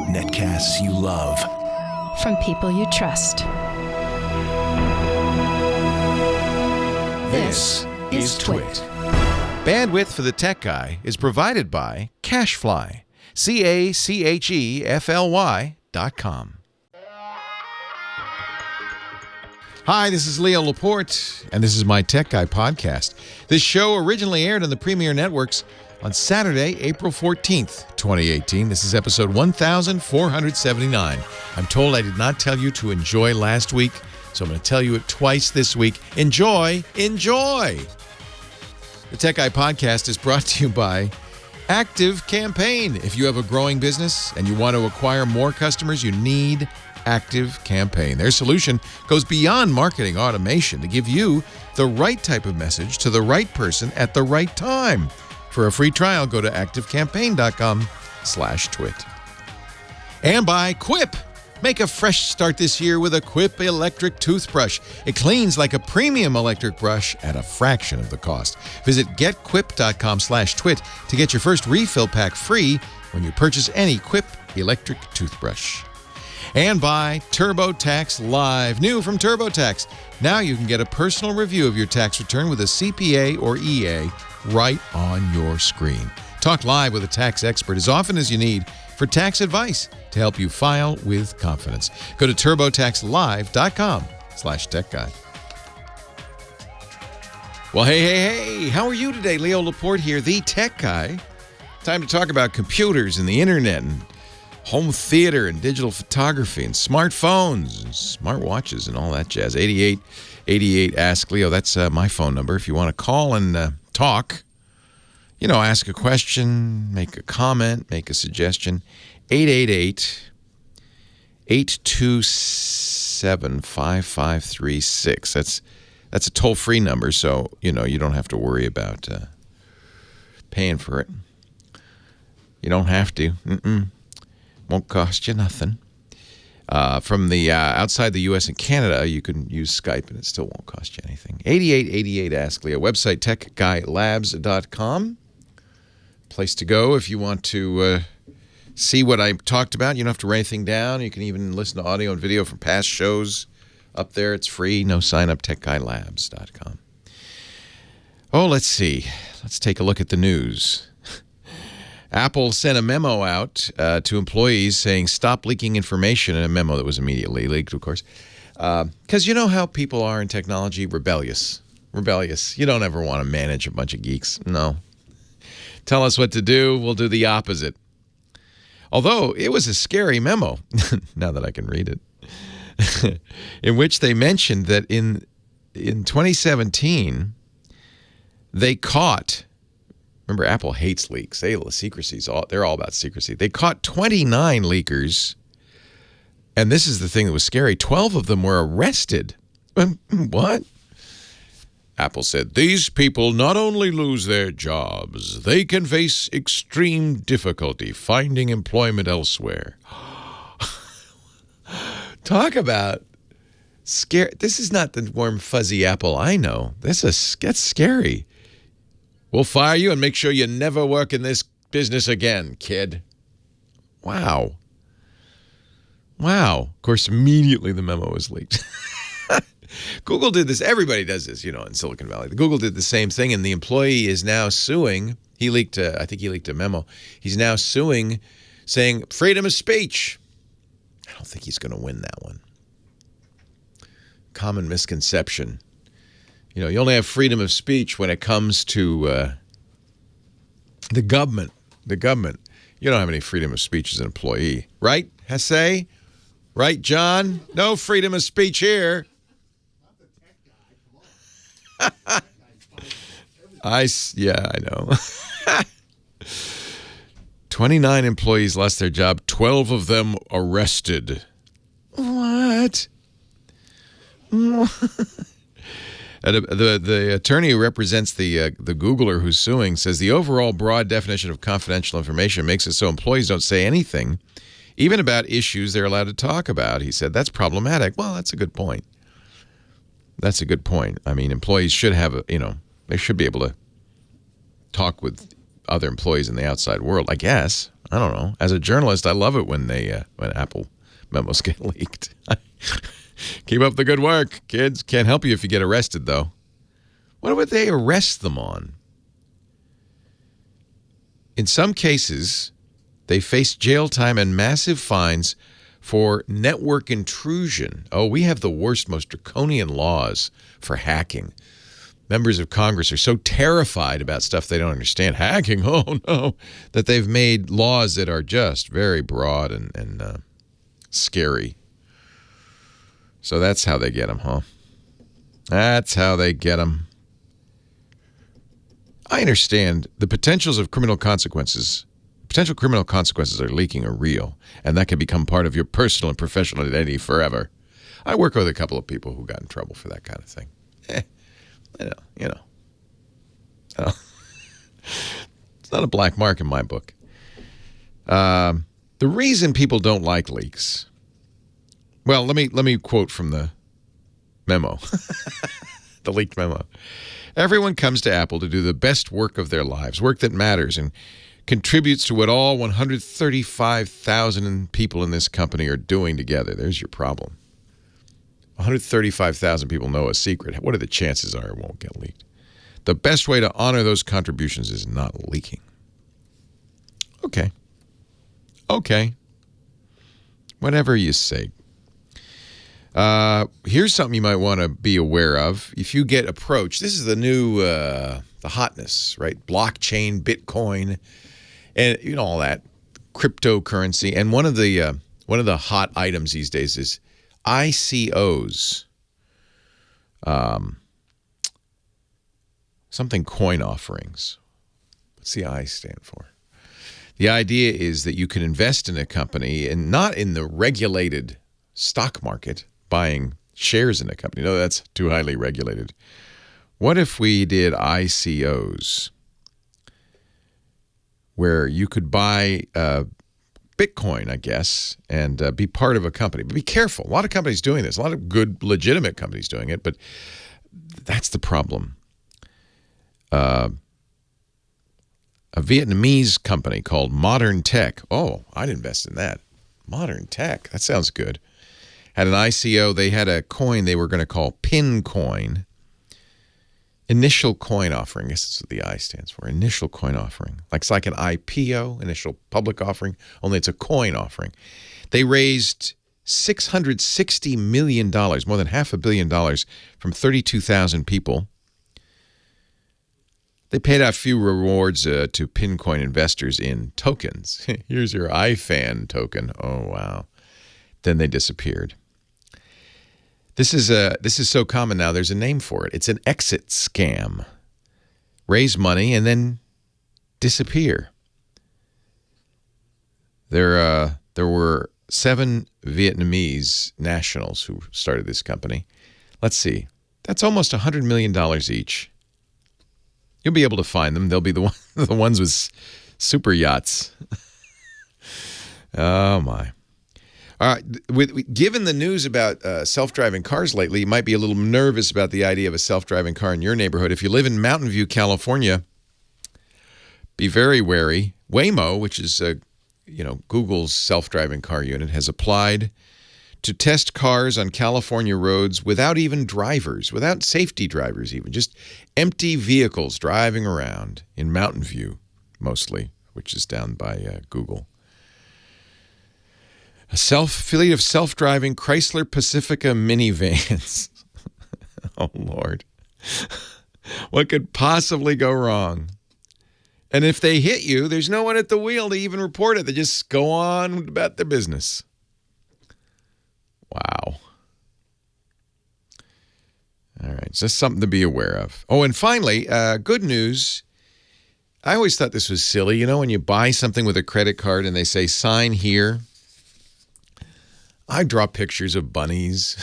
Netcasts you love. From people you trust. This is Twit. Bandwidth for the Tech Guy is provided by Cachefly. CACHEFLY.com. Hi, this is Leo Laporte, and this is my Tech Guy podcast. This show originally aired on the Premier Networks on Saturday, April 14th, 2018. This is episode 1479. I'm told I did not tell you to enjoy last week, so I'm going to tell you it twice this week. Enjoy! Enjoy! The Tech Guy podcast is brought to you by Active Campaign. If you have a growing business and you want to acquire more customers, you need Active Campaign. Their solution goes beyond marketing automation to give you the right type of message to the right person at the right time. For a free trial, go to activecampaign.com/twit. And by Quip. Make a fresh start this year with a Quip electric toothbrush. It cleans like a premium electric brush at a fraction of the cost. Visit getquip.com/twit to get your first refill pack free when you purchase any Quip electric toothbrush. And by TurboTax Live. New from TurboTax. Now you can get a personal review of your tax return with a CPA or EA right on your screen. Talk live with a tax expert as often as you need for tax advice to help you file with confidence. Go to turbotaxlive.com/techguy. Well, hey, how are you today? Leo Laporte here, the Tech Guy. Time to talk about computers and the internet and home theater and digital photography and smartphones and smartwatches and all that jazz. 8888 Ask Leo. That's my phone number if you want to call and talk. You know, ask a question, make a comment, make a suggestion. 888-827-5536. That's a toll-free number, so, you know, you don't have to worry about paying for it. You don't have to. Won't cost you nothing. From the outside the U.S. and Canada, you can use Skype, and it still won't cost you anything. 8888 Ask Leo. Website, techguylabs.com. Place to go if you want to see what I talked about. You don't have to write anything down. You can even listen to audio and video from past shows up there. It's free. No sign up, techguylabs.com. Oh, let's see. Let's take a look at the news. Apple sent a memo out to employees saying stop leaking information, in a memo that was immediately leaked, of course. Because you know how people are in technology, rebellious. You don't ever want to manage a bunch of geeks. No. Tell us what to do, we'll do the opposite. Although it was a scary memo, now that I can read it, in which they mentioned that in 2017, they caught, remember Apple hates leaks, they're all about secrecy. They caught 29 leakers, and this is the thing that was scary, 12 of them were arrested. What? Apple said, these people not only lose their jobs, they can face extreme difficulty finding employment elsewhere. Talk about scary. This is not the warm, fuzzy Apple I know. That's scary. We'll fire you and make sure you never work in this business again, kid. Wow. Of course, immediately the memo was leaked. Google did this. Everybody does this, you know, in Silicon Valley. Google did the same thing, and the employee is now suing. He leaked a memo. He's now suing, saying freedom of speech. I don't think he's going to win that one. Common misconception. You know, you only have freedom of speech when it comes to the government. The government. You don't have any freedom of speech as an employee. Right, Hesse? Right, John? No freedom of speech here. I know. 29 employees lost their job, 12 of them arrested. What? The attorney who represents the Googler who's suing says the overall broad definition of confidential information makes it so employees don't say anything, even about issues they're allowed to talk about. He said that's problematic. Well, that's a good point. That's a good point. I mean, employees should have they should be able to talk with other employees in the outside world, I guess. I don't know. As a journalist, I love it when when Apple memos get leaked. Keep up the good work, kids. Can't help you if you get arrested, though. What would they arrest them on? In some cases, they face jail time and massive fines for network intrusion. Oh, we have the worst, most draconian laws for hacking. Members of Congress are so terrified about stuff they don't understand. Hacking, oh no, that they've made laws that are just very broad and scary. So that's how they get them, huh? That's how they get them. I understand the potential criminal consequences are leaking are real, and that can become part of your personal and professional identity forever. I work with a couple of people who got in trouble for that kind of thing. You know. It's not a black mark in my book. The reason people don't like leaks. Well, let me quote from the memo, the leaked memo. Everyone comes to Apple to do the best work of their lives, work that matters and contributes to what all 135,000 people in this company are doing together. There's your problem. 135,000 people know a secret. What are the chances are it won't get leaked? The best way to honor those contributions is not leaking. Okay. Whatever you say. Here's something you might want to be aware of. If you get approached, this is the new, the hotness, right? Blockchain, Bitcoin, and all that cryptocurrency. And one of the hot items these days is ICOs. Something coin offerings. What's the I stand for? The idea is that you can invest in a company and not in the regulated stock market, buying shares in a company. No, that's too highly regulated. What if we did ICOs where you could buy Bitcoin, I guess, and be part of a company? But be careful. A lot of companies doing this. A lot of good, legitimate companies doing it, but that's the problem. A Vietnamese company called Modern Tech. Oh, I'd invest in that. Modern Tech. That sounds good. Had an ICO. They had a coin they were going to call Pin Coin. Initial coin offering. I guess that's what the I stands for. Initial coin offering. It's like an IPO, initial public offering, only it's a coin offering. They raised $660 million, more than $500 million from 32,000 people. They paid out a few rewards to Pincoin investors in tokens. Here's your iFan token. Oh, wow. Then they disappeared. This is so common now, there's a name for it. It's an exit scam. Raise money and then disappear. There were 7 Vietnamese nationals who started this company. Let's see. That's almost $100 million each. You'll be able to find them. They'll be the ones with super yachts. Oh, my. All right. Given the news about self-driving cars lately, you might be a little nervous about the idea of a self-driving car in your neighborhood. If you live in Mountain View, California, be very wary. Waymo, which is Google's self-driving car unit, has applied to test cars on California roads without even drivers, without safety drivers even, just empty vehicles driving around in Mountain View, mostly, which is down by Google. A fleet of self-driving Chrysler Pacifica minivans. Oh, Lord. What could possibly go wrong? And if they hit you, there's no one at the wheel to even report it. They just go on about their business. Wow. All right. Just something to be aware of. Oh, and finally, good news. I always thought this was silly. When you buy something with a credit card and they say, sign here. I draw pictures of bunnies,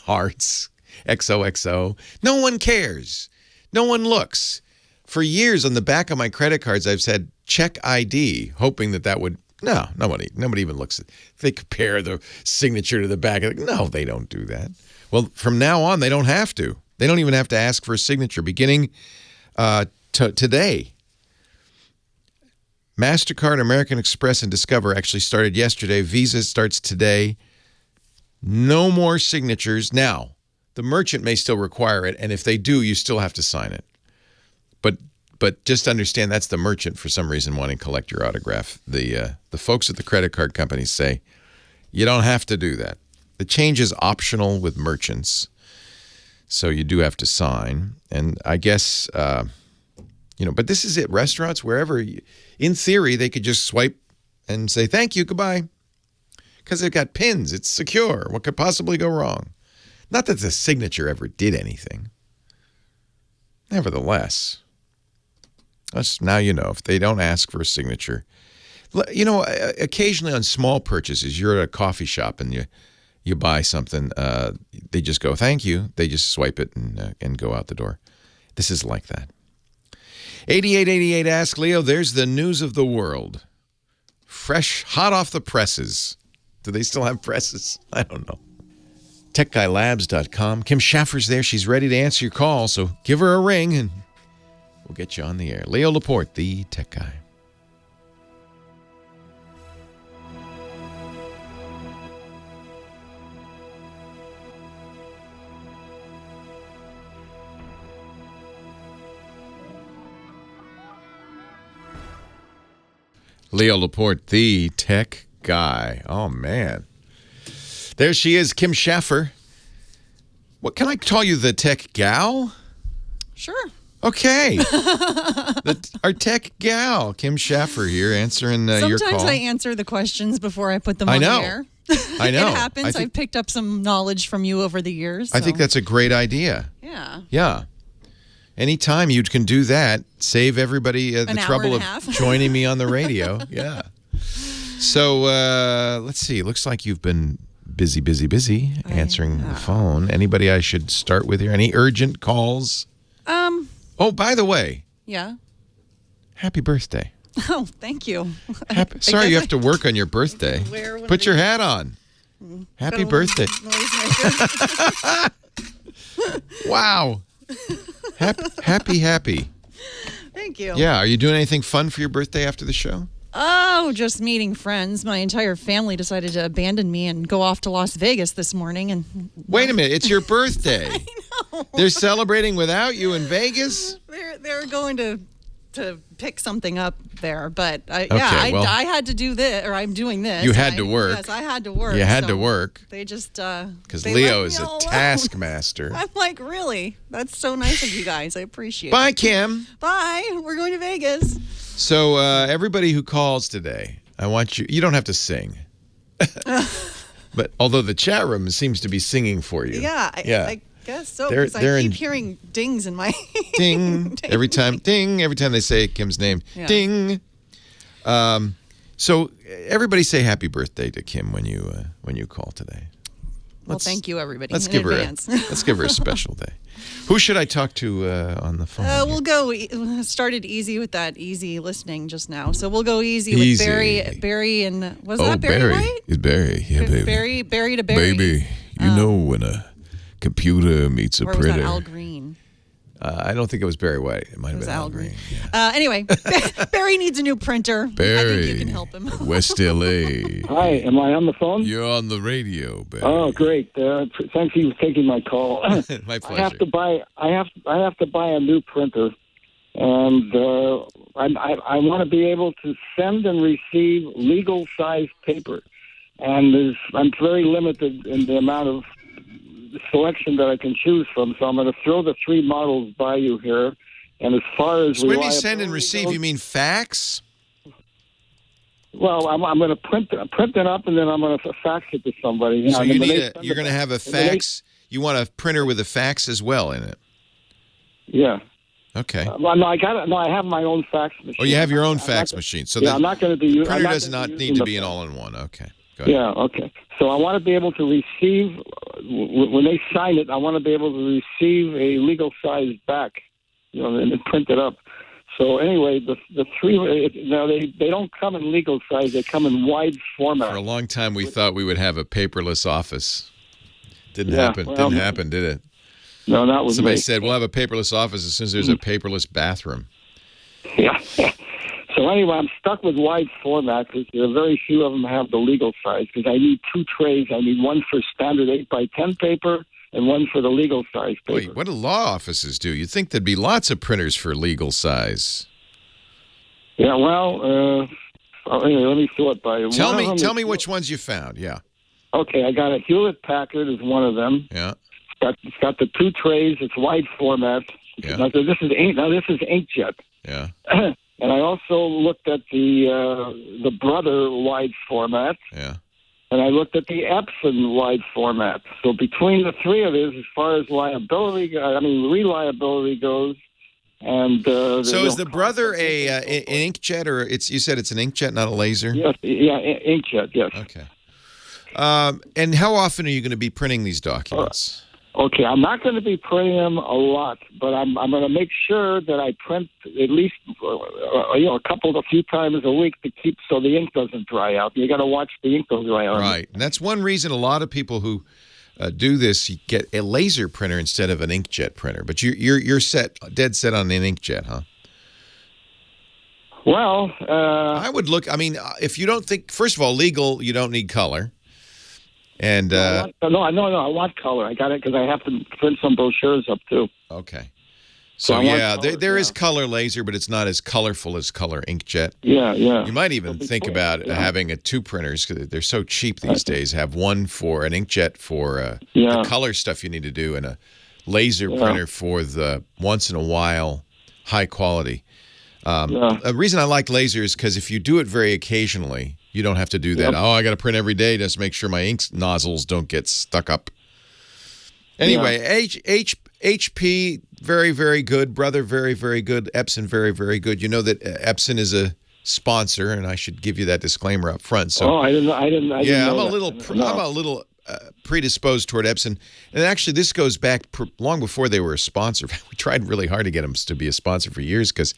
hearts, XOXO. No one cares. No one looks. For years on the back of my credit cards, I've said, check ID, hoping that would... No, nobody even looks at it. They compare the signature to the back. No, they don't do that. Well, from now on, they don't have to. They don't even have to ask for a signature. Beginning today, MasterCard, American Express, and Discover actually started yesterday. Visa starts today. No more signatures. Now, the merchant may still require it, and if they do, you still have to sign it. But just understand that's the merchant for some reason wanting to collect your autograph. The folks at the credit card companies say you don't have to do that. The change is optional with merchants, so you do have to sign. And I guess, but this is it. Restaurants, wherever, in theory, they could just swipe and say, thank you, goodbye. Because they've got pins. It's secure. What could possibly go wrong? Not that the signature ever did anything. Nevertheless, now you know. If they don't ask for a signature. Occasionally on small purchases, you're at a coffee shop and you buy something, they just go, thank you. They just swipe it and go out the door. This is like that. 8888 Ask Leo, there's the news of the world. Fresh, hot off the presses. Do they still have presses? I don't know. TechGuyLabs.com. Kim Schaffer's there. She's ready to answer your call, so give her a ring and we'll get you on the air. Leo Laporte, the Tech Guy. Leo Laporte, the Tech Guy. Oh, man. There she is, Kim Schaffer. What, can I call you the Tech Gal? Sure. Okay. Our Tech Gal, Kim Schaffer here, answering your call. Sometimes I answer the questions before I put them on the air. I know. It happens. I've picked up some knowledge from you over the years. I think that's a great idea. Yeah. Yeah. Anytime you can do that, save everybody the trouble of joining me on the radio. Yeah. So let's see. Looks like you've been busy answering the phone. Anybody I should start with here? Any urgent calls? Oh, by the way. Yeah. Happy birthday. Oh, thank you. Sorry you have to work on your birthday. Put your hat on. Happy birthday. Wow. Happy. Thank you. Yeah. Are you doing anything fun for your birthday after the show? Oh, just meeting friends. My entire family decided to abandon me and go off to Las Vegas this morning. And wait a minute, it's your birthday. I know. They're celebrating without you in Vegas? They're going to pick something up there, but I had to do this, or I'm doing this. You had to work. Yes, I had to work. You had to work. They just because Leo is a taskmaster. I'm like, really? That's so nice of you guys. I appreciate it. Bye, Kim. Bye. We're going to Vegas. So everybody who calls today, I want you. You don't have to sing, but although the chat room seems to be singing for you. Yeah. I guess so. Because I keep hearing dings in my ding every time. Ding every time they say Kim's name. Yeah. Ding. So everybody say happy birthday to Kim when you call today. Well, thank you, everybody. Let's give her a special day. Who should I talk to on the phone? We'll go. Started easy with that easy listening just now, so we'll go easy with Barry, and was that Barry White? It's Barry. Yeah, baby. Barry to Barry. Baby, you know when a computer meets a or printer. Was that Al Green? I don't think it was Barry White. It might have been Al Green. Yeah. Anyway, Barry needs a new printer. Barry, I think you can help him. West L.A. Hi, am I on the phone? You're on the radio, Barry. Oh, great! Thank you for taking my call. My pleasure. I have to buy a new printer, and I want to be able to send and receive legal size paper, and I'm very limited in the amount of selection that I can choose from, so I'm going to throw the three models by you here. And as far as when you send and receive, you mean fax? Well, I'm going to print it up, and then I'm going to fax it to somebody. So you're going to have a fax. You want a printer with a fax as well in it? Yeah. Okay. I have my own fax machine. Oh, you have your own fax machine. So I'm not going to be. Printer does not need to be an all-in-one. Okay. Yeah, okay. So I want to be able to receive, when they sign it, I want to be able to receive a legal size back, and print it up. So anyway, the three, they don't come in legal size, they come in wide format. For a long time, we thought we would have a paperless office. Didn't happen, did it? No, not with Somebody me. said, we'll have a paperless office as soon as there's a paperless bathroom. Yeah. So anyway, I'm stuck with wide format because there are very few of them have the legal size. Because I need 2 trays. I need one for standard 8x10 paper and one for the legal size paper. Wait, what do law offices do? You'd think there'd be lots of printers for legal size. Yeah, well, anyway, let me sort by. Tell me which ones you found. Yeah. Okay, I got a Hewlett-Packard is one of them. Yeah. It's got the 2 trays. It's wide format. Yeah. Now, this is inkjet. Yeah. And I also looked at the Brother wide format. Yeah. And I looked at the Epson wide format. So between the 3 of these, as far as reliability goes, and so is the Brother an inkjet, or you said it's an inkjet, not a laser? Yes, yeah, inkjet. Yes. Okay. And how often are you going to be printing these documents? Okay, I'm not going to be printing them a lot, but I'm going to make sure that I print at least a few times a week to keep so the ink doesn't dry out. You got to watch the ink don't dry out. Right, and that's one reason a lot of people who do this get a laser printer instead of an inkjet printer. But you're dead set on an inkjet, huh? Well, I would look. I mean, if you don't think, first of all, legal, you don't need color. And no, I want color. I got it because I have to print some brochures up too. Okay. So yeah, there is color laser, but it's not as colorful as color inkjet. Yeah. You might even think about having 2 printers because they're so cheap these days. Have one for an inkjet for the color stuff you need to do, and a laser printer for the once in a while high quality. The reason I like laser is because if you do it very occasionally, you don't have to do that. Oh, I got to print every day just to make sure my ink nozzles don't get stuck up. Anyway, HP, very, very good. Brother, very, very good. Epson, very, very good. You know that Epson is a sponsor, and I should give you that disclaimer up front. So, I didn't. I'm a little predisposed toward Epson, and actually, this goes back long before they were a sponsor. We tried really hard to get them to be a sponsor for years because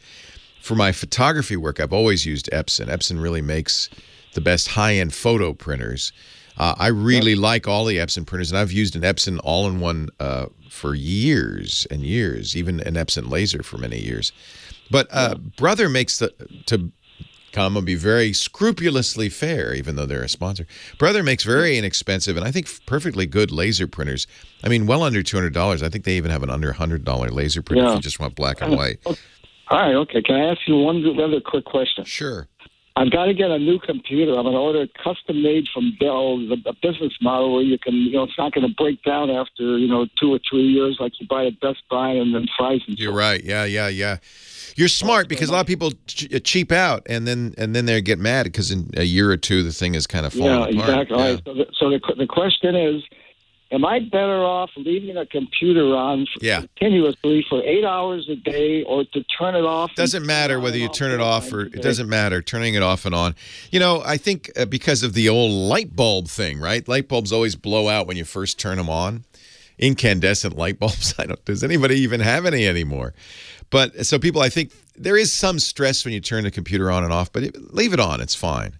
for my photography work, I've always used Epson. Epson really makes the best high-end photo printers. I really like all the Epson printers, and I've used an Epson all-in-one for years and years, even an Epson laser for many years. But Brother makes I'm going to be very scrupulously fair, even though they're a sponsor. Brother makes very inexpensive and I think perfectly good laser printers. I mean, well under $200. I think they even have an under $100 laser printer if you just want black and white. All right, okay. Can I ask you one other quick question? Sure. I've got to get a new computer. I'm going to order custom made from Dell, a business model where you can, it's not going to break down after, 2 or 3 years like you buy at Best Buy and then fries and You're right. Yeah. You're smart because a lot of people cheap out and then they get mad because in a year or 2 the thing is kind of falling apart. Exactly. Yeah, exactly. So the question is, am I better off leaving a computer on continuously for 8 hours a day or to turn it off? Doesn't matter whether you turn it off or it doesn't matter. Turning it off and on. I think because of the old light bulb thing, right? Light bulbs always blow out when you first turn them on. Incandescent light bulbs. Does anybody even have any anymore? But so people, I think there is some stress when you turn the computer on and off, but leave it on. It's fine.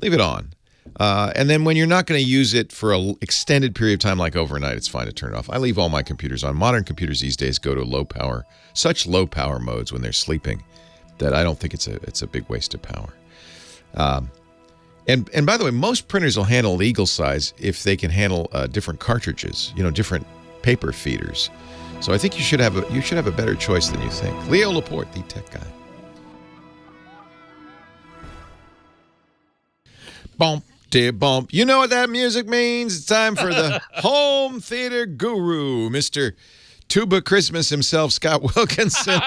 Leave it on. And then when you're not going to use it for an extended period of time, like overnight, it's fine to turn it off. I leave all my computers on. Modern computers these days go to such low power modes when they're sleeping that I don't think it's a big waste of power. And by the way, most printers will handle legal size if they can handle different cartridges, different paper feeders. So I think you should have a better choice than you think. Leo Laporte, the tech guy. Bump. Bump. You know what that music means? It's time for the home theater guru, Mr. Tuba Christmas himself, Scott Wilkinson.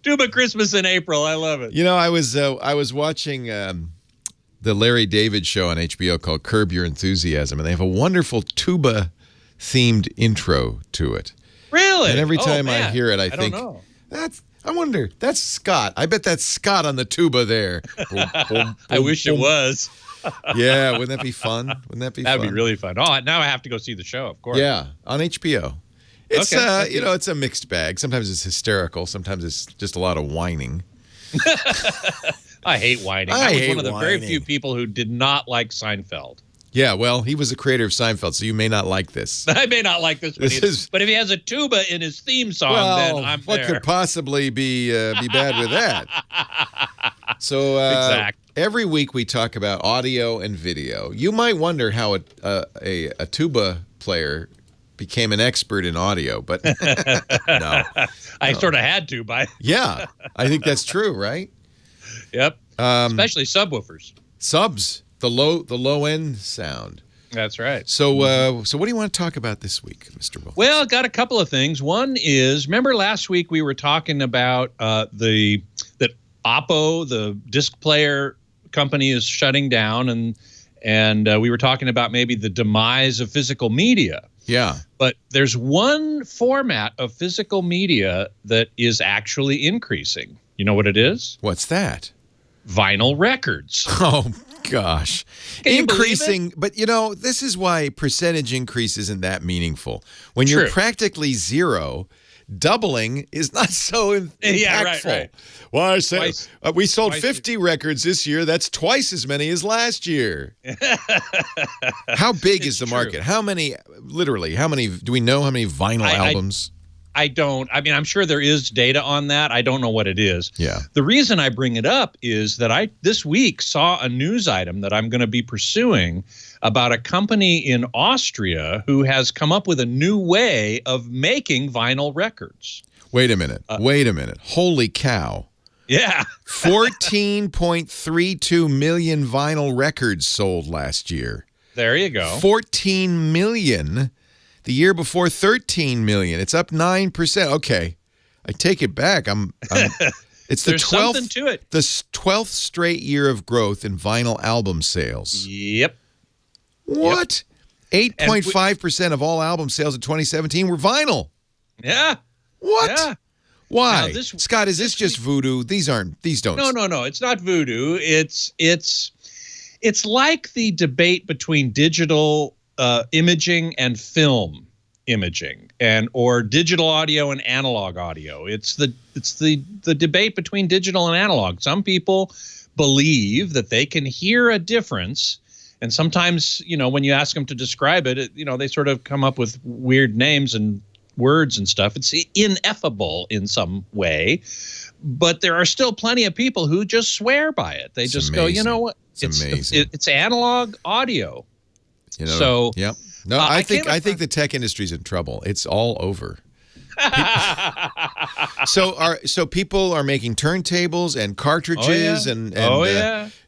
Tuba Christmas in April. I love it. I was watching the Larry David show on HBO called Curb Your Enthusiasm, and they have a wonderful tuba-themed intro to it. Really? And every time I hear it, I think, don't know. I wonder, that's Scott. I bet that's Scott on the tuba there. Boom, boom, I wish it was. Yeah, wouldn't that be fun? That'd be really fun. Oh, now I have to go see the show, of course. Yeah, on HBO. It's okay. It's a mixed bag. Sometimes it's hysterical. Sometimes it's just a lot of whining. I hate whining. I was one of the very few people who did not like Seinfeld. Yeah, well, he was the creator of Seinfeld, so you may not like this. I may not like this, but if he has a tuba in his theme song, then I'm what there. could possibly be bad with that? So every week we talk about audio and video. You might wonder how a tuba player became an expert in audio, but no. I sort of had to, Yeah, I think that's true, right? Yep. Especially subwoofers. Subs, the low end sound. That's right. So what do you want to talk about this week, Mr. Wilkins? Well, got a couple of things. One is, remember last week we were talking about that Oppo, the disc player company, is shutting down, and we were talking about maybe the demise of physical media. Yeah. But there's one format of physical media that is actually increasing. You know what it is? What's that? Vinyl records. Oh, gosh. Can you Increasing, but this is why percentage increase isn't that meaningful. When you're practically zero, doubling is not so impactful. Yeah, right. Well, I say we sold 50 records this year. That's twice as many as last year. How big is the market? How many do we know how many vinyl albums? I don't. I mean, I'm sure there is data on that. I don't know what it is. Yeah. The reason I bring it up is that I this week saw a news item that I'm going to be pursuing about a company in Austria who has come up with a new way of making vinyl records. Wait a minute. Holy cow. Yeah. 14.32 million vinyl records sold last year. There you go. 14 million. The year before, 13 million. It's up 9%. Okay, I take it back. It's the 12th. Something to it. The 12th straight year of growth in vinyl album sales. Yep. What? 8.5% of all album sales in 2017 were vinyl. Yeah. What? Yeah. Why? Scott, is this just voodoo? These don't. No. It's not voodoo. It's like the debate between digital imaging and film imaging, or digital audio and analog audio. It's the debate between digital and analog. Some people believe that they can hear a difference, and sometimes when you ask them to describe it, they sort of come up with weird names and words and stuff. It's ineffable in some way, but there are still plenty of people who just swear by it. They just go, you know what? It's amazing. It's analog audio. So yep. No, I think the tech industry's in trouble. It's all over. So people are making turntables and cartridges and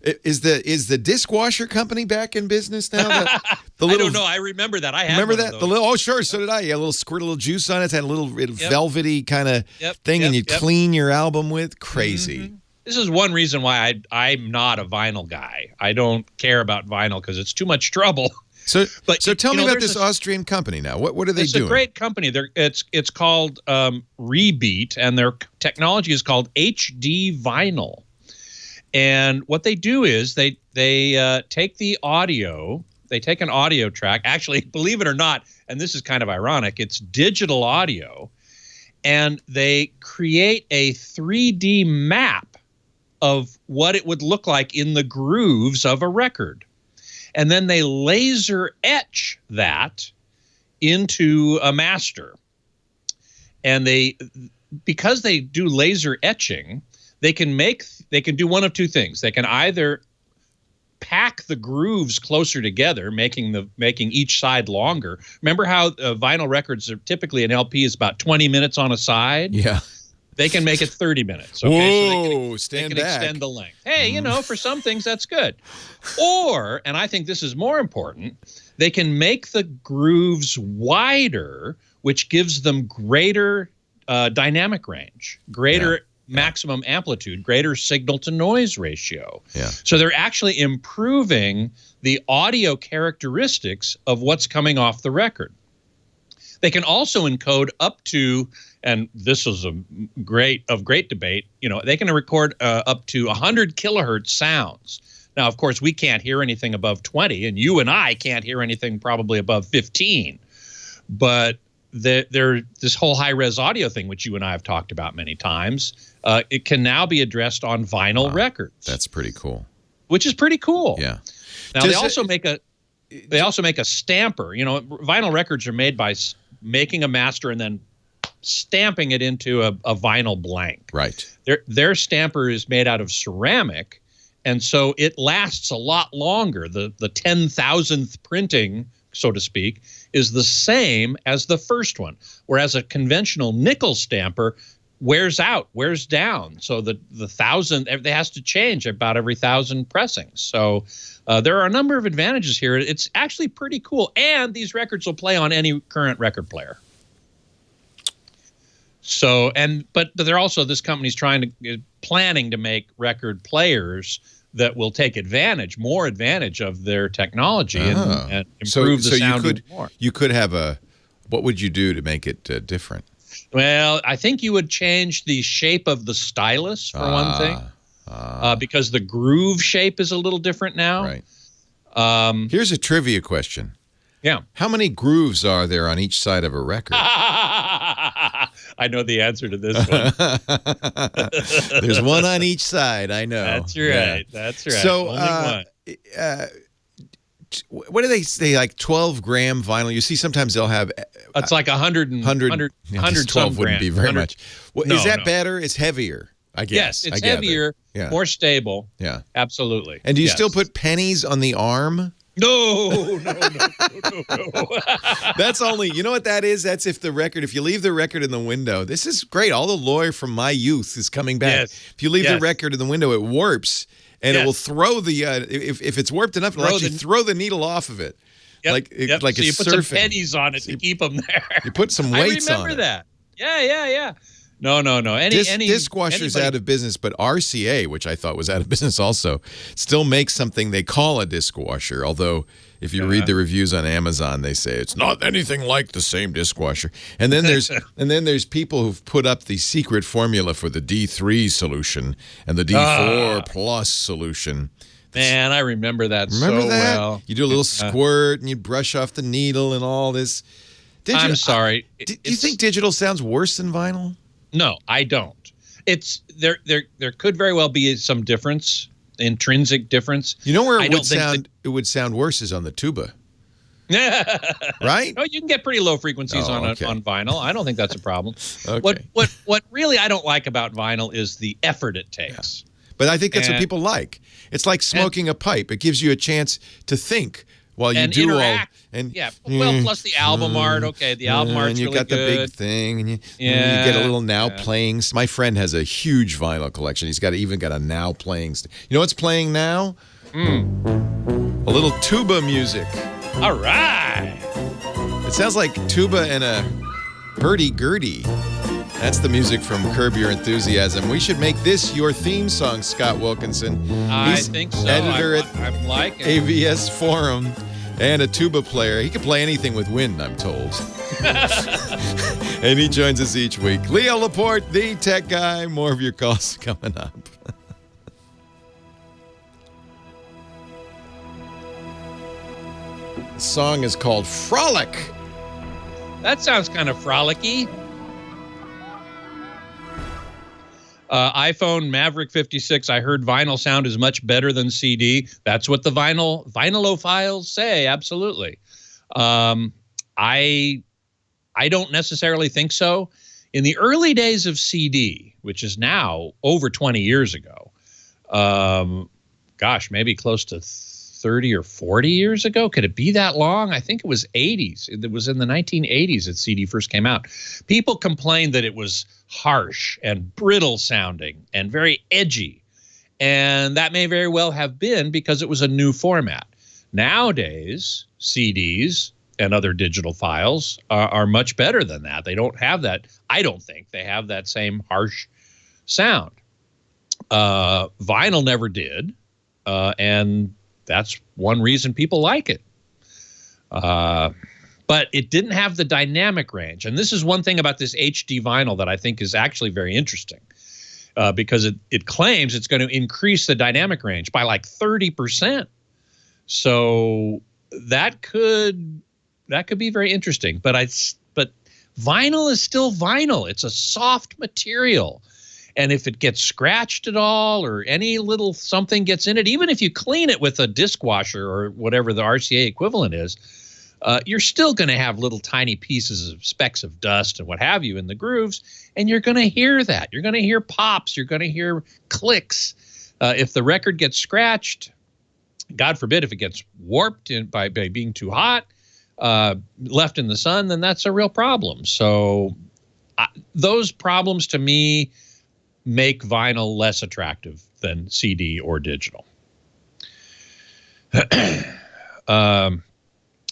is the dishwasher company back in business now? I don't know. I remember that. I remember that. Sure. So did I. Yeah, a little squirt, a little juice on it. It had a little velvety kind of thing, and you clean your album with. Crazy. Mm-hmm. This is one reason why I'm not a vinyl guy. I don't care about vinyl because it's too much trouble. So tell me about this Austrian company now. What are they doing? It's a great company. It's called Rebeat, and their technology is called HD Vinyl. And what they do is they take the audio. They take an audio track. Actually, believe it or not, and this is kind of ironic, it's digital audio, and they create a 3D map of what it would look like in the grooves of a record. And then they laser etch that into a master. And because they do laser etching, they can do one of two things. They can either pack the grooves closer together, making each side longer. Remember how vinyl records are typically, an LP is about 20 minutes on a side? Yeah. They can make it 30 minutes. Okay? Whoa, so they can extend the length. Hey, for some things that's good. Or, and I think this is more important, they can make the grooves wider, which gives them greater dynamic range, greater maximum amplitude, greater signal to noise ratio. Yeah. So they're actually improving the audio characteristics of what's coming off the record. They can also encode up to, and this is of great debate, they can record up to 100 kilohertz sounds. Now, of course, we can't hear anything above 20, and you and I can't hear anything probably above 15. But this whole high-res audio thing, which you and I have talked about many times, it can now be addressed on vinyl records. That's pretty cool. Which is pretty cool. Yeah. Now, they also make a... They also make a stamper. You know, vinyl records are made by making a master and then stamping it into a vinyl blank. Right. Their stamper is made out of ceramic, and so it lasts a lot longer. The 10,000th printing, so to speak, is the same as the first one, whereas a conventional nickel stamper wears down. So the 1,000, it has to change about every 1,000 pressings. So there are a number of advantages here. It's actually pretty cool, and these records will play on any current record player. So, but they're also, this company's planning to make record players that will take more advantage of their technology and improve the sound even more. You could have what would you do to make it different? Well, I think you would change the shape of the stylus for one thing, because the groove shape is a little different now. Right. Here's a trivia question. Yeah. How many grooves are there on each side of a record? I know the answer to this one. There's one on each side. I know. That's right. Yeah. That's right. So, only one. What do they say? Like 12-gram vinyl. You see, sometimes they'll have. It's like 100 12 wouldn't be very much. Well, No, is that no. better? It's heavier, I guess. Yes, it's heavier, more stable. Yeah, absolutely. And do you still put pennies on the arm? No. That's only, you know what that is? That's if you leave the record in the window. This is great. All the lore from my youth is coming back. Yes. If you leave the record in the window, it warps, and it will throw the, if it's warped enough, it'll actually throw the needle off of it. Yep. Like so it's you put surfing. some pennies on it to keep them there. You put some weights on it. I remember that. Yeah. No. Disc washer's out of business, but RCA, which I thought was out of business also, still makes something they call a disc washer. Although, if you read the reviews on Amazon, they say it's not anything like the same disc washer. And then there's people who've put up the secret formula for the D3 solution and the D4 plus solution. Man, I remember that Remember so that? well. You do a little squirt and you brush off the needle and all this. I'm sorry. Do you think digital sounds worse than vinyl? No, I don't. It's there could very well be some difference, intrinsic difference. You know where it would sound worse is on the tuba. Right? No, you can get pretty low frequencies on vinyl. I don't think that's a problem. Okay. What really I don't like about vinyl is the effort it takes. Yeah. But I think that's what people like. It's like smoking a pipe. It gives you a chance to think while you do interact. all. Plus the album art. Okay, the album art's and you really got good. the big thing, and you get a little now playing. My friend has a huge vinyl collection. He's even got a now playing. You know what's playing now? A little tuba music. All right. It sounds like tuba and a hurdy-gurdy. That's the music from Curb Your Enthusiasm. We should make this your theme song, Scott Wilkinson. I think so. Editor I'm liking AVS Forum and a tuba player. He can play anything with wind, I'm told. And he joins us each week. Leo Laporte, the tech guy. More of your calls coming up. The song is called Frolic. That sounds kind of frolicky. iPhone Maverick 56. I heard vinyl sound is much better than CD. That's what the vinylophiles say. Absolutely. I don't necessarily think so. In the early days of CD, which is now over 20 years ago, maybe close to 30 or 40 years ago. Could it be that long? I think it was 80s. It was in the 1980s that CD first came out. People complained that it was harsh and brittle sounding and very edgy. And that may very well have been because it was a new format. Nowadays, CDs and other digital files are much better than that. They don't have that. I don't think they have that same harsh sound. Vinyl never did. And that's one reason people like it. But it didn't have the dynamic range. And this is one thing about this HD vinyl that I think is actually very interesting, because it claims it's going to increase the dynamic range by like 30%. So that could be very interesting. But vinyl is still vinyl. It's a soft material. And if it gets scratched at all or any little something gets in it, even if you clean it with a dishwasher or whatever the RCA equivalent is, you're still going to have little tiny pieces of specks of dust and what have you in the grooves, and you're going to hear that. You're going to hear pops. You're going to hear clicks. If the record gets scratched, God forbid if it gets warped by being too hot, left in the sun, then that's a real problem. So those problems to me make vinyl less attractive than CD or digital.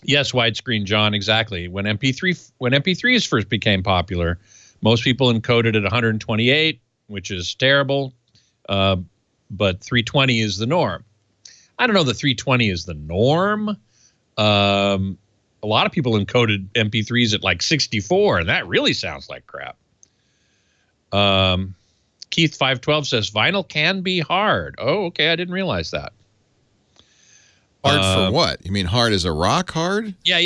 Yes, widescreen, John, exactly. When MP3s first became popular, most people encoded at 128, which is terrible, but 320 is the norm. I don't know that 320 is the norm. A lot of people encoded MP3s at like 64, and that really sounds like crap. Keith 512 says vinyl can be hard. Oh, okay, I didn't realize that. Hard for what? You mean hard as a rock hard? Yeah.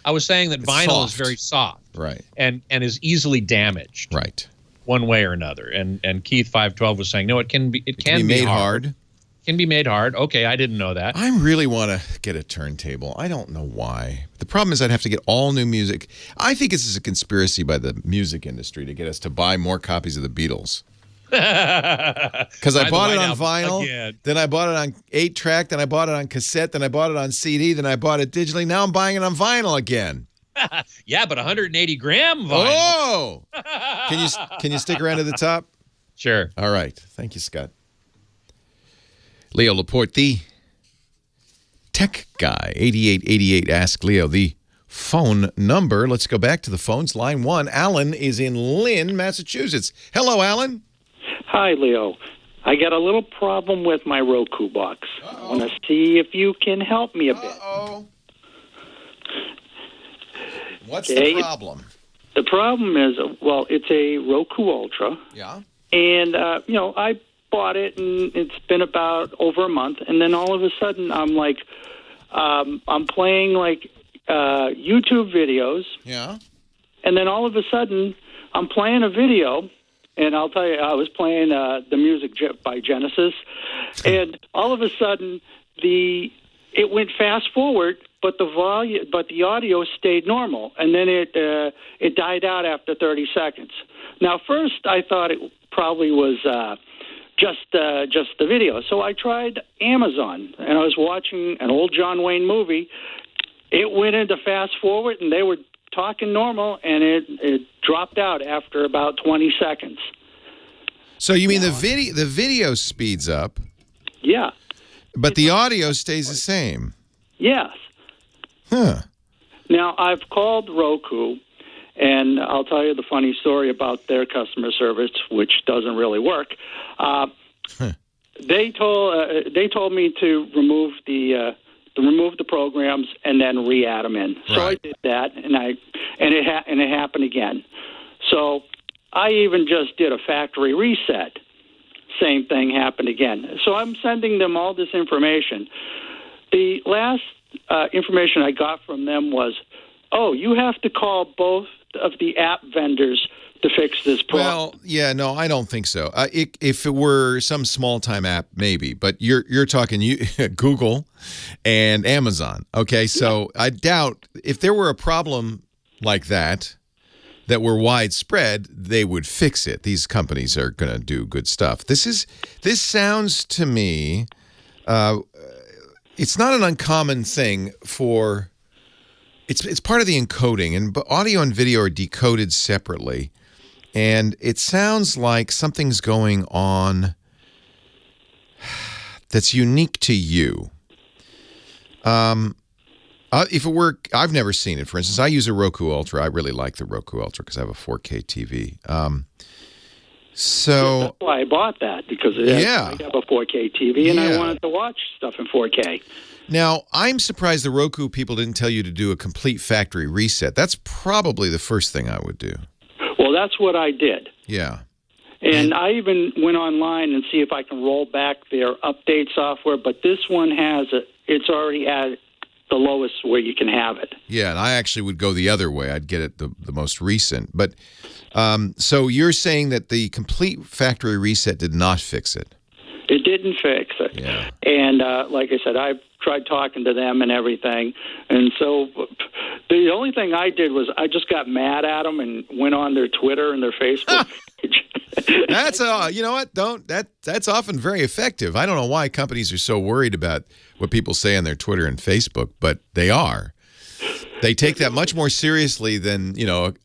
I was saying that vinyl is very soft, right, and is easily damaged, right, one way or another. And Keith 512 was saying, no, it can be made hard. It can be made hard. Okay, I didn't know that. I really want to get a turntable. I don't know why. The problem is I'd have to get all new music. I think this is a conspiracy by the music industry to get us to buy more copies of the Beatles. Because I bought it on vinyl, again. Then I bought it on 8-track, then I bought it on cassette, then I bought it on CD, then I bought it digitally. Now I'm buying it on vinyl again. Yeah, but 180 gram vinyl. Oh! Can you stick around to the top? Sure. All right. Thank you, Scott. Leo Laporte, the tech guy, 8888. Ask Leo the phone number. Let's go back to the phones. Line 1. Alan is in Lynn, Massachusetts. Hello, Alan. Hi, Leo. I got a little problem with my Roku box. I want to see if you can help me a bit. What's the problem? The problem is, well, it's a Roku Ultra. Yeah. And, I bought it, and it's been about over a month. And then all of a sudden, I'm like, I'm playing, like, YouTube videos. Yeah. And then all of a sudden, I'm playing a video. And I'll tell you, I was playing the music by Genesis, and all of a sudden, it went fast forward, but the audio stayed normal, and then it died out after 30 seconds. Now, first I thought it probably was just the video, so I tried Amazon, and I was watching an old John Wayne movie. It went into fast forward, and they were talking normal, and it dropped out after about 20 seconds. So you mean the video speeds up? Yeah. But the audio stays the same? Yes. Huh. Now, I've called Roku, and I'll tell you the funny story about their customer service, which doesn't really work. They told me to remove the programs and then re-add them in. So I did that, and it happened again. So I even just did a factory reset. Same thing happened again. So I'm sending them all this information. The last information I got from them was, you have to call both of the app vendors to fix this problem. Well, yeah, no, I don't think so. If it were some small-time app, maybe. But you're talking Google and Amazon. Okay, so I doubt if there were a problem like that were widespread, they would fix it. These companies are going to do good stuff. This sounds to me, it's not an uncommon thing for. It's part of the encoding, and audio and video are decoded separately. And it sounds like something's going on that's unique to you. If it were, I've never seen it. For instance, I use a Roku Ultra. I really like the Roku Ultra because I have a 4K TV. That's why I bought that, because I have a 4K TV, and I wanted to watch stuff in 4K. Now, I'm surprised the Roku people didn't tell you to do a complete factory reset. That's probably the first thing I would do. Well, that's what I did. Yeah. And I even went online and see if I can roll back their update software, but this one it's already the lowest where you can have it. Yeah, and I actually would go the other way. I'd get it the most recent. But so you're saying that the complete factory reset did not fix it? It didn't fix it. Yeah. And like I said, I've tried talking to them and everything. And so the only thing I did was I just got mad at them and went on their Twitter and their Facebook page. That's you know what? That's often very effective. I don't know why companies are so worried about what people say on their Twitter and Facebook, but they are. They take that much more seriously than,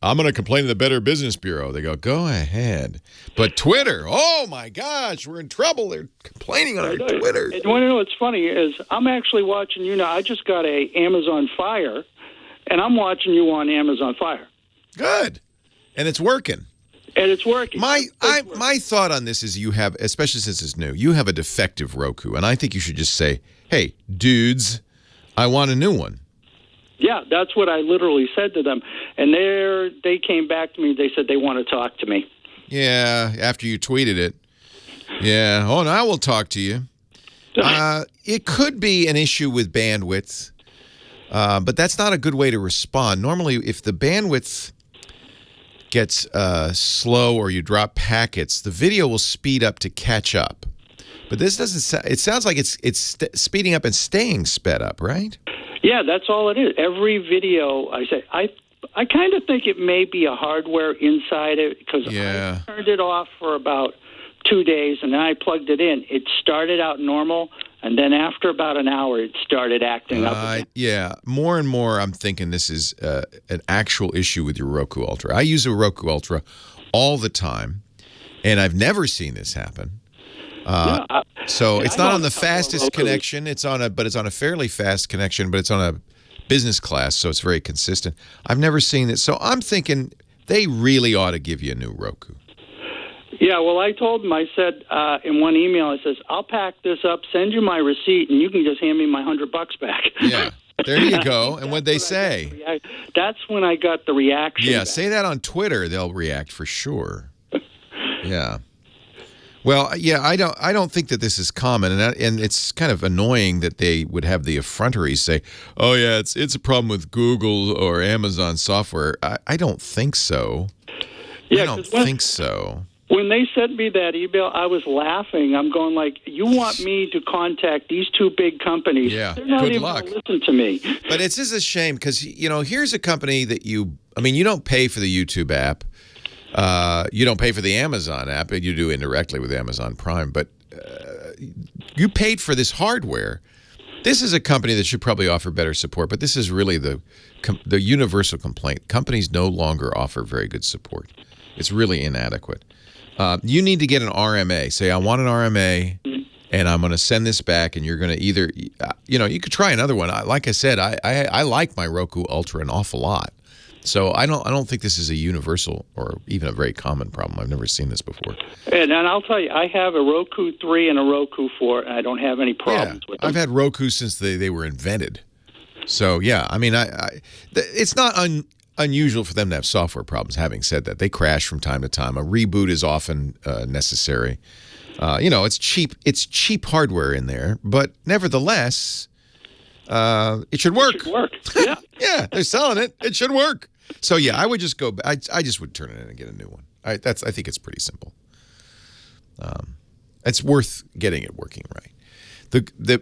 I'm going to complain to the Better Business Bureau. They go ahead. But Twitter, oh my gosh, we're in trouble. They're complaining on our Twitter. And you want to know what's funny is I'm actually watching you now. I just got a Amazon Fire, and I'm watching you on Amazon Fire. Good. And it's working. And it's working. My thought on this is you have, especially since it's new, you have a defective Roku. And I think you should just say, hey, dudes, I want a new one. Yeah, that's what I literally said to them. And they came back to me. They said they want to talk to me. Yeah, after you tweeted it. Yeah. Oh, and I will talk to you. It could be an issue with bandwidth, but that's not a good way to respond. Normally, if the bandwidth gets slow or you drop packets, the video will speed up to catch up. But this doesn't. It sounds like it's speeding up and staying sped up, right? Yeah, that's all it is. every video I say, I kind of think it may be a hardware inside it because I turned it off for about 2 days and then I plugged it in. It started out normal, and then after about an hour, it started acting up again. Yeah, more and more I'm thinking this is an actual issue with your Roku Ultra. I use a Roku Ultra all the time, and I've never seen this happen. So it's not on the fastest connection. It's on a fairly fast connection, but it's on a business class, so it's very consistent. I've never seen this. So I'm thinking they really ought to give you a new Roku. Yeah, well, I told them, I said in one email, I says, I'll pack this up, send you my receipt, and you can just hand me my $100 back. Yeah, there you go. And what'd they say? That's when I got the reaction. Yeah, back. say that on Twitter. They'll react for sure. Yeah. Well, yeah, I don't think that this is common, and it's kind of annoying that they would have the effrontery say, "Oh yeah, it's a problem with Google or Amazon software." I don't think so. Yeah, I don't think so. When they sent me that email, I was laughing. I'm going like, "You want me to contact these two big companies? Yeah, they're not even going to listen to me." But it's just a shame because here's a company that you don't pay for the YouTube app. You don't pay for the Amazon app. You do indirectly with Amazon Prime, but you paid for this hardware. This is a company that should probably offer better support, but this is really the universal complaint. Companies no longer offer very good support. It's really inadequate. You need to get an RMA. Say, I want an RMA, and I'm going to send this back, and you're going to either, you could try another one. Like I said, I like my Roku Ultra an awful lot. So I don't think this is a universal or even a very common problem. I've never seen this before. And I'll tell you, I have a Roku 3 and a Roku 4, and I don't have any problems with them. I've had Roku since they were invented. So, yeah, I mean, it's not unusual for them to have software problems. Having said that, they crash from time to time. A reboot is often necessary. It's cheap hardware in there, but nevertheless, it should work. It should work, yeah. Yeah, they're selling it. It should work. So yeah, I would just go. I just would turn it in and get a new one. I think it's pretty simple. It's worth getting it working right.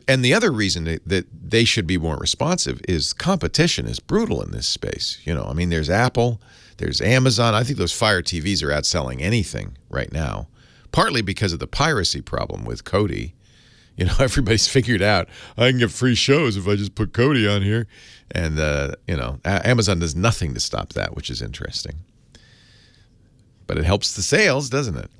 And the other reason that they should be more responsive is competition is brutal in this space. There's Apple, there's Amazon. I think those Fire TVs are outselling anything right now, partly because of the piracy problem with Kodi. Everybody's figured out I can get free shows if I just put Kodi on here. And, Amazon does nothing to stop that, which is interesting. But it helps the sales, doesn't it?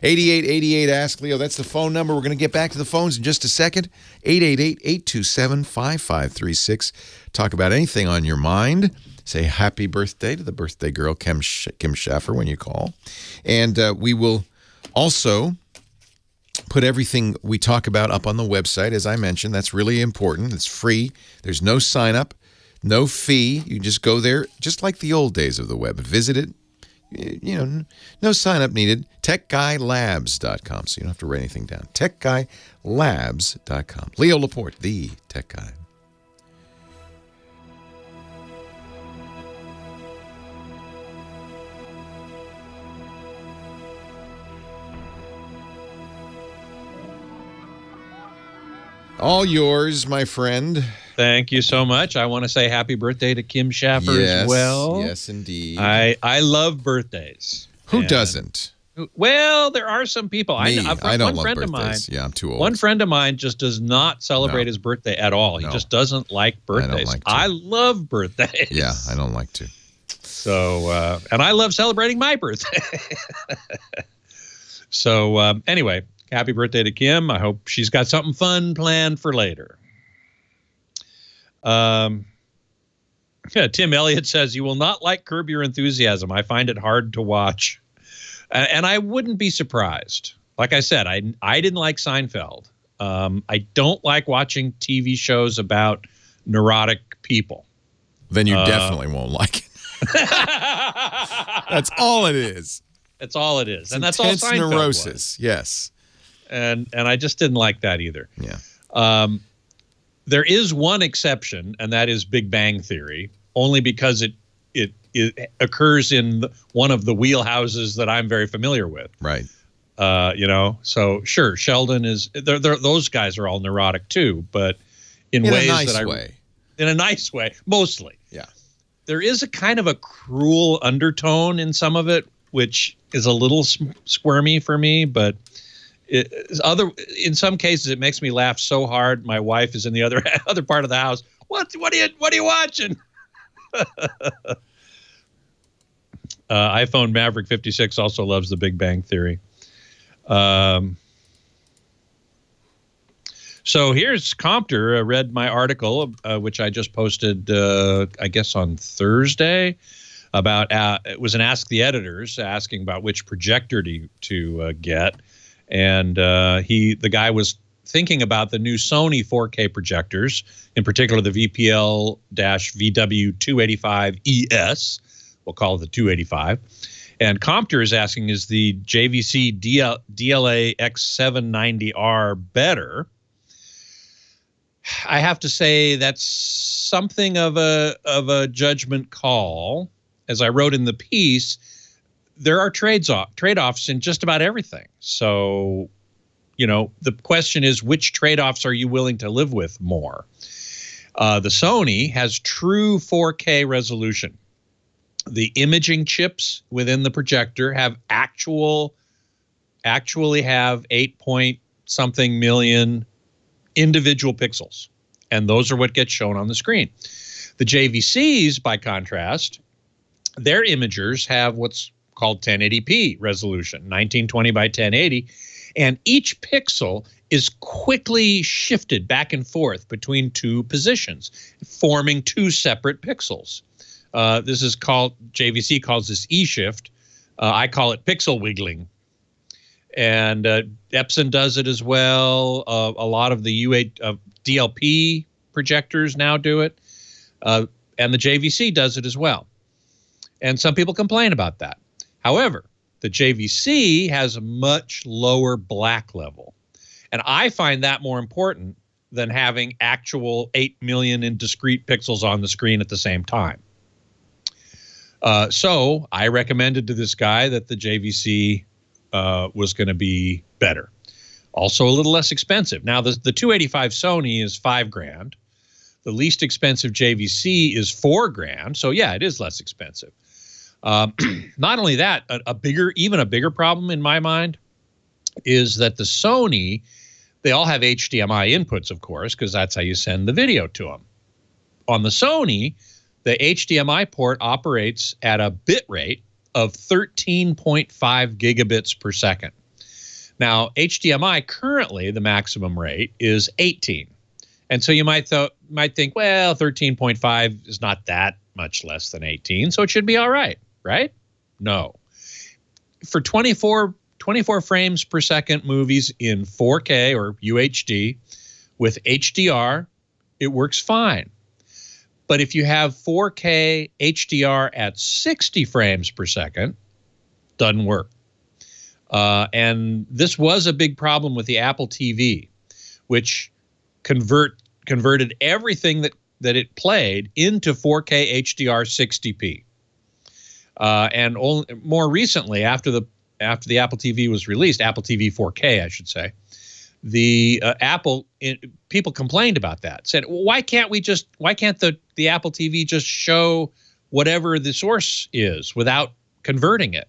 8888 Ask Leo. That's the phone number. We're going to get back to the phones in just a second. 888-827-5536. Talk about anything on your mind. Say happy birthday to the birthday girl, Kim Schaffer, when you call. And we will also put everything we talk about up on the website. As I mentioned, that's really important. It's free. There's no sign up, no fee. You just go there, just like the old days of the web. Visit it. No sign up needed. TechGuyLabs.com. So you don't have to write anything down. TechGuyLabs.com. Leo Laporte, the Tech Guy. All yours, my friend. Thank you so much. I want to say happy birthday to Kim Schaffer as well. Yes, indeed. I love birthdays. Who doesn't? Well, there are some people. Me, I don't one love friend birthdays. Of mine, yeah, I'm too old. One friend of mine just does not celebrate his birthday at all. He just doesn't like birthdays. I don't like to. I love birthdays. Yeah, I don't like to. So, and I love celebrating my birthday. So, anyway, happy birthday to Kim. I hope she's got something fun planned for later. Tim Elliott says, you will not like Curb Your Enthusiasm. I find it hard to watch. And I wouldn't be surprised. Like I said, I didn't like Seinfeld. I don't like watching TV shows about neurotic people. Then you definitely won't like it. That's all it is. That's all it is. It's and that's all Seinfeld neurosis. was. Yes. And I just didn't like that either. Yeah. There is one exception, and that is Big Bang Theory, only because it occurs in one of the wheelhouses that I'm very familiar with. Right. So sure, Sheldon is. Those guys are all neurotic too, but in ways a nice that way. In a nice way, mostly. Yeah. There is a kind of a cruel undertone in some of it, which is a little squirmy for me, but in some cases it makes me laugh so hard. My wife is in the other part of the house. What are you watching? iPhone Maverick 56 also loves the Big Bang Theory. So here's Compter. Read my article, which I just posted, I guess on Thursday, about it was an Ask the Editors asking about which projector to get, and the guy was thinking about the new Sony 4K projectors, in particular the VPL-VW285ES. We'll call it the 285. And Compter is asking, is the JVC DLA X790R better? I have to say that's something of a judgment call. As I wrote in the piece, there are trade-offs in just about everything. So, the question is, which trade-offs are you willing to live with more? The Sony has true 4K resolution. The imaging chips within the projector have actually have 8-point-something million individual pixels, and those are what gets shown on the screen. The JVCs, by contrast, their imagers have what's called 1080p resolution, 1920 by 1080, and each pixel is quickly shifted back and forth between two positions, forming two separate pixels. This is called, JVC calls this E-shift. I call it pixel wiggling. And Epson does it as well. A lot of the DLP projectors now do it. And the JVC does it as well. And some people complain about that. However, the JVC has a much lower black level. And I find that more important than having actual 8 million in discrete pixels on the screen at the same time. So I recommended to this guy that the JVC was going to be better. Also a little less expensive. Now, the 285 Sony is $5,000. The least expensive JVC is $4,000. So yeah, it is less expensive. Not only that, even a bigger problem in my mind is that the Sony, they all have HDMI inputs, of course, because that's how you send the video to them. On the Sony, the HDMI port operates at a bit rate of 13.5 gigabits per second. Now, HDMI currently, the maximum rate is 18. And so you might think, well, 13.5 is not that much less than 18, so it should be all right, right? No. For 24 frames per second movies in 4K or UHD with HDR, it works fine. But if you have 4K HDR at 60 frames per second, doesn't work. And this was a big problem with the Apple TV, which converted everything that it played into 4K HDR 60p. And more recently, after the Apple TV was released, Apple TV 4K, I should say, Apple people complained about that. Said, well, why can't the Apple TV just show whatever the source is without converting it?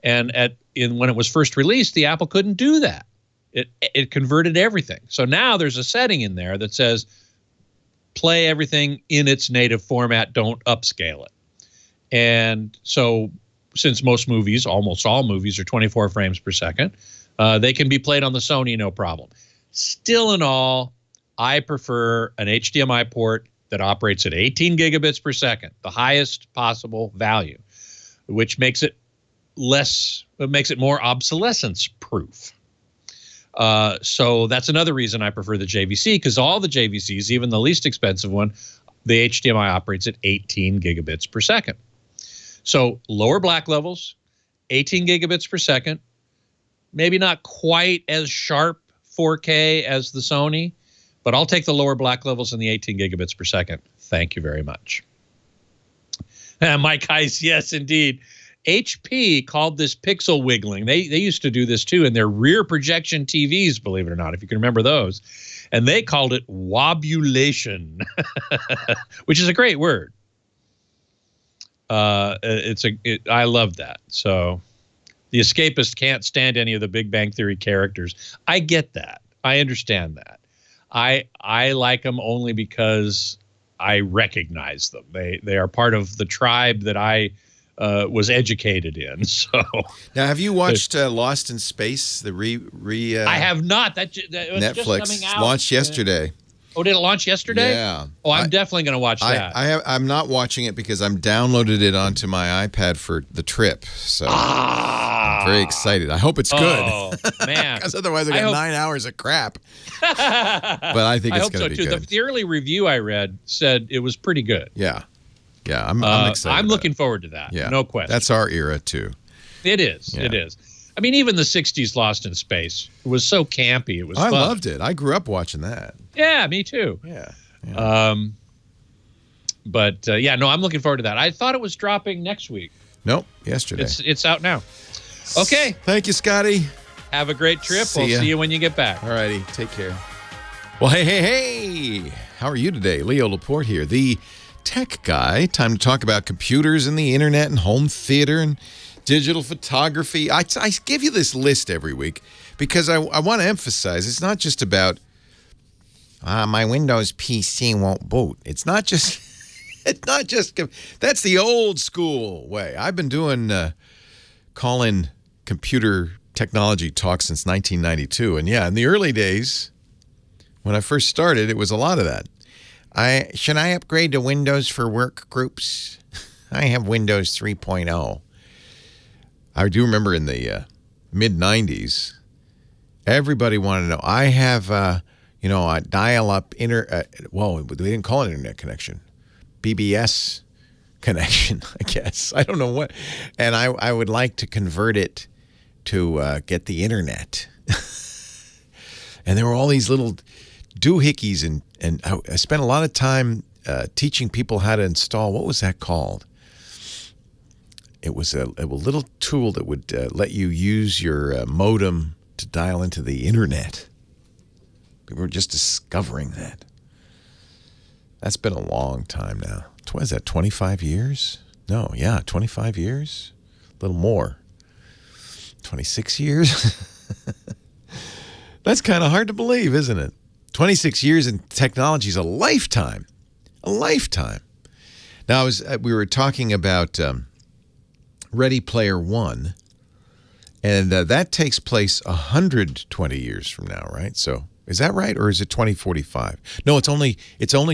And when it was first released, the Apple couldn't do that. It converted everything. So now there's a setting in there that says play everything in its native format, don't upscale it. And so since almost all movies are 24 frames per second, they can be played on the Sony, no problem. Still in all, I prefer an HDMI port that operates at 18 gigabits per second, the highest possible value, which makes it more obsolescence proof. So that's another reason I prefer the JVC, because all the JVCs, even the least expensive one, the HDMI operates at 18 gigabits per second. So lower black levels, 18 gigabits per second, maybe not quite as sharp 4K as the Sony, but I'll take the lower black levels and the 18 gigabits per second. Thank you very much. Mike Heiss, yes, indeed. HP called this pixel wiggling. They used to do this too in their rear projection TVs, believe it or not, if you can remember those. And they called it wobulation, which is a great word. I love that. So the escapist can't stand any of the Big Bang Theory characters. I get that. I understand that. I like them only because I recognize them. They are part of the tribe that I was educated in. So now, have you watched Lost in Space? I have not. That was Netflix just coming out. Launched yesterday. Oh, did it launch yesterday? Yeah. Oh, I'm definitely going to watch that. I'm not watching it because I'm downloaded it onto my iPad for the trip. So I'm very excited. I hope it's good. Oh, man. Because otherwise I got 9 hours of crap. But I think it's going to be good. The early review I read said it was pretty good. Yeah. Yeah, I'm excited. I'm looking forward to that. Yeah. No question. That's our era, too. It is. Yeah. It is. I mean, even the 60s Lost in Space was so campy. It was fun. I loved it. I grew up watching that. Yeah, me too. Yeah. I'm looking forward to that. I thought it was dropping next week. Nope, yesterday. It's out now. Okay. Thank you, Scotty. Have a great trip. We'll see you when you get back. All righty. Take care. Well, hey. How are you today? Leo Laporte here, the tech guy. Time to talk about computers and the internet and home theater and digital photography. I give you this list every week because I want to emphasize it's not just about my Windows PC won't boot. It's not just that's the old school way. I've been doing call-in computer technology talks since 1992. And yeah, in the early days when I first started, it was a lot of that. Should I upgrade to Windows for work groups? I have Windows 3.0. I do remember in the mid-'90s, everybody wanted to know. I have, a dial-up they didn't call it internet connection. BBS connection, I guess. I don't know what. And I would like to convert it to get the internet. And there were all these little doohickeys, and I spent a lot of time teaching people how to install, what was that called? It was a little tool that would let you use your modem to dial into the internet. We were just discovering that. That's been a long time now. What is that, 25 years? No, yeah, 25 years? A little more. 26 years? That's kind of hard to believe, isn't it? 26 years in technology is a lifetime. A lifetime. Now, we were talking about Ready Player One, and that takes place 120 years from now, right? So is that right, or is it 2045? No, it's only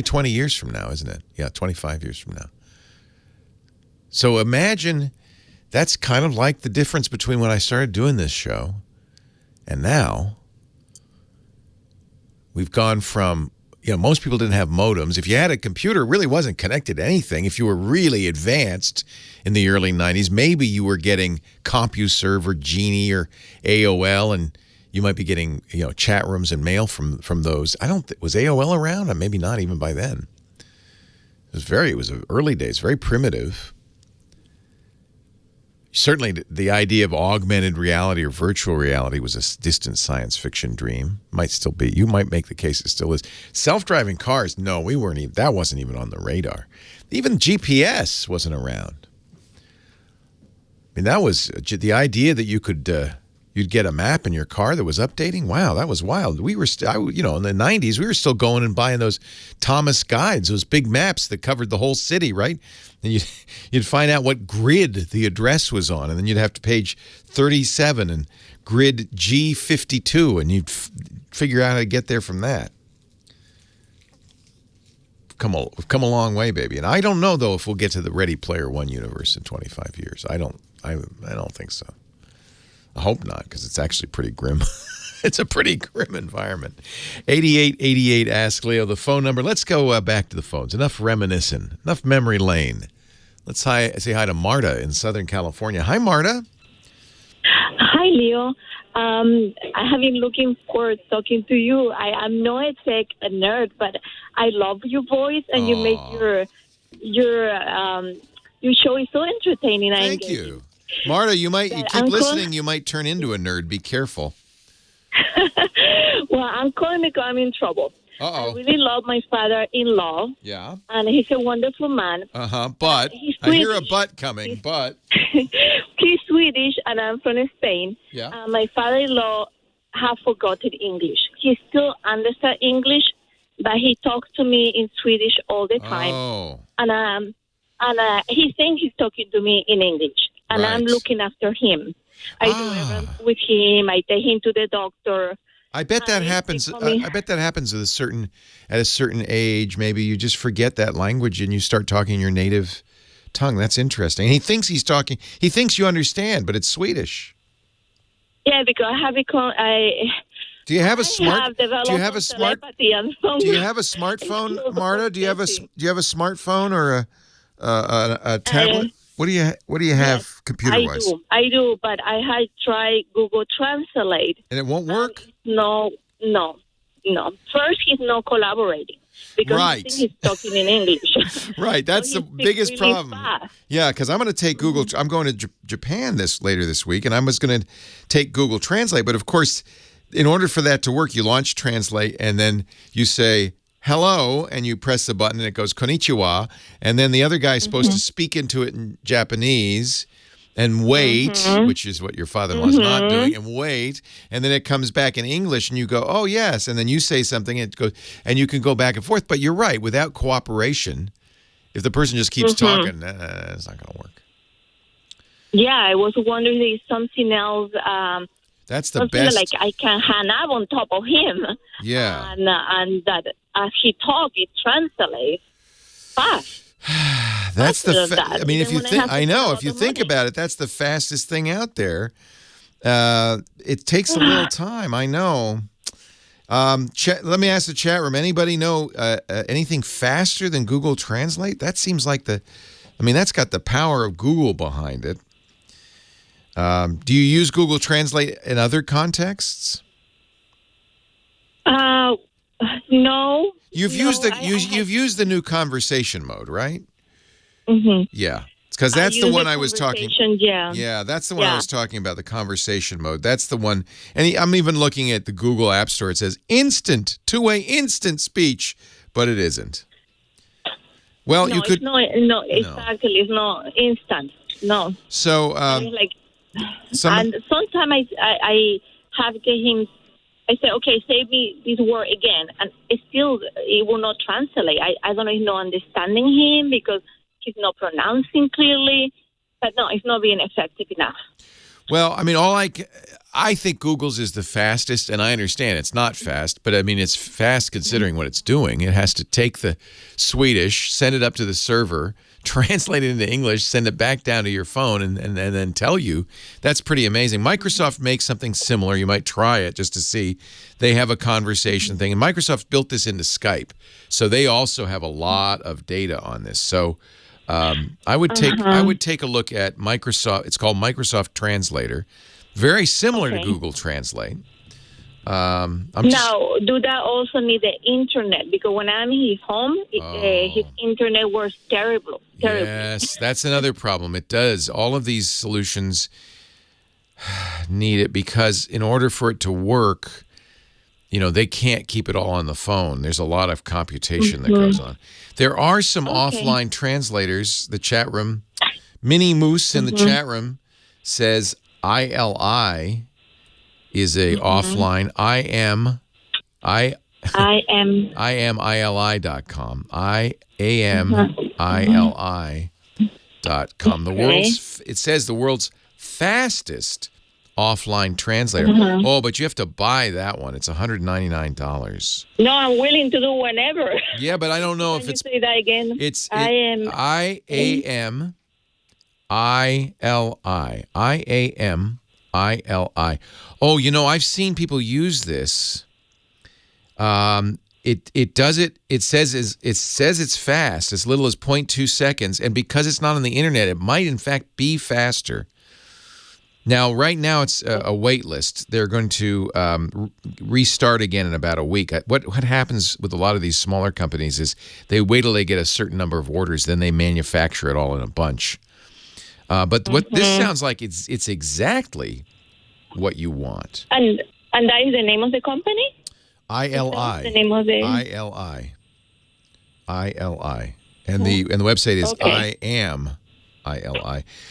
20 years from now, isn't it? Yeah, 25 years from now. So imagine that's kind of like the difference between when I started doing this show and now. We've gone from, most people didn't have modems. If you had a computer, it really wasn't connected to anything. If you were really advanced in the early 90s, maybe you were getting CompuServe or Genie or AOL, and you might be getting, chat rooms and mail from those. Was AOL around? Maybe not even by then. It was early days, very primitive. Certainly, the idea of augmented reality or virtual reality was a distant science fiction dream. Might still be. You might make the case it still is. Self-driving cars, no, we weren't even. That wasn't even on the radar. Even GPS wasn't around. I mean, that was the idea that you could you'd get a map in your car that was updating. Wow, that was wild. We were, in the 90s, we were still going and buying those Thomas guides, those big maps that covered the whole city, right? And you'd find out what grid the address was on, and then you'd have to page 37 and grid G52, and you'd figure out how to get there from that. We've come a long way, baby. And I don't know, though, if we'll get to the Ready Player One universe in 25 years. I don't think so. I hope not, because it's actually pretty grim. It's a pretty grim environment. 8888 Ask Leo, the phone number. Let's go back to the phones. Enough reminiscing. Enough memory lane. Let's say hi to Marta in Southern California. Hi, Marta. Hi, Leo. I have been looking for talking to you. I am not a tech nerd, but I love your voice, and you make your show is so entertaining. Thank you. Marta, you keep listening, you might turn into a nerd. Be careful. Well, I'm calling because I'm in trouble. Uh-oh. I really love my father-in-law. Yeah. And he's a wonderful man. But I hear a but coming, but. He's Swedish, and I'm from Spain. Yeah. My father-in-law has forgotten English. He still understands English, but he talks to me in Swedish all the time. Oh. And he thinks he's talking to me in English. And I'm looking after him. I do everything with him. I take him to the doctor. I bet that happens. I bet that happens at a certain age. Maybe you just forget that language and you start talking your native tongue. That's interesting. And he thinks he's talking. He thinks you understand, but it's Swedish. Yeah, because I have become. Do you have a smart? Do you have a smartphone, Marta? Do you have a smartphone or a tablet? What do you have computer-wise? I do, but I had tried Google Translate. And it won't work? No. First, he's not collaborating because he thinks he's talking in English. Right, that's the biggest problem. Fast. Yeah, because I'm going to take Google. I'm going to Japan later this week, and I was going to take Google Translate. But of course, in order for that to work, you launch Translate, and then you say hello, and you press the button, and it goes konnichiwa, and then the other guy is supposed to speak into it in Japanese and wait, which is what your father-in-law's not doing, and wait, and then it comes back in English, and you go, oh, yes, and then you say something, and it goes, and you can go back and forth. But you're right, without cooperation, if the person just keeps talking, it's not going to work. Yeah, I was wondering if something else... That's the best. Like I can hang up on top of him. Yeah. And that as he talks, it translates fast. That's I mean, if you think, I know, if you think about it, that's the fastest thing out there. It takes a little time. I know. Let me ask the chat room. Anybody know anything faster than Google Translate? That seems like that's got the power of Google behind it. Do you use Google Translate in other contexts? No. You've used the new conversation mode, right? Mm-hmm. Yeah, because that's the one I was talking. Yeah, that's the one I was talking about. The conversation mode. That's the one. And I'm even looking at the Google App Store. It says instant, two-way instant speech, but it isn't. Well, you could. Exactly. It's not instant. No. So. And sometimes I have get him. I say, okay, say me this word again, and it will not translate. I don't know if he's not understanding him because he's not pronouncing clearly. But no, it's not being effective enough. Well, I mean, I think Google's is the fastest, and I understand it's not fast, but I mean, it's fast considering what it's doing. It has to take the Swedish, send it up to the server, translate it into English, send it back down to your phone, and then tell you. That's pretty amazing. Microsoft makes something similar. You might try it just to see. They have a conversation thing, and Microsoft built this into Skype, so they also have a lot of data on this. So I would take a look at Microsoft. It's called Microsoft Translator, very similar to Google Translate. Now, do that also need the internet? Because when I'm in his home, his internet works terribly. Yes, that's another problem. It does. All of these solutions need it because in order for it to work, they can't keep it all on the phone. There's a lot of computation that goes on. There are some offline translators. The chat room, Minnie Moose in the chat room says ILI is a offline. IAMILI.com. IAMILI.com. It says the world's fastest offline translator. Oh, but you have to buy that one. It's $199. No, I'm willing to do whenever. Yeah, but I don't know if it's. Say that again. It's IAMILI. IAMILI. Oh, I've seen people use this. It does it. It says it's fast, as little as 0.2 seconds, and because it's not on the internet, it might in fact be faster. Now, right now it's a wait list. They're going to restart again in about a week. What happens with a lot of these smaller companies is they wait till they get a certain number of orders, then they manufacture it all in a bunch. But what this sounds like, it's exactly what you want. And that is the name of the company? ILI. The name of the ILI. And the website is IAMILI.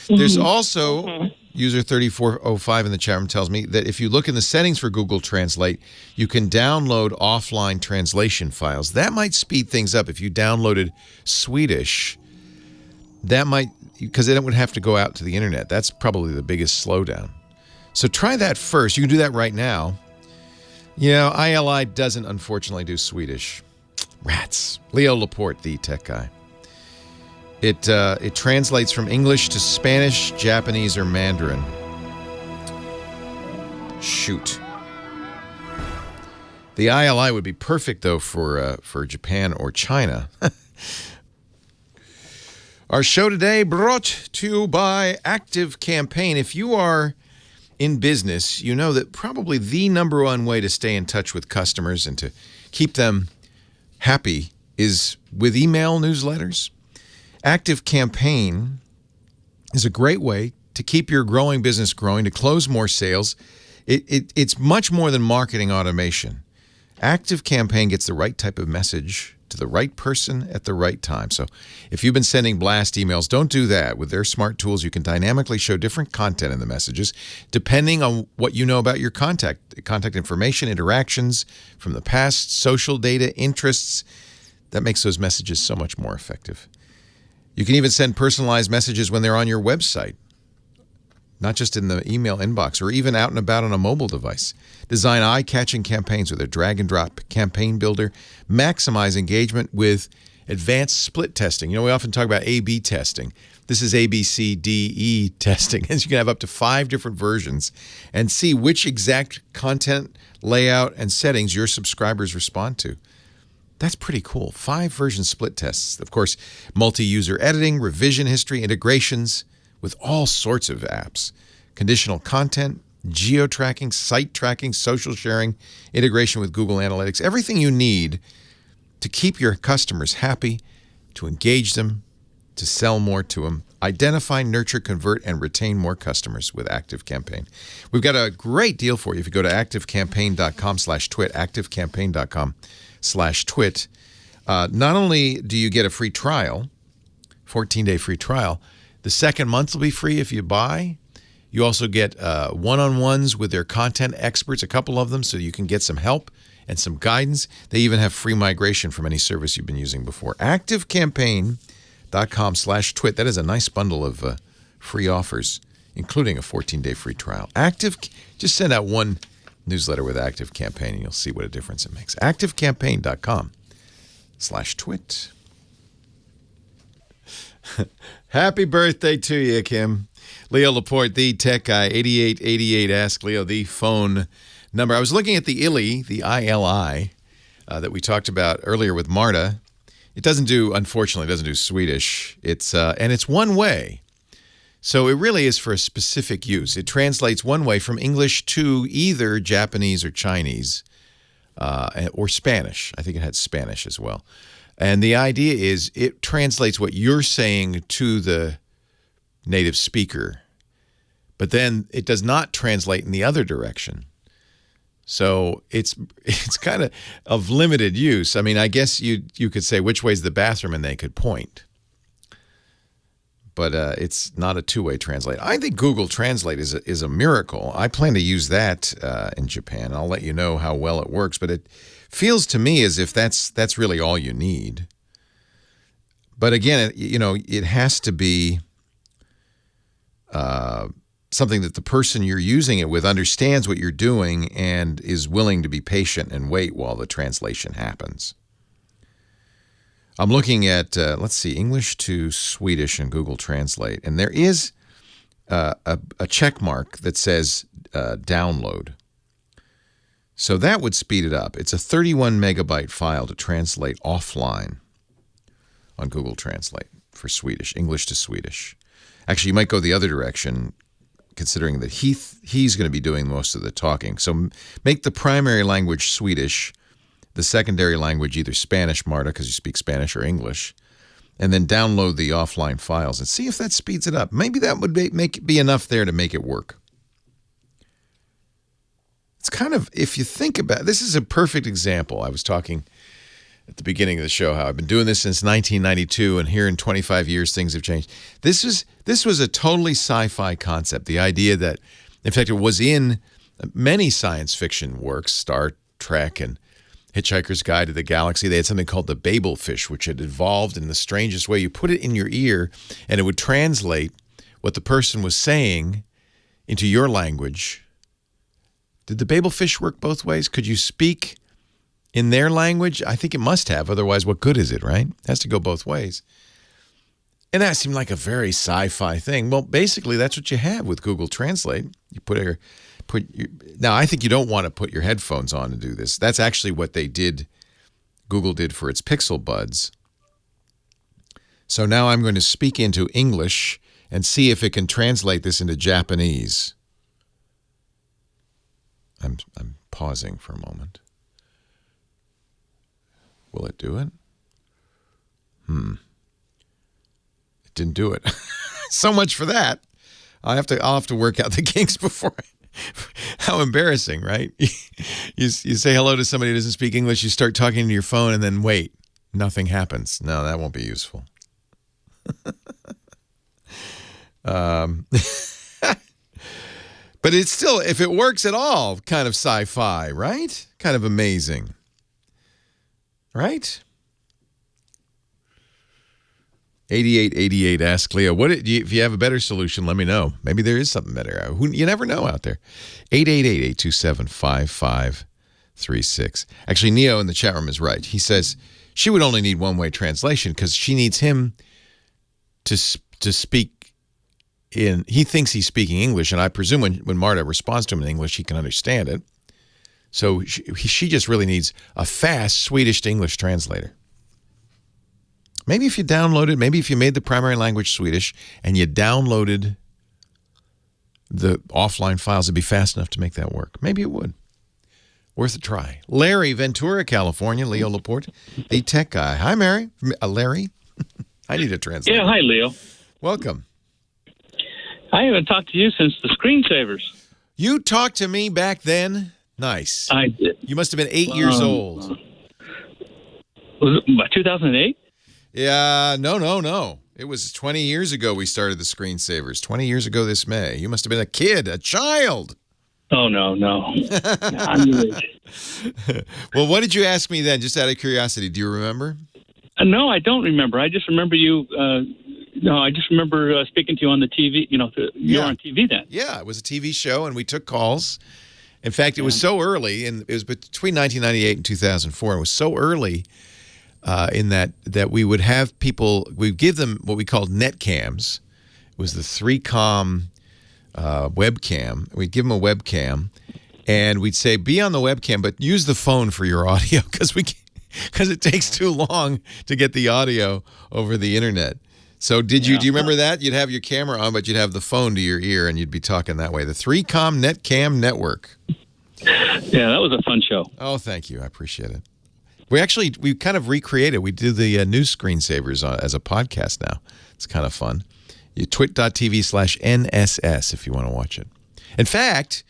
There's also user 3405 in the chat room tells me that if you look in the settings for Google Translate, you can download offline translation files. That might speed things up. If you downloaded Swedish, that might, because then it would have to go out to the internet. That's probably the biggest slowdown. So try that first. You can do that right now. ILI doesn't unfortunately do Swedish. Rats. Leo Laporte, the tech guy. It translates from English to Spanish, Japanese, or Mandarin. Shoot. The ILI would be perfect though for Japan or China. Our show today brought to you by Active Campaign. If you are in business, you know that probably the number one way to stay in touch with customers and to keep them happy is with email newsletters. Active Campaign is a great way to keep your growing business growing, to close more sales. It's much more than marketing automation. Active Campaign gets the right type of message to the right person at the right time. So if you've been sending blast emails, don't do that. With their smart tools, you can dynamically show different content in the messages depending on what you know about your contact information, interactions from the past, social data, interests. That makes those messages so much more effective. You can even send personalized messages when they're on your website, not just in the email inbox or even out and about on a mobile device. Design eye-catching campaigns with a drag-and-drop campaign builder. Maximize engagement with advanced split testing. We often talk about A/B testing. This is ABCDE testing, as you can have up to 5 different versions and see which exact content, layout, and settings your subscribers respond to. That's pretty cool. 5 version split tests. Of course, multi-user editing, revision history, integrations with all sorts of apps. Conditional content, geo-tracking, site tracking, social sharing, integration with Google Analytics. Everything you need to keep your customers happy, to engage them, to sell more to them. Identify, nurture, convert, and retain more customers with Active Campaign. We've got a great deal for you if you go to activecampaign.com/twit, activecampaign.com/twit. Not only do you get a free trial, 14-day free trial, the second month will be free if you buy. You also get one-on-ones with their content experts, a couple of them, so you can get some help and some guidance. They even have free migration from any service you've been using before. activecampaign.com/twit. That is a nice bundle of free offers, including a 14-day free trial. Just send out one newsletter with Active Campaign, and you'll see what a difference it makes. activecampaign.com/twit. Happy birthday to you, Kim. Leo Laporte, the tech guy, 8888 Ask Leo, the phone number. I was looking at the ILI, that we talked about earlier with Marta. It unfortunately doesn't do Swedish. And it's one way So it really is for a specific use. It translates one way from English to either Japanese or Chinese or Spanish. I think it had Spanish as well. And the idea is it translates what you're saying to the native speaker, but then it does not translate in the other direction. So it's kind of limited use. I mean, I guess you could say which way's the bathroom and they could point. But it's not a two-way translate. I think Google Translate is a miracle. I plan to use that in Japan. I'll let you know how well it works. But it feels to me as if that's really all you need. But again, it has to be something that the person you're using it with understands what you're doing and is willing to be patient and wait while the translation happens. I'm looking at, let's see, English to Swedish in Google Translate, and there is a check mark that says download. So that would speed it up. It's a 31 megabyte file to translate offline on Google Translate for Swedish, English to Swedish. Actually, you might go the other direction, considering that he's going to be doing most of the talking. So make the primary language Swedish, the secondary language either Spanish, Marta, because you speak Spanish, or English, and then download the offline files and see if that speeds it up. Maybe that would be enough there to make it work. It's kind of, if you think about it, this is a perfect example. I was talking at the beginning of the show how I've been doing this since 1992, and here in 25 years things have changed. This was a totally sci-fi concept. The idea that, in fact, it was in many science fiction works, Star Trek and Hitchhiker's Guide to the Galaxy. They had something called the Babel fish, which had evolved in the strangest way. You put it in your ear, and it would translate what the person was saying into your language. Did the Babel fish work both ways? Could you speak in their language? I think it must have. Otherwise, what good is it, right? It has to go both ways. And that seemed like a very sci-fi thing. Well, basically, that's what you have with Google Translate. You now, I think you don't want to put your headphones on to do this. That's actually what Google did for its Pixel Buds. So now I'm going to speak into English and see if it can translate this into Japanese. I'm pausing for a moment. Will it do it? It didn't do it. So much for that. I'll have to work out the kinks before. How embarrassing, right? You say hello to somebody who doesn't speak English, you start talking to your phone, and then wait, nothing happens. No, that won't be useful. But it's still, if it works at all, kind of sci-fi, right? Kind of amazing. Right? 8888 ask Leo. If you have a better solution, let me know. Maybe there is something better. You never know out there. 888-827-5536. Actually, Neo in the chat room is right. He says she would only need one-way translation because she needs him to speak in. He thinks he's speaking English, and I presume when Marta responds to him in English, he can understand it. So she just really needs a fast Swedish to English translator. Maybe if you downloaded, maybe if you made the primary language Swedish and you downloaded the offline files, it'd be fast enough to make that work. Maybe it would. Worth a try. Larry, Ventura, California. Leo Laporte, the tech guy. Hi, Larry. I need a translator. Yeah, hi, Leo. Welcome. I haven't talked to you since the screensavers. You talked to me back then? Nice. I did. You must have been 8 years old. Was it 2008? Yeah, no. It was 20 years ago we started the screensavers. 20 years ago this May. You must have been a kid, a child. Oh, no. I'm your age. Well, what did you ask me then, just out of curiosity? Do you remember? No, I don't remember. I just remember you. I just remember speaking to you on the TV. You were on TV then. Yeah, it was a TV show, and we took calls. In fact, it was so early, and it was between 1998 and 2004. It was so early in that we would have people, we'd give them what we called net cams. It was the 3Com webcam. We'd give them a webcam, and we'd say, be on the webcam, but use the phone for your audio because it takes too long to get the audio over the internet. So do you remember that? You'd have your camera on, but you'd have the phone to your ear, and you'd be talking that way. The 3Com Netcam Network. Yeah, that was a fun show. Oh, thank you. I appreciate it. We kind of recreated. We do the news screensavers as a podcast now. It's kind of fun. twit.tv/NSS if you want to watch it. In fact,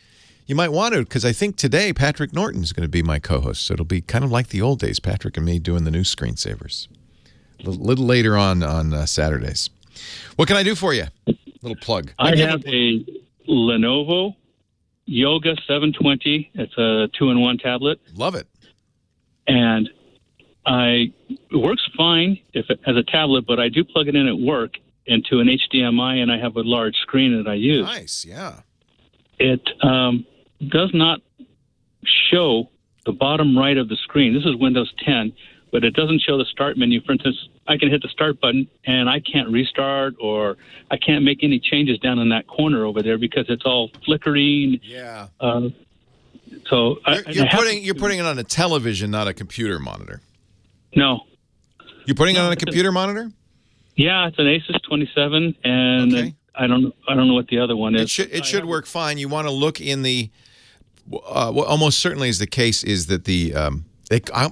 you might want to, because I think today Patrick Norton's going to be my co-host. So it'll be kind of like the old days, Patrick and me doing the news screensavers. A little later on Saturdays. What can I do for you? Little plug. I have a Lenovo Yoga 720. It's a 2-in-1 tablet. Love it. And it works fine as a tablet, but I do plug it in at work into an HDMI, and I have a large screen that I use. Nice, yeah. It does not show the bottom right of the screen. This is Windows 10, but it doesn't show the start menu. For instance, I can hit the start button, and I can't restart, or I can't make any changes down in that corner over there because it's all flickering. Yeah. So you're putting it on a television, not a computer monitor. No. You're putting it on a computer monitor? Yeah, it's an Asus 27, and okay. I don't know what the other one is. It should work fine. You want to look in the what almost certainly is the case is that the I'm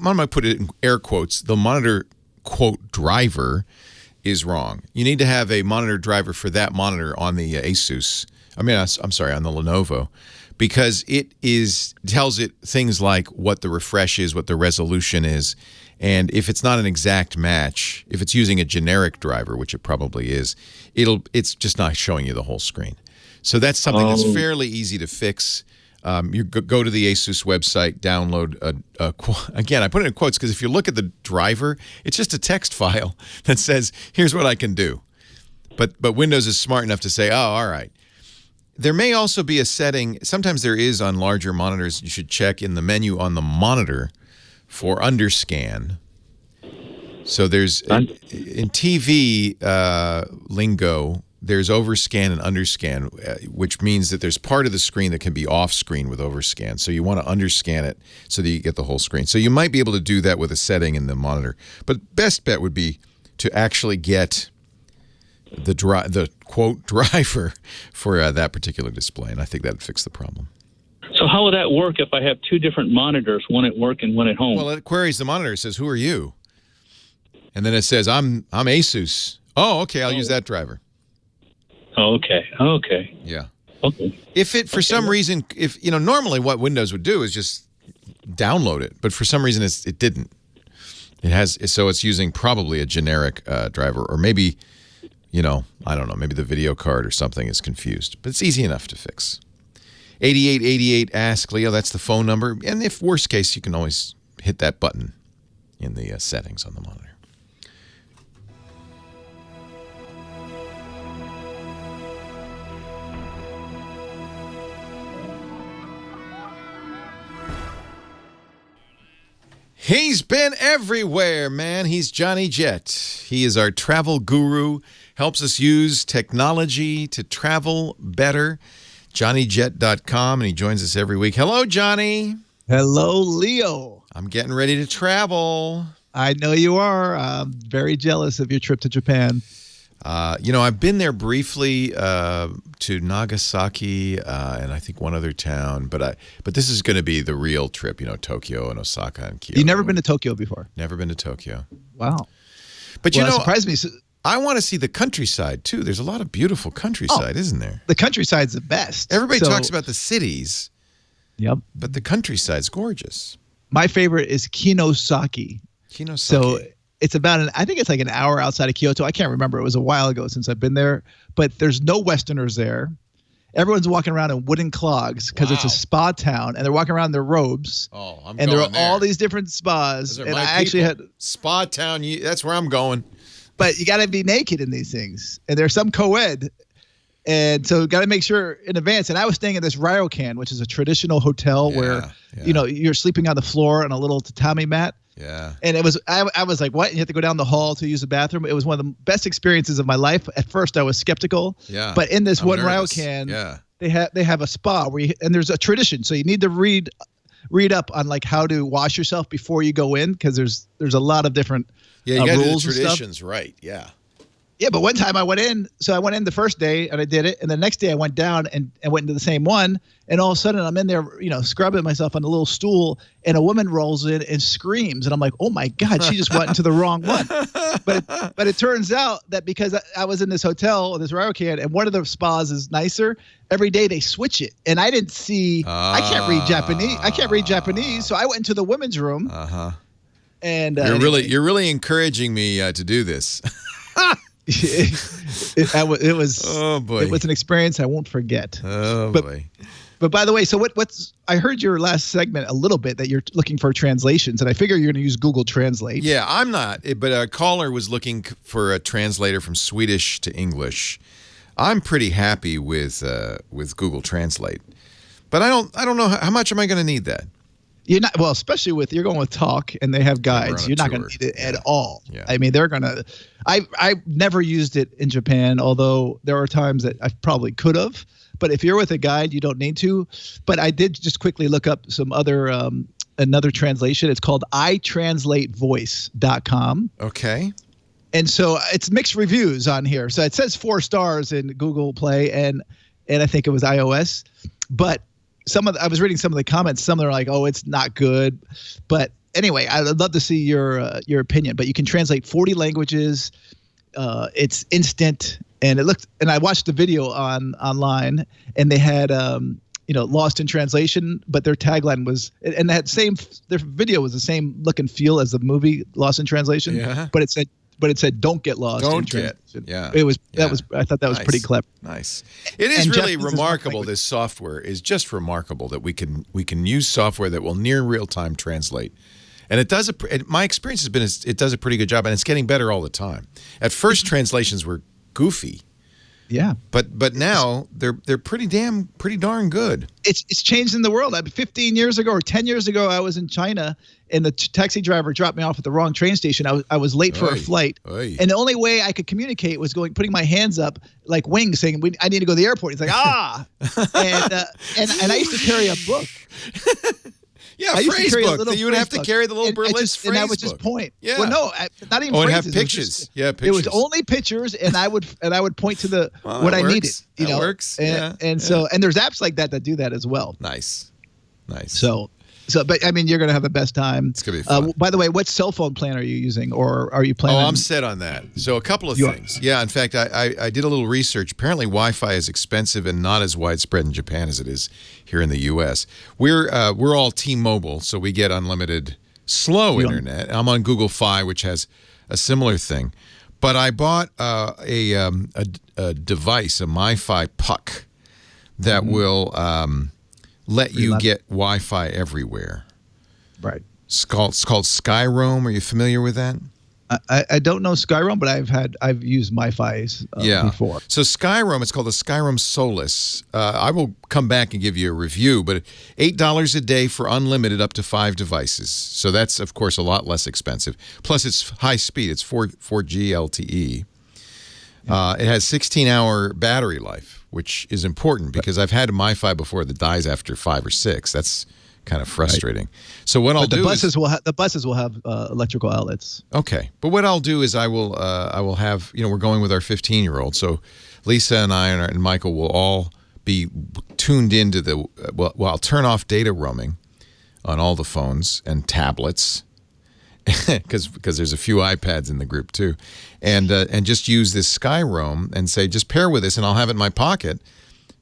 going to put it in air quotes. The monitor quote driver is wrong. You need to have a monitor driver for that monitor on the Asus. I'm sorry, on the Lenovo, because it tells it things like what the refresh is, what the resolution is. And if it's not an exact match, if it's using a generic driver, which it probably is, it's just not showing you the whole screen. So that's something that's fairly easy to fix. You go to the Asus website, download again, I put it in quotes because if you look at the driver, it's just a text file that says, here's what I can do. But Windows is smart enough to say, oh, all right. There may also be a setting, sometimes there is on larger monitors, you should check in the menu on the monitor for underscan. So there's, in TV lingo, there's overscan and underscan, which means that there's part of the screen that can be off screen with overscan. So you want to underscan it so that you get the whole screen. So you might be able to do that with a setting in the monitor. But best bet would be to actually get the quote driver for that particular display. And I think that would fix the problem. So how would that work if I have two different monitors, one at work and one at home? Well, it queries the monitor. It says, who are you? And then it says, I'm Asus. Oh, okay, I'll use that driver. Okay. Yeah. Okay. If it, for some reason, normally what Windows would do is just download it. But for some reason, it didn't. So it's using probably a generic driver. Or maybe, I don't know, maybe the video card or something is confused. But it's easy enough to fix. 8888 Ask Leo, that's the phone number. And if worst case, you can always hit that button in the settings on the monitor. He's been everywhere, man. He's Johnny Jet. He is our travel guru, helps us use technology to travel better. JohnnyJet.com, and he joins us every week. Hello, Johnny. Hello, Leo. I'm getting ready to travel. I know you are. I'm very jealous of your trip to Japan. I've been there briefly to Nagasaki and I think one other town, but this is going to be the real trip. Tokyo and Osaka and Kyoto. You've never been to Tokyo before? Never been to Tokyo. Wow. But that surprised me. I want to see the countryside too. There's a lot of beautiful countryside, isn't there? The countryside's the best. Everybody talks about the cities. Yep. But the countryside's gorgeous. My favorite is Kinosaki. So it's about I think it's like an hour outside of Kyoto. I can't remember. It was a while ago since I've been there. But there's no Westerners there. Everyone's walking around in wooden clogs because it's a spa town, and they're walking around in their robes. Oh, I'm and going there are all these different spas. And I actually had spa town. That's where I'm going. But you got to be naked in these things, and there's some co-ed, and so got to make sure in advance. And I was staying in this ryokan, which is a traditional hotel where you're sleeping on the floor on a little tatami mat. Yeah. And it was I was like, what? You have to go down the hall to use the bathroom. It was one of the best experiences of my life. At first, I was skeptical. Yeah. But in this one nervous. ryokan, they have a spa and there's a tradition. So you need to read up on like how to wash yourself before you go in because there's a lot of different you got rules to do the traditions and stuff. right. Yeah. Yeah, but one time I went in. So I went in the first day and I did it, and the next day I went down and went into the same one. And all of a sudden I'm in there, scrubbing myself on a little stool, and a woman rolls in and screams, and I'm like, oh my God, she just went into the wrong one. But it turns out that because I was in this hotel, this Ryokan, and one of the spas is nicer, every day they switch it, and I didn't see. I can't read Japanese, so I went into the women's room. And you're really encouraging me to do this. It was oh boy. It was an experience I won't forget. Oh boy. But by the way, so what's I heard your last segment a little bit that you're looking for translations, and I figure you're going to use Google Translate. Yeah, I'm not, but a caller was looking for a translator from Swedish to English. I'm pretty happy with Google Translate, but I don't know how much am I going to need that. You're not, well, especially you're going with Talk and they have guides. You're not going to need it at all. Yeah. I mean, they're going to. I've never used it in Japan, although there are times that I probably could have. But if you're with a guide, you don't need to. But I did just quickly look up some other another translation. It's called itranslatevoice.com. Okay. And so it's mixed reviews on here. So it says 4 stars in Google Play and I think it was iOS, but. I was reading some of the comments. Some are like, "Oh, it's not good," but anyway, I'd love to see your opinion. But you can translate 40 languages. It's instant, and it looked. And I watched the video online, and they had Lost in Translation, but their tagline was, and they had their video was the same look and feel as the movie Lost in Translation. Yeah. But it said, "Don't get lost." Yeah. It was I thought that was pretty clever. Nice. It is really remarkable. This software is just remarkable that we can use software that will near real time translate, and it does. My experience has been it does a pretty good job, and it's getting better all the time. At first, translations were goofy. Yeah, but now they're pretty darn good. It's changed in the world. 15 years ago or 10 years ago, I was in China, and the taxi driver dropped me off at the wrong train station. I was late for a flight, and the only way I could communicate was putting my hands up like wings, saying, "I need to go to the airport." He's like, "Ah," and I used to carry a book. Yeah, phrase book. You would have to carry the little Berlitz phrase book. And I would just point. Yeah. Well, no, not even phrases. And have pictures. Pictures. It was only pictures, and I would point to what I needed. That works. And there's apps like that do that as well. Nice. So, but I mean, you're going to have the best time. It's going to be fun. By the way, what cell phone plan are you using, or are you planning? Oh, I'm set on that. So a couple of things. Yeah, in fact, I did a little research. Apparently, Wi-Fi is expensive and not as widespread in Japan as it is here in the U.S. We're all T-Mobile, so we get unlimited slow internet. I'm on Google Fi, which has a similar thing. But I bought a device, a MiFi Puck, that will let you get Wi-Fi everywhere. Right. It's called Skyroam. Are you familiar with that? I don't know Skyroam, but I've used MiFi's before. So Skyroam, it's called the Skyroam Solus. I will come back and give you a review, but $8 a day for unlimited up to 5 devices. So that's, of course, a lot less expensive. Plus, it's high speed. It's 4G LTE. It has 16-hour battery life, which is important because I've had a MiFi before that dies after 5 or 6. That's kind of frustrating. Right. So what I'll do is the buses will have electrical outlets. Okay, but what I'll do is I will have, we're going with our 15-year-old. So Lisa and I and Michael will all be tuned into I'll turn off data roaming on all the phones and tablets. Because there's a few iPads in the group too, and just use this Skyroam and say just pair with this, and I'll have it in my pocket.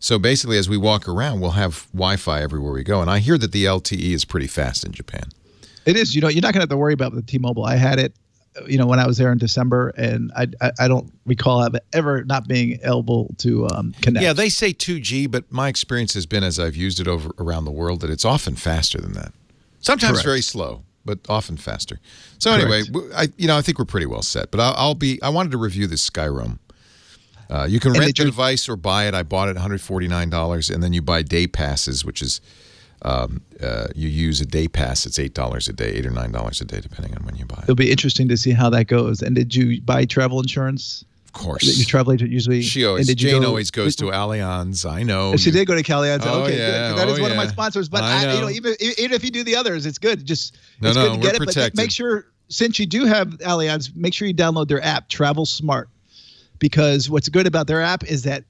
So basically, as we walk around, we'll have Wi-Fi everywhere we go. And I hear that the LTE is pretty fast in Japan. It is. You're not going to have to worry about the T-Mobile. I had it, when I was there in December, and I don't recall ever not being able to connect. Yeah, they say 2G, but my experience has been as I've used it around the world that it's often faster than that. Sometimes very slow, but often faster. So anyway, I think we're pretty well set. But I wanted to review this Skyroam. You can rent the device or buy it. I bought it $149, and then you buy day passes, which is you use a day pass. It's $8 a day, $8 or $9 a day, depending on when you buy it. It'll be interesting to see how that goes. And did you buy travel insurance? Of course. Your travel agent usually. Jane always goes to Allianz. I know. She did go to Allianz. Okay, yeah. good. That is one of my sponsors. But even if you do the others, it's good. It's good to get it. Protected. But make sure, since you do have Allianz, make sure you download their app, Travel Smart, because what's good about their app is that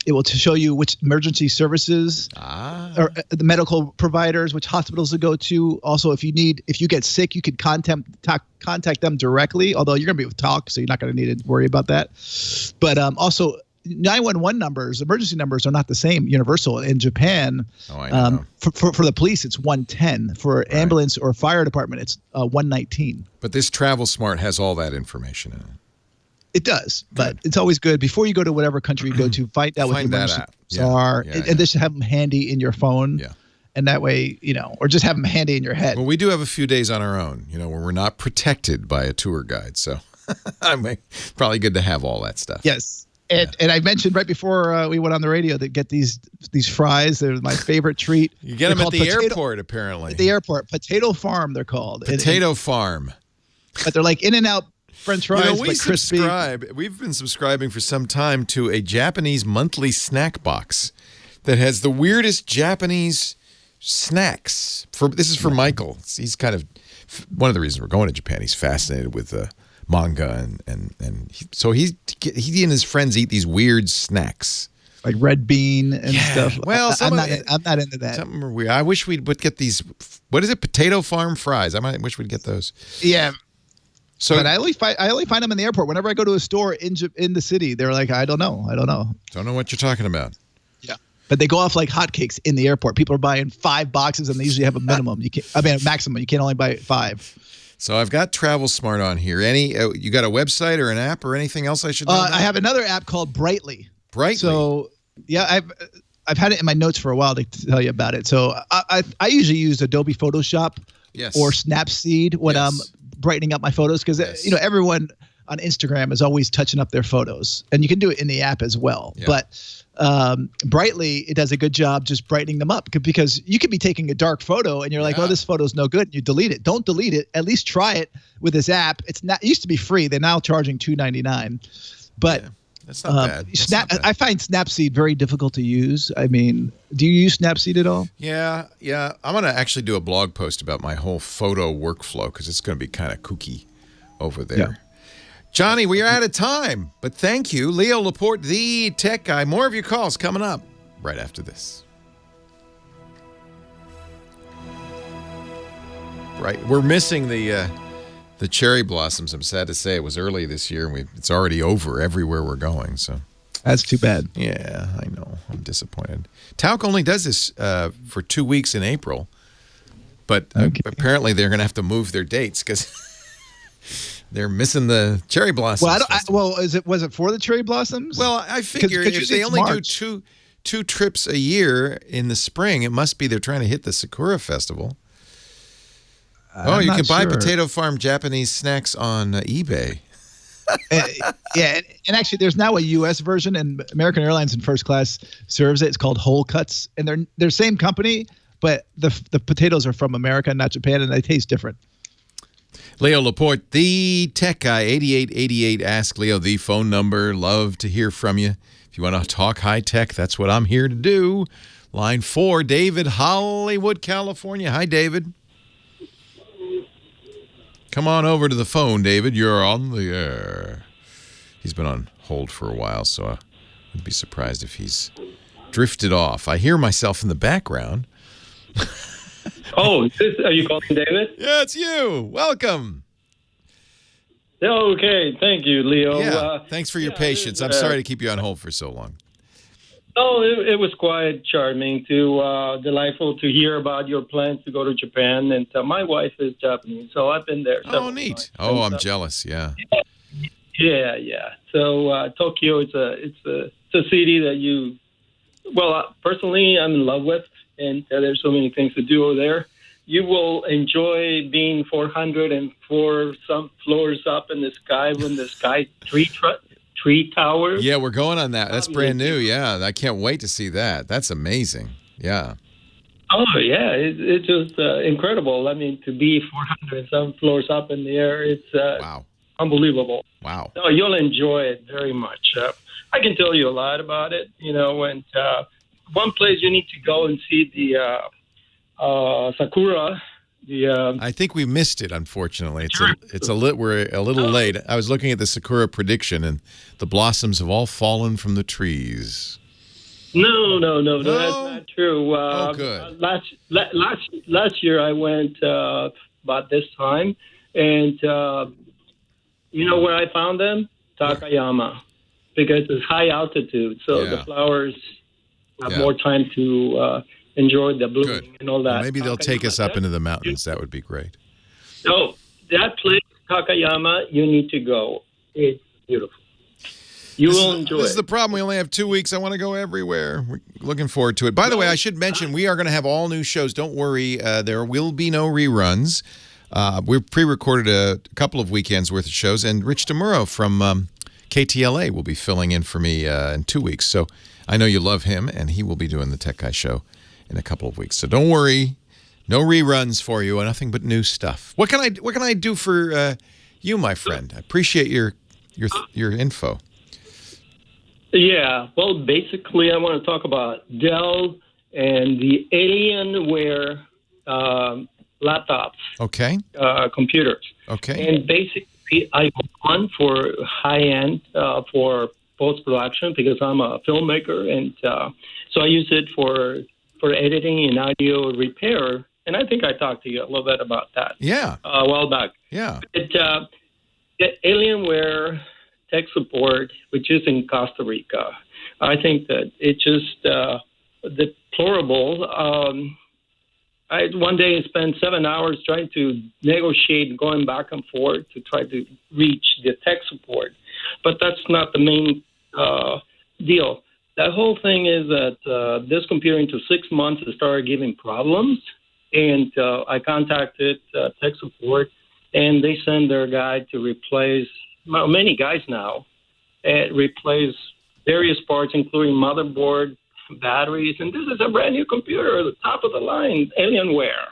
it will show you which emergency services or the medical providers, which hospitals to go to. Also, if you get sick, you could contact them directly, although you're going to be with talk, so you're not going to need to worry about that. But also 911 numbers, emergency numbers are not the same universal. In Japan, for the police, it's 110. For ambulance or fire department, it's 119. But this Travel Smart has all that information in it. It does, but it's always good before you go to whatever country you go to, find out what the emergency are, and just have them handy in your phone. Yeah. And that way, or just have them handy in your head. Well, we do have a few days on our own, where we're not protected by a tour guide. So probably good to have all that stuff. Yes. And I mentioned right before we went on the radio that get these fries. They're my favorite treat. You get them at the airport, apparently. At the airport. Potato Farm, they're called. Potato Farm. But they're like In-N-Out French fries, but crispy. We've been subscribing for some time to a Japanese monthly snack box that has the weirdest Japanese snacks. This is for Michael. He's kind of one of the reasons we're going to Japan. He's fascinated with manga, so he and his friends eat these weird snacks. Like red bean and stuff. Well, I'm not into that. Something are weird. I wish we would get these. What is it? Potato Farm fries. I wish we'd get those. Yeah. So, but I only find them in the airport. Whenever I go to a store in the city, they're like, I don't know. Don't know what you're talking about. Yeah. But they go off like hotcakes in the airport. People are buying 5 boxes, and they usually have a minimum. A maximum. You can't only buy 5. So I've got Travel Smart on here. You got a website or an app or anything else I should know about? I have another app called Brightly. Brightly. So yeah, I've had it in my notes for a while to tell you about it. So I usually use Adobe Photoshop or Snapseed when I'm brightening up my photos, because everyone on Instagram is always touching up their photos, and you can do it in the app as well. Yeah. But Brightly, it does a good job just brightening them up, because you could be taking a dark photo and you're like, oh, this photo's no good. You delete it. Don't delete it. At least try it with this app. It used to be free. They're now charging $2.99. But that's not bad. Not bad. I find Snapseed very difficult to use. I mean, do you use Snapseed at all? Yeah. I'm going to actually do a blog post about my whole photo workflow, because it's going to be kind of kooky over there. Yeah. Johnny, we are out of time, but thank you. Leo Laporte, the tech guy. More of your calls coming up right after this. Right. We're missing the cherry blossoms. I'm sad to say it was early this year, and it's already over everywhere we're going. So that's too bad. Yeah, I know. I'm disappointed. Tauk only does this for 2 weeks in April, but apparently they're going to have to move their dates because they're missing the cherry blossoms. Was it for the cherry blossoms? Well, I figure if they only do two trips a year in the spring, it must be they're trying to hit the Sakura Festival. You can buy Potato Farm Japanese snacks on eBay. And actually, there's now a U.S. version, and American Airlines in first class serves it. It's called Whole Cuts, and they're same company, but the potatoes are from America, not Japan, and they taste different. Leo Laporte, the tech guy, 8888. Ask Leo, the phone number. Love to hear from you. If you want to talk high tech, that's what I'm here to do. Line 4, David, Hollywood, California. Hi, David. Come on over to the phone, David. You're on the air. He's been on hold for a while, so I wouldn't be surprised if he's drifted off. I hear myself in the background. Are you calling David? Yeah, it's you. Welcome. Okay, thank you, Leo. Yeah, thanks for your patience. I'm sorry to keep you on hold for so long. Oh, it was quite charming, delightful to hear about your plans to go to Japan. And my wife is Japanese, so I've been there. Oh, neat. Oh, I'm jealous. Yeah. Yeah. So Tokyo, it's a city that personally, I'm in love with, and there's so many things to do over there. You will enjoy being 404 some floors up in the sky when the sky tree towers. Yeah, we're going on that. That's brand new. Yeah, I can't wait to see that. That's amazing. Yeah. Oh, yeah. It's just incredible. I mean, to be 400 and some floors up in the air, it's unbelievable. Wow. No, you'll enjoy it very much. I can tell you a lot about it. And one place you need to go and see the sakura I think we missed it. Unfortunately, we're a little late. I was looking at the Sakura prediction, and the blossoms have all fallen from the trees. No, that's not true. Good. Last year I went about this time, and you know where I found them? Takayama, because it's high altitude, so the flowers have more time to enjoy the blooming and all that. Well, maybe they'll take us up into the mountains. That would be great. No, that place, Takayama, you need to go. It's beautiful. You will enjoy it. This is the problem. We only have 2 weeks. I want to go everywhere. We're looking forward to it. By the way, I should mention, we are going to have all new shows. Don't worry. There will be no reruns. We've pre-recorded a couple of weekends worth of shows, and Rich DeMuro from KTLA will be filling in for me in 2 weeks. So I know you love him, and he will be doing the Tech Guy Show in a couple of weeks. So don't worry. No reruns for you, nothing but new stuff. What can I do for you, my friend? I appreciate your info. Yeah, well, basically, I want to talk about Dell and the Alienware laptops. Okay. Computers. Okay. And basically, I want for high-end for post-production because I'm a filmmaker, and so I use it for editing and audio repair. And I think I talked to you a little bit about that. Yeah. A while back. Yeah. The Alienware tech support, which is in Costa Rica, I think that it's just deplorable. I one day spent 7 hours trying to negotiate, going back and forth to try to reach the tech support. But that's not the main deal. The whole thing is that this computer, into 6 months, it started giving problems. And I contacted tech support, and they send their guy to replace, many guys now, replace various parts, including motherboard, batteries. And this is a brand new computer, the top of the line, Alienware,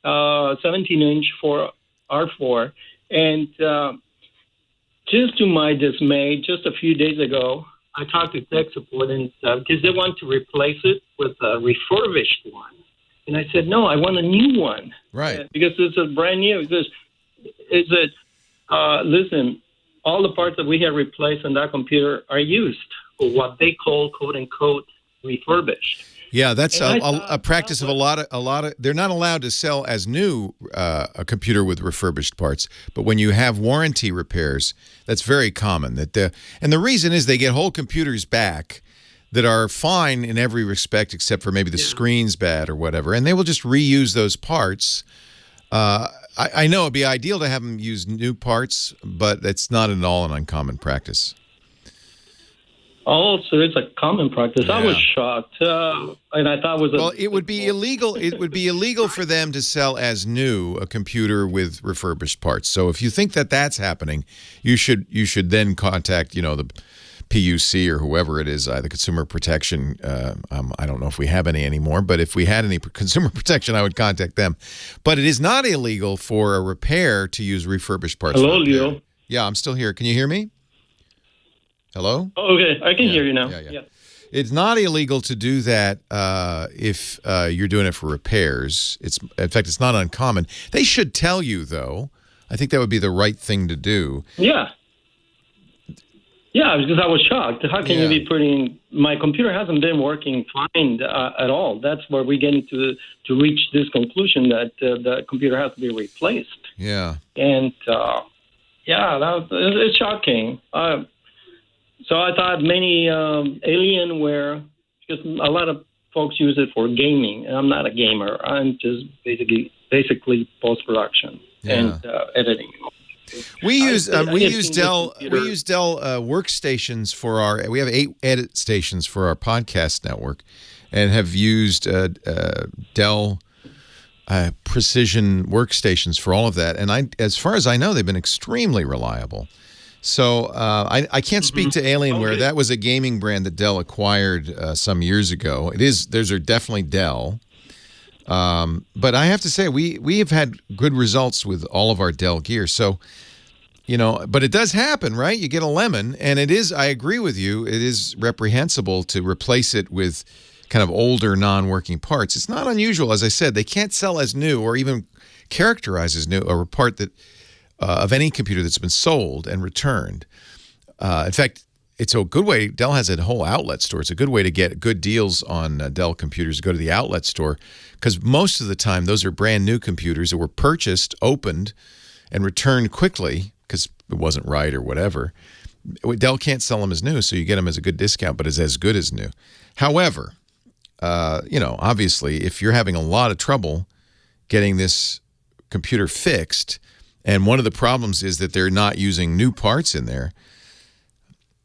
17-inch for R4. And just to my dismay, just a few days ago, I talked to tech support, and because they want to replace it with a refurbished one. And I said, no, I want a new one. Right. Because it's a brand new. Because listen, all the parts that we have replaced on that computer are used for what they call, quote unquote, refurbished. Yeah, that's a practice of a lot of. They're not allowed to sell as new a computer with refurbished parts, but when you have warranty repairs, that's very common. And the reason is they get whole computers back that are fine in every respect except for maybe the screen's bad or whatever, and they will just reuse those parts. I know it'd be ideal to have them use new parts, but it's not at all an uncommon practice. Oh, so it's a common practice. Yeah. I was shocked, and I thought it was it would be illegal. It would be illegal for them to sell as new a computer with refurbished parts. So if you think that that's happening, you should then contact the PUC or whoever it is, the Consumer Protection. I don't know if we have any anymore, but if we had any consumer protection, I would contact them. But it is not illegal for a repair to use refurbished parts. Hello, Leo. Yeah, I'm still here. Can you hear me? Hello? Oh, okay. I can hear you now. Yeah. It's not illegal to do that if you're doing it for repairs. In fact, it's not uncommon. They should tell you, though. I think that would be the right thing to do. Yeah. Yeah, because I was shocked. How can you be putting... My computer hasn't been working fine at all. That's where we're getting to reach this conclusion that the computer has to be replaced. Yeah. And, it's shocking. So I thought many Alienware, because a lot of folks use it for gaming, and I'm not a gamer. I'm just basically post-production and editing. We use Dell workstations for we have 8 edit stations for our podcast network, and have used Dell Precision workstations for all of that. And as far as I know, they've been extremely reliable. So I can't speak to Alienware. Okay. That was a gaming brand that Dell acquired some years ago. Those are definitely Dell. But I have to say, we have had good results with all of our Dell gear. So, but it does happen, right? You get a lemon, and I agree with you, it is reprehensible to replace it with kind of older non-working parts. It's not unusual, as I said. They can't sell as new or even characterize as new a part that of any computer that's been sold and returned. In fact, it's a good way. Dell has a whole outlet store. It's a good way to get good deals on Dell computers. Go to the outlet store, because most of the time those are brand new computers that were purchased, opened, and returned quickly because it wasn't right or whatever. Dell can't sell them as new, so you get them as a good discount, but it's as good as new. However, obviously, if you're having a lot of trouble getting this computer fixed, and one of the problems is that they're not using new parts in there,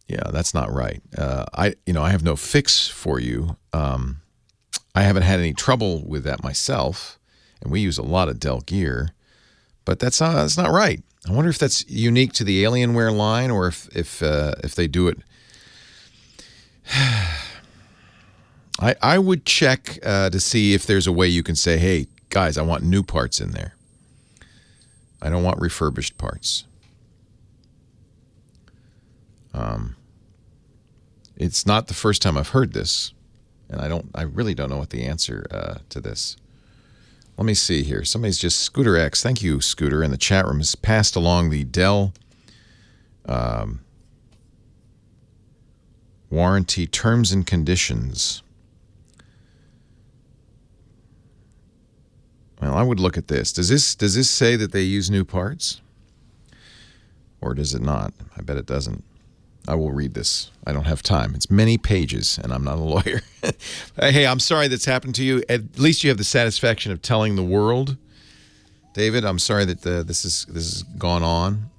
yeah, that's not right. I have no fix for you. I haven't had any trouble with that myself, and we use a lot of Dell gear, but that's not right. I wonder if that's unique to the Alienware line, or if they do it. I would check to see if there's a way you can say, hey, guys, I want new parts in there. I don't want refurbished parts. It's not the first time I've heard this, and I really don't know what the answer to this. Let me see here. Somebody's just Scooter X. Thank you, Scooter, in the chat room has passed along the Dell warranty terms and conditions. Well, I would look at this. Does this say that they use new parts? Or does it not? I bet it doesn't. I will read this. I don't have time. It's many pages, and I'm not a lawyer. Hey, I'm sorry that's happened to you. At least you have the satisfaction of telling the world. David, I'm sorry that this has gone on.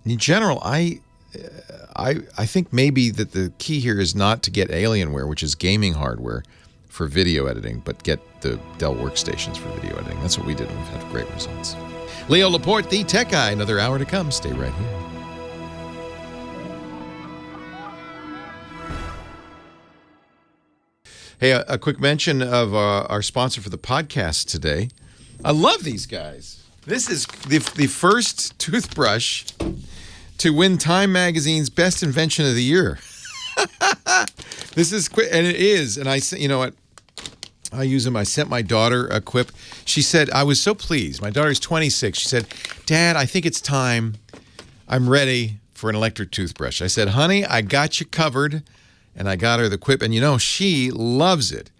In general, I think maybe that the key here is not to get Alienware, which is gaming hardware, for video editing, but get the Dell workstations for video editing. That's what we did, and we've had great results. Leo Laporte, the Tech Guy. Another hour to come. Stay right here. Hey, a quick mention of our sponsor for the podcast today. I love these guys. This is the first toothbrush to win Time Magazine's Best Invention of the Year. This is quick, and it is. And you know what? I use them. I sent my daughter a quip. She said, I was so pleased. My daughter's 26. She said, Dad, I think it's time. I'm ready for an electric toothbrush. I said, honey, I got you covered. And I got her the Quip, and she loves it.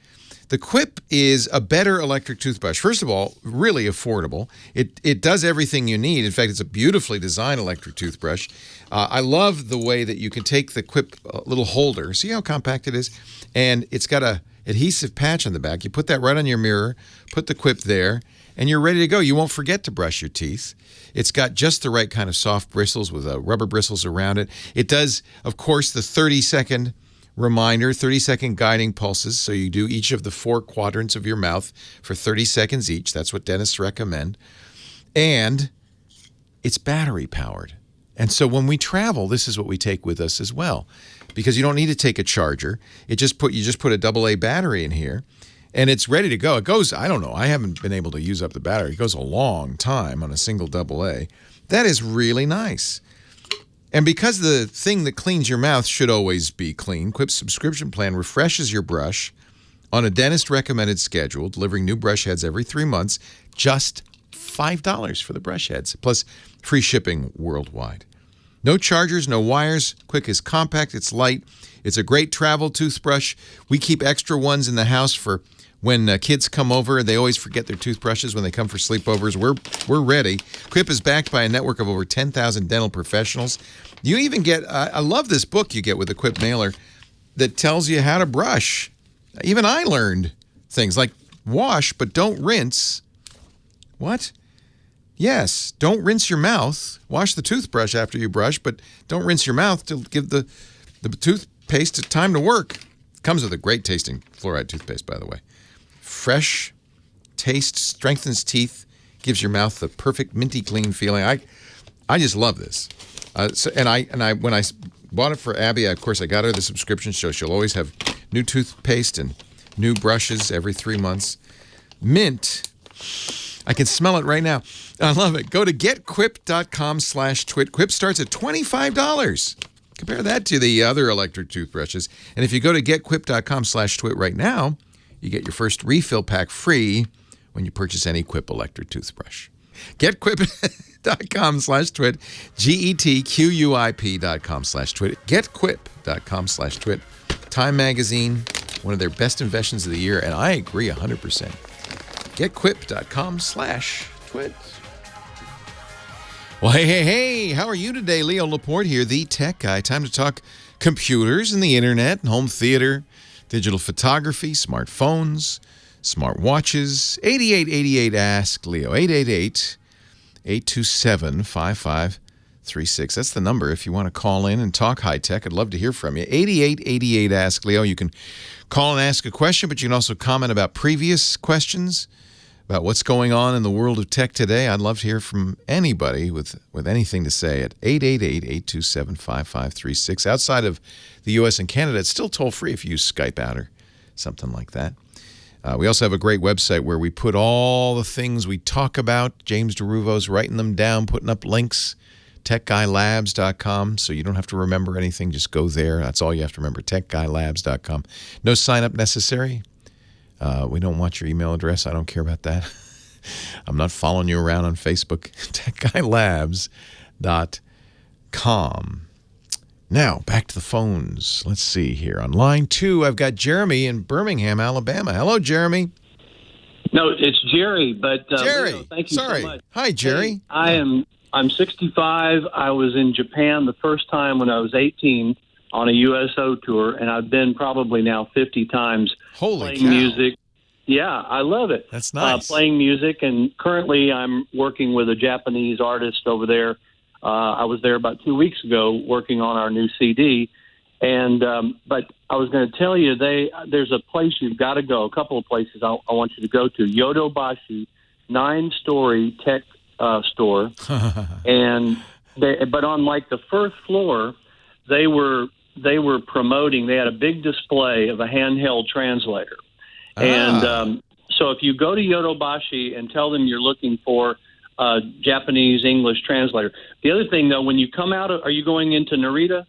The Quip is a better electric toothbrush. First of all, really affordable. It does everything you need. In fact, it's a beautifully designed electric toothbrush. I love the way that you can take the Quip little holder. See how compact it is? And it's got a adhesive patch on the back. You put that right on your mirror, put the Quip there, and you're ready to go. You won't forget to brush your teeth. It's got just the right kind of soft bristles with rubber bristles around it. It does, of course, the 30-second reminder, 30-second guiding pulses. So you do each of the 4 quadrants of your mouth for 30 seconds each. That's what dentists recommend. And it's battery powered. And so when we travel, this is what we take with us as well, because you don't need to take a charger. You just put a AA battery in here, and it's ready to go. It goes, I don't know, I haven't been able to use up the battery. It goes a long time on a single AA. That is really nice. And because the thing that cleans your mouth should always be clean, Quip's subscription plan refreshes your brush on a dentist-recommended schedule, delivering new brush heads every 3 months, just $5 for the brush heads, plus free shipping worldwide. No chargers, no wires. Quip is compact, it's light. It's a great travel toothbrush. We keep extra ones in the house for when kids come over. They always forget their toothbrushes when they come for sleepovers. We're ready. Quip is backed by a network of over 10,000 dental professionals. You even get, I love this book you get with the Quip mailer that tells you how to brush. Even I learned things like wash, but don't rinse. What? Yes, don't rinse your mouth. Wash the toothbrush after you brush, but don't rinse your mouth to give the toothpaste time to work. It comes with a great tasting fluoride toothpaste, by the way. Fresh taste, strengthens teeth, gives your mouth the perfect minty clean feeling. I just love this. When I bought it for Abby, of course, I got her the subscription, so she'll always have new toothpaste and new brushes every 3 months. Mint. I can smell it right now. I love it. Go to getquip.com/twit. Quip starts at $25. Compare that to the other electric toothbrushes. And if you go to getquip.com/twit right now, You get your first refill pack free when you purchase any Quip electric toothbrush. GetQuip.com/twit, GetQuip.com/twit, GetQuip.com/twit. Time Magazine, one of their best inventions of the year, and I agree 100%. GetQuip.com/twit. Well, hey, how are you today? Leo Laporte here, the tech guy. Time to talk computers and the internet, and home theater, digital photography, smartphones, smartwatches. 8888 Ask Leo. 888-827-5536. That's the number if you want to call in and talk high tech. I'd love to hear from you. 8888 Ask Leo. You can call and ask a question, but you can also comment about previous questions, about what's going on in the world of tech today. I'd love to hear from anybody with anything to say at 888-827-5536. Outside of the U.S. and Canada, it's still toll-free if you use Skype out or something like that. We also have a great website where we put all the things we talk about. James DeRuvo's writing them down, putting up links, techguylabs.com, so you don't have to remember anything. Just go there. That's all you have to remember, techguylabs.com. No sign-up necessary. We don't want your email address. I don't care about that. I'm not following you around on Facebook. techguylabs.com. Now, back to the phones. Let's see here. On line 2, I've got Jeremy in Birmingham, Alabama. Hello, Jeremy. No, it's Jerry, but Jerry. Leo, thank you Sorry. so much. Hi, Jerry. Hey, I'm 65. I was in Japan the first time when I was 18 on a USO tour, and I've been probably now 50 times playing music. Yeah, I love it. That's nice. Playing music, and currently I'm working with a Japanese artist over there. I was there about 2 weeks ago working on our new CD, and but I was going to tell you, there's a place you've got to go, a couple of places I want you to go to. Yodobashi, 9-story tech store, and but on like the first floor, they were promoting. They had a big display of a handheld translator, and so if you go to Yodobashi and tell them you're looking for Japanese English translator. The other thing, though, when you come out of, are you going into Narita?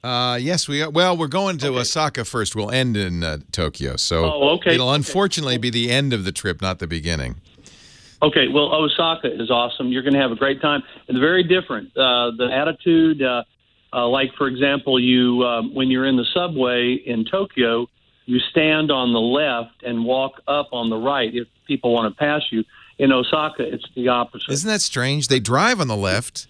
Yes, we are. Well, we're going to Osaka first. We'll end in Tokyo. So it'll unfortunately be the end of the trip, not the beginning. Okay, well, Osaka is awesome. You're going to have a great time. It's very different. The attitude, like, for example, you when you're in the subway in Tokyo, you stand on the left and walk up on the right if people want to pass you. In Osaka, it's the opposite. Isn't that strange? They drive on the left,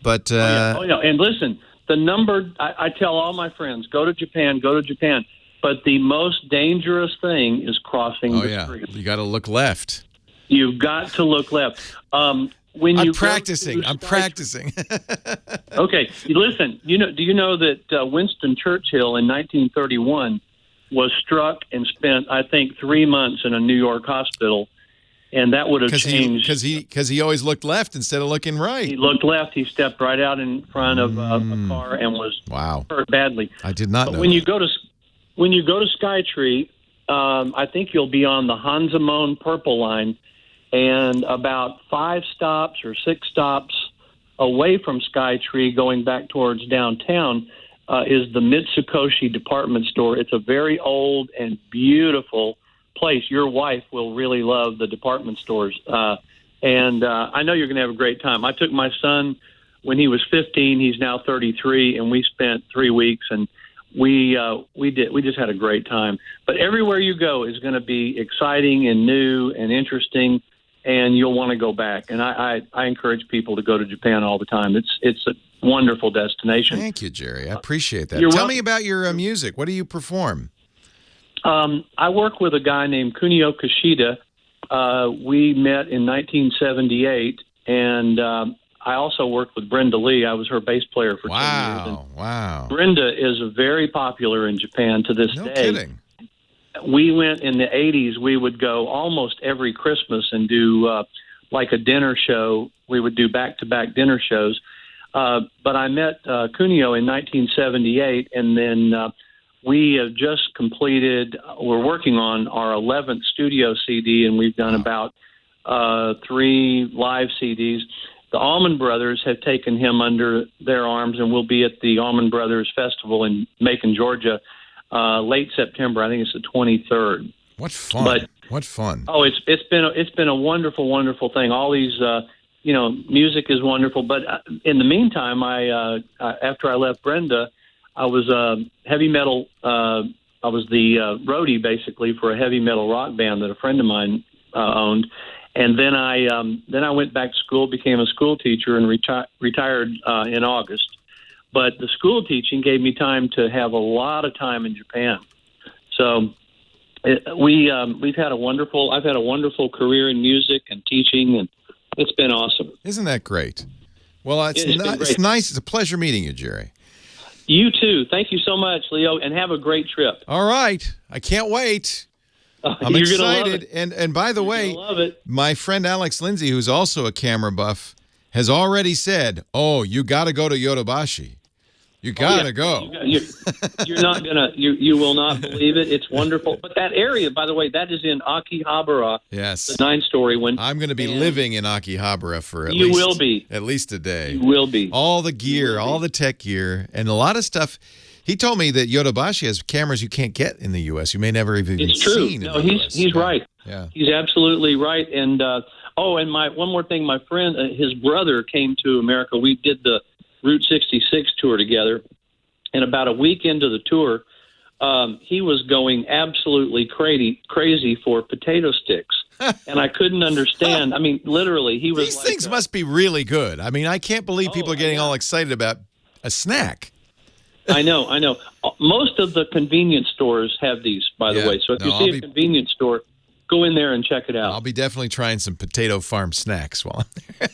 but... Oh, yeah. And listen, the number, I tell all my friends, go to Japan. But the most dangerous thing is crossing the street. You got to look left. You've got to look left. I'm practicing. Okay, listen, do you know that Winston Churchill in 1931 was struck and spent, I think, 3 months in a New York hospital? And that would have changed because he always looked left instead of looking right. He looked left. He stepped right out in front of a car and was hurt badly. I did not know. When you go to Skytree, I think you'll be on the Hansamone Purple Line, and about 5 stops or 6 stops away from Skytree, going back towards downtown, is the Mitsukoshi department store. It's a very old and beautiful place. Your wife will really love the department stores, and I know you're going to have a great time. I took my son when he was 15. He's now 33, and we spent 3 weeks, and we just had a great time. But everywhere you go is going to be exciting and new and interesting, and you'll want to go back. And I encourage people to go to Japan all the time. It's a wonderful destination. Thank you, Jerry. I appreciate that. Tell me about your music. What do you perform? I work with a guy named Kunio Kishida. We met in 1978, and I also worked with Brenda Lee. I was her bass player for 10 years. Wow. Brenda is very popular in Japan to this day. No kidding. We went in the 80s. We would go almost every Christmas and do like a dinner show. We would do back-to-back dinner shows. But I met Kunio in 1978, and then we have just completed, we're working on our 11th studio CD, and we've done about 3 live CDs. The Allman Brothers have taken him under their arms, and we'll be at the Allman Brothers Festival in Macon, Georgia, late September. I think it's the 23rd. What fun! What fun! Oh, it's been a wonderful, wonderful thing. All these, music is wonderful. But in the meantime, I after I left Brenda, I was heavy metal. I was the roadie basically for a heavy metal rock band that a friend of mine owned, and then I went back to school, became a school teacher, and retired in August. But the school teaching gave me time to have a lot of time in Japan. So I've had a wonderful career in music and teaching, and it's been awesome. Isn't that great? Well, it's nice. It's a pleasure meeting you, Jerry. You too. Thank you so much, Leo, and have a great trip. All right. I can't wait. I'm excited. And by the way, my friend Alex Lindsay, who's also a camera buff, has already said, "Oh, you got to go to Yodobashi. You got to go." You will not believe it. It's wonderful. But that area, by the way, that is in Akihabara. Yes. The 9-story one. I'm going to be living in Akihabara for at least a day. You will be. All the gear, all the tech gear, and a lot of stuff. He told me that Yodobashi has cameras you can't get in the U.S. You may never even It's true. seen. No, he's right. Yeah. He's absolutely right. And and one more thing, my friend, his brother came to America. We did the Route 66 tour together, and about a week into the tour, he was going absolutely crazy for potato sticks, and I couldn't understand. I mean, literally, he was. These things must be really good. I mean, I can't believe people are getting all excited about a snack. I know. Most of the convenience stores have these, by the way. So if you see a convenience store, go in there and check it out. I'll be definitely trying some Potato Farm snacks while I'm there.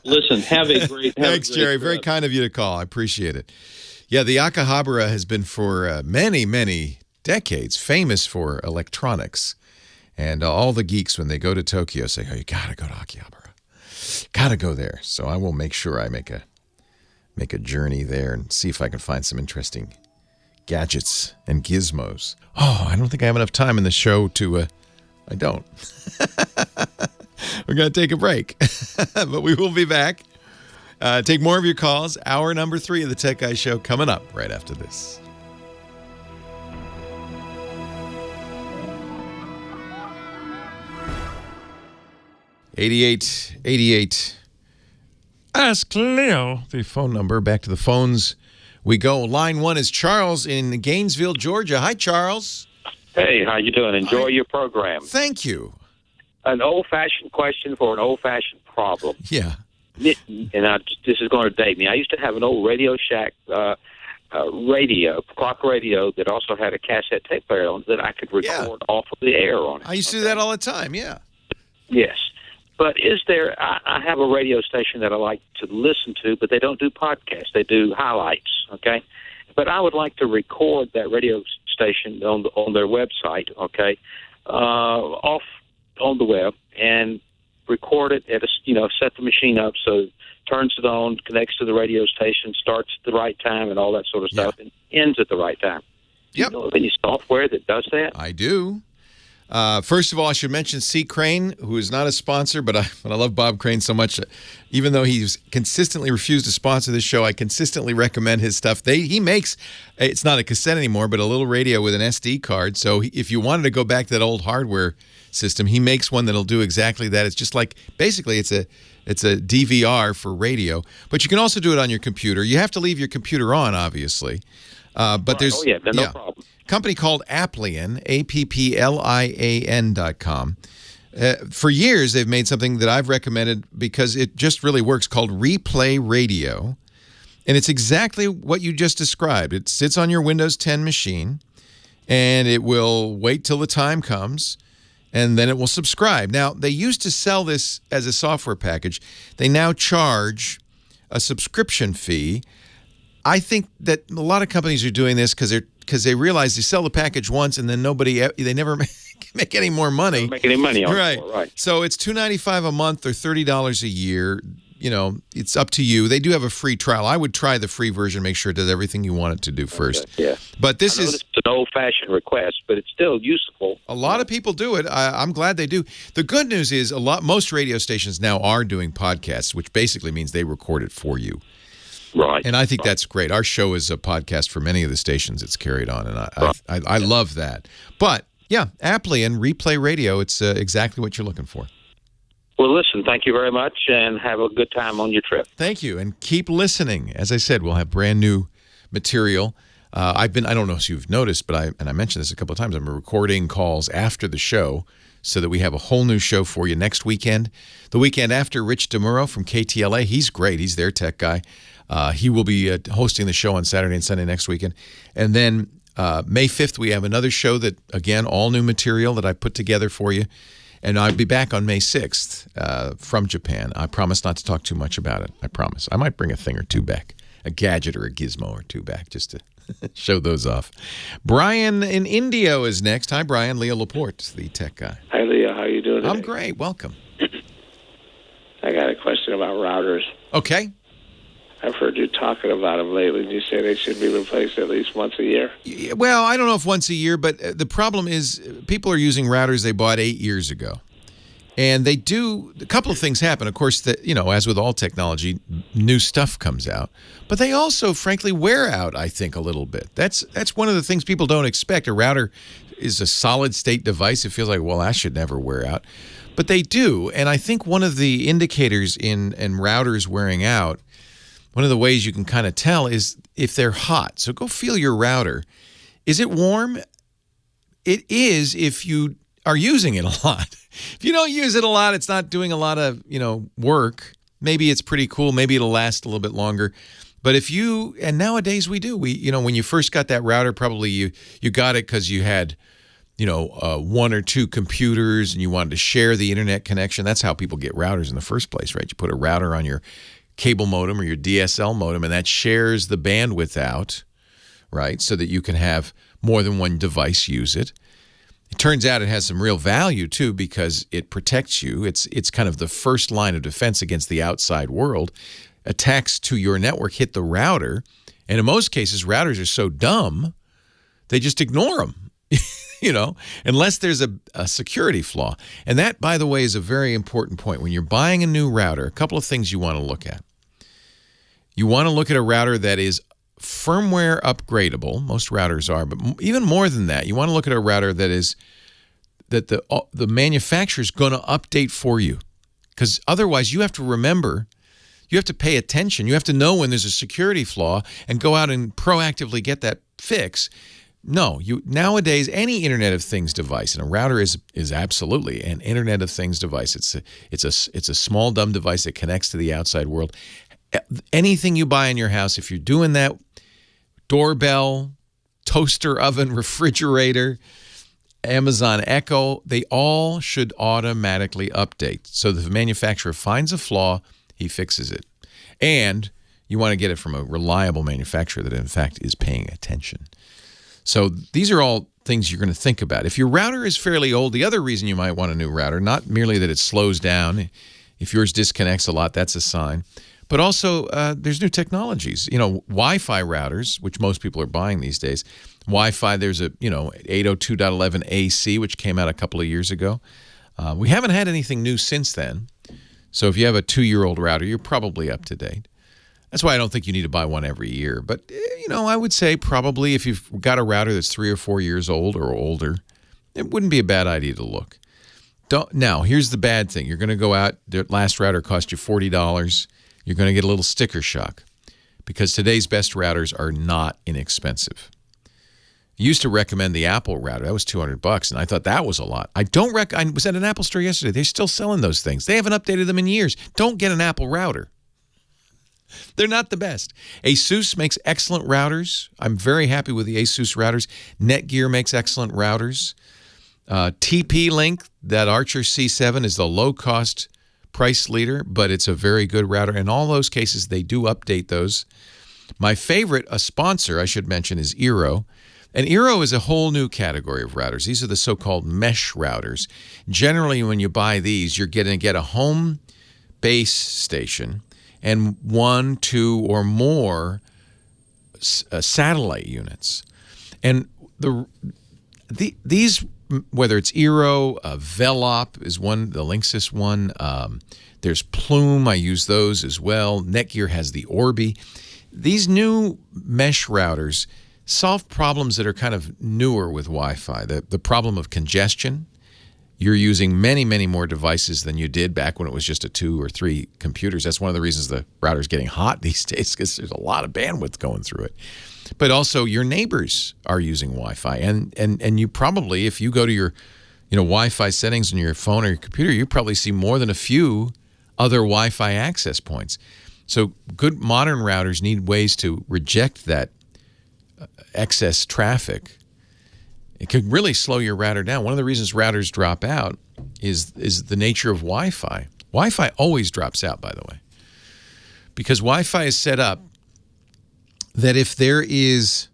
Listen, Thanks, Jerry. Very kind of you to call. I appreciate it. Yeah, the Akihabara has been for many, many decades famous for electronics. And all the geeks, when they go to Tokyo, say, "Oh, you got to go to Akihabara. Got to go there." So I will make sure I make a journey there and see if I can find some interesting gadgets and gizmos. Oh, I don't think I have enough time in the show to... I don't. We're going to take a break. But we will be back. Take more of your calls. Hour number 3 of the Tech Guy Show coming up right after this. $8888. Ask Leo. The phone number. Back to the phones we go. Line 1 is Charles in Gainesville, Georgia. Hi, Charles. Hey, how you doing? Enjoy your program. Thank you. An old-fashioned question for an old-fashioned problem. Yeah. This is going to date me. I used to have an old Radio Shack clock radio that also had a cassette tape player on it that I could record off of the air on it. I used to do that all the time, yeah. Yes. But I have a radio station that I like to listen to, but they don't do podcasts. They do highlights, okay? But I would like to record that radio station on their website, okay, off on the web and record it at set the machine up so it turns it on, connects to the radio station, starts at the right time and all that sort of stuff, and ends at the right time. Yep. Do you know of any software that does that? I do. First of all, I should mention C. Crane, who is not a sponsor, but I love Bob Crane so much. Even though he's consistently refused to sponsor this show, I consistently recommend his stuff. He makes, it's not a cassette anymore, but a little radio with an SD card. So if you wanted to go back to that old hardware system, he makes one that'll do exactly that. It's just like, basically, it's a DVR for radio. But you can also do it on your computer. You have to leave your computer on, obviously. But there's no problem. Company called Applian, APPLIAN.com. For years, they've made something that I've recommended because it just really works, called Replay Radio. And it's exactly what you just described. It sits on your Windows 10 machine, and it will wait till the time comes, and then it will subscribe. Now, they used to sell this as a software package. They now charge a subscription fee. I think that a lot of companies are doing this because they realize they sell the package once and then they never make any more money. Don't make any money on it. Right. So it's $295 a month or $30 a year. It's up to you. They do have a free trial. I would try the free version, make sure it does everything you want it to do first. Okay, yeah. But this is an old-fashioned request, but it's still useful. A lot of people do it. I'm glad they do. The good news is most radio stations now are doing podcasts, which basically means they record it for you. Right. And I think that's great. Our show is a podcast for many of the stations it's carried on, and I love that. But Yeah, aptly, and Replay Radio, it's exactly what you're looking for. Well, listen, thank you very much, and have a good time on your trip. Thank you, and keep listening. As I said, we'll have brand new material. I don't know if you've noticed, but I mentioned this a couple of times, I'm recording calls after the show so that we have a whole new show for you next weekend. The weekend after, Rich DeMuro from KTLA, he's great. He's their tech guy. He will be hosting the show on Saturday and Sunday next weekend. And then May 5th, we have another show that, again, all new material that I put together for you. And I'll be back on May 6th from Japan. I promise not to talk too much about it. I promise. I might bring a thing or two back, a gadget or a gizmo or two back, just to show those off. Brian in Indio is next. Hi, Brian. Leo Laporte, the tech guy. Hi, Leo. How you doing today? I'm great. Welcome. I got a question about routers. Okay. I've heard you talking about them lately. You say they should be replaced at least once a year. Well, I don't know if once a year, but the problem is people are using routers they bought 8 years ago. And they do, a couple of things happen. Of course, that, you know, as with all technology, new stuff comes out. But they also, frankly, wear out, I think, a little bit. That's one of the things people don't expect. A router is a solid-state device. It feels like, well, that should never wear out. But they do. And I think one of the indicators in routers wearing out, one of the ways you can kind of tell is if they're hot. So go feel your router. Is it warm? It is if you are using it a lot. If you don't use it a lot, it's not doing a lot of, work. Maybe it's pretty cool. Maybe it'll last a little bit longer. But if you, and nowadays we do, when you first got that router, probably you got it because you had, one or two computers and you wanted to share the internet connection. That's how people get routers in the first place, right? You put a router on your cable modem or your DSL modem, and that shares the bandwidth out, right? So that you can have more than one device use it. It turns out it has some real value, too, because it protects you. It's kind of the first line of defense against the outside world. Attacks to your network hit the router, and in most cases, routers are so dumb, they just ignore them, unless there's a security flaw. And that, by the way, is a very important point. When you're buying a new router, a couple of things you want to look at. You want to look at a router that is firmware upgradable. Most routers are, but even more than that, you want to look at a router that the manufacturer is going to update for you, because otherwise you have to remember, you have to pay attention, you have to know when there's a security flaw and go out and proactively get that fix. No, nowadays any Internet of Things device, and a router is absolutely an Internet of Things device. It's a small dumb device that connects to the outside world. Anything you buy in your house, if you're doing that, doorbell, toaster oven, refrigerator, Amazon Echo, they all should automatically update. So if the manufacturer finds a flaw, he fixes it. And you want to get it from a reliable manufacturer that, in fact, is paying attention. So these are all things you're going to think about. If your router is fairly old, the other reason you might want a new router, not merely that it slows down. If yours disconnects a lot, that's a sign. But also, there's new technologies. Wi-Fi routers, which most people are buying these days. Wi-Fi, there's a 802.11 AC, which came out a couple of years ago. We haven't had anything new since then. So if you have a 2-year-old router, you're probably up to date. That's why I don't think you need to buy one every year. But, I would say probably if you've got a router that's 3 or 4 years old or older, it wouldn't be a bad idea to look. Now, here's the bad thing. You're going to go out, the last router cost you $40. You're going to get a little sticker shock because today's best routers are not inexpensive. I used to recommend the Apple router. That was $200, and I thought that was a lot. I was at an Apple store yesterday. They're still selling those things. They haven't updated them in years. Don't get an Apple router. They're not the best. ASUS makes excellent routers. I'm very happy with the ASUS routers. Netgear makes excellent routers. TP-Link, that Archer C7, is the low-cost price leader, but it's a very good router. In all those cases, they do update those. My favorite, a sponsor I should mention, is Eero. And Eero is a whole new category of routers. These are the so-called mesh routers. Generally, when you buy these, you're going to get a home base station and 1, 2, or more satellite units. And these, whether it's Eero, Velop is one, the Linksys one. There's Plume. I use those as well. Netgear has the Orbi. These new mesh routers, solve problems that are kind of newer with Wi-Fi. The problem of congestion. You're using many, many more devices than you did back when it was just a 2 or 3 computers. That's one of the reasons the router's getting hot these days, because there's a lot of bandwidth going through it. But also your neighbors are using Wi-Fi. And you probably, if you go to your Wi-Fi settings on your phone or your computer, you probably see more than a few other Wi-Fi access points. So good modern routers need ways to reject that excess traffic. It could really slow your router down. One of the reasons routers drop out is the nature of Wi-Fi. Wi-Fi always drops out, by the way, because Wi-Fi is set up that if there is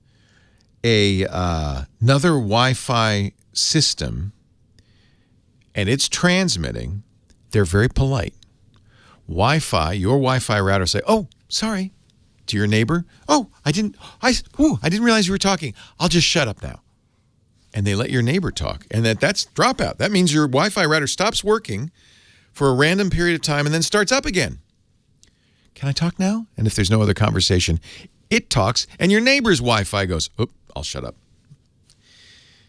another Wi-Fi system and it's transmitting, they're very polite. Your Wi-Fi router say, "Oh, sorry," to your neighbor. "Oh, I didn't realize you were talking. I'll just shut up now." And they let your neighbor talk. And that's dropout. That means your Wi-Fi router stops working for a random period of time and then starts up again. "Can I talk now?" And if there's no other conversation, it talks, and your neighbor's Wi-Fi goes, "Oh, I'll shut up."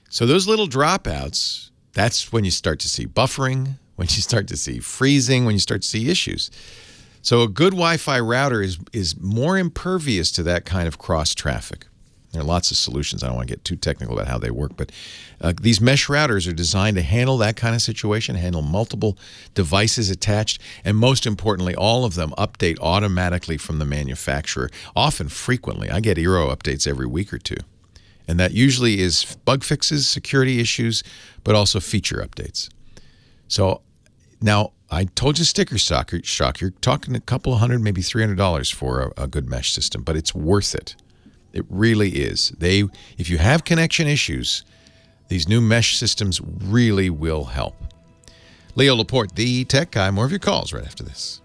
So those little dropouts, that's when you start to see buffering, when you start to see freezing, when you start to see issues. So a good Wi-Fi router is more impervious to that kind of cross-traffic. There are lots of solutions. I don't want to get too technical about how they work, but these mesh routers are designed to handle that kind of situation, handle multiple devices attached, and most importantly, all of them update automatically from the manufacturer, often frequently. I get Eero updates every week or two, and that usually is bug fixes, security issues, but also feature updates. So now, I told you sticker shock. You're talking a couple of $100, maybe $300 for a good mesh system, but it's worth it. It really is. If you have connection issues, these new mesh systems really will help. Leo Laporte, the tech guy. More of your calls right after this.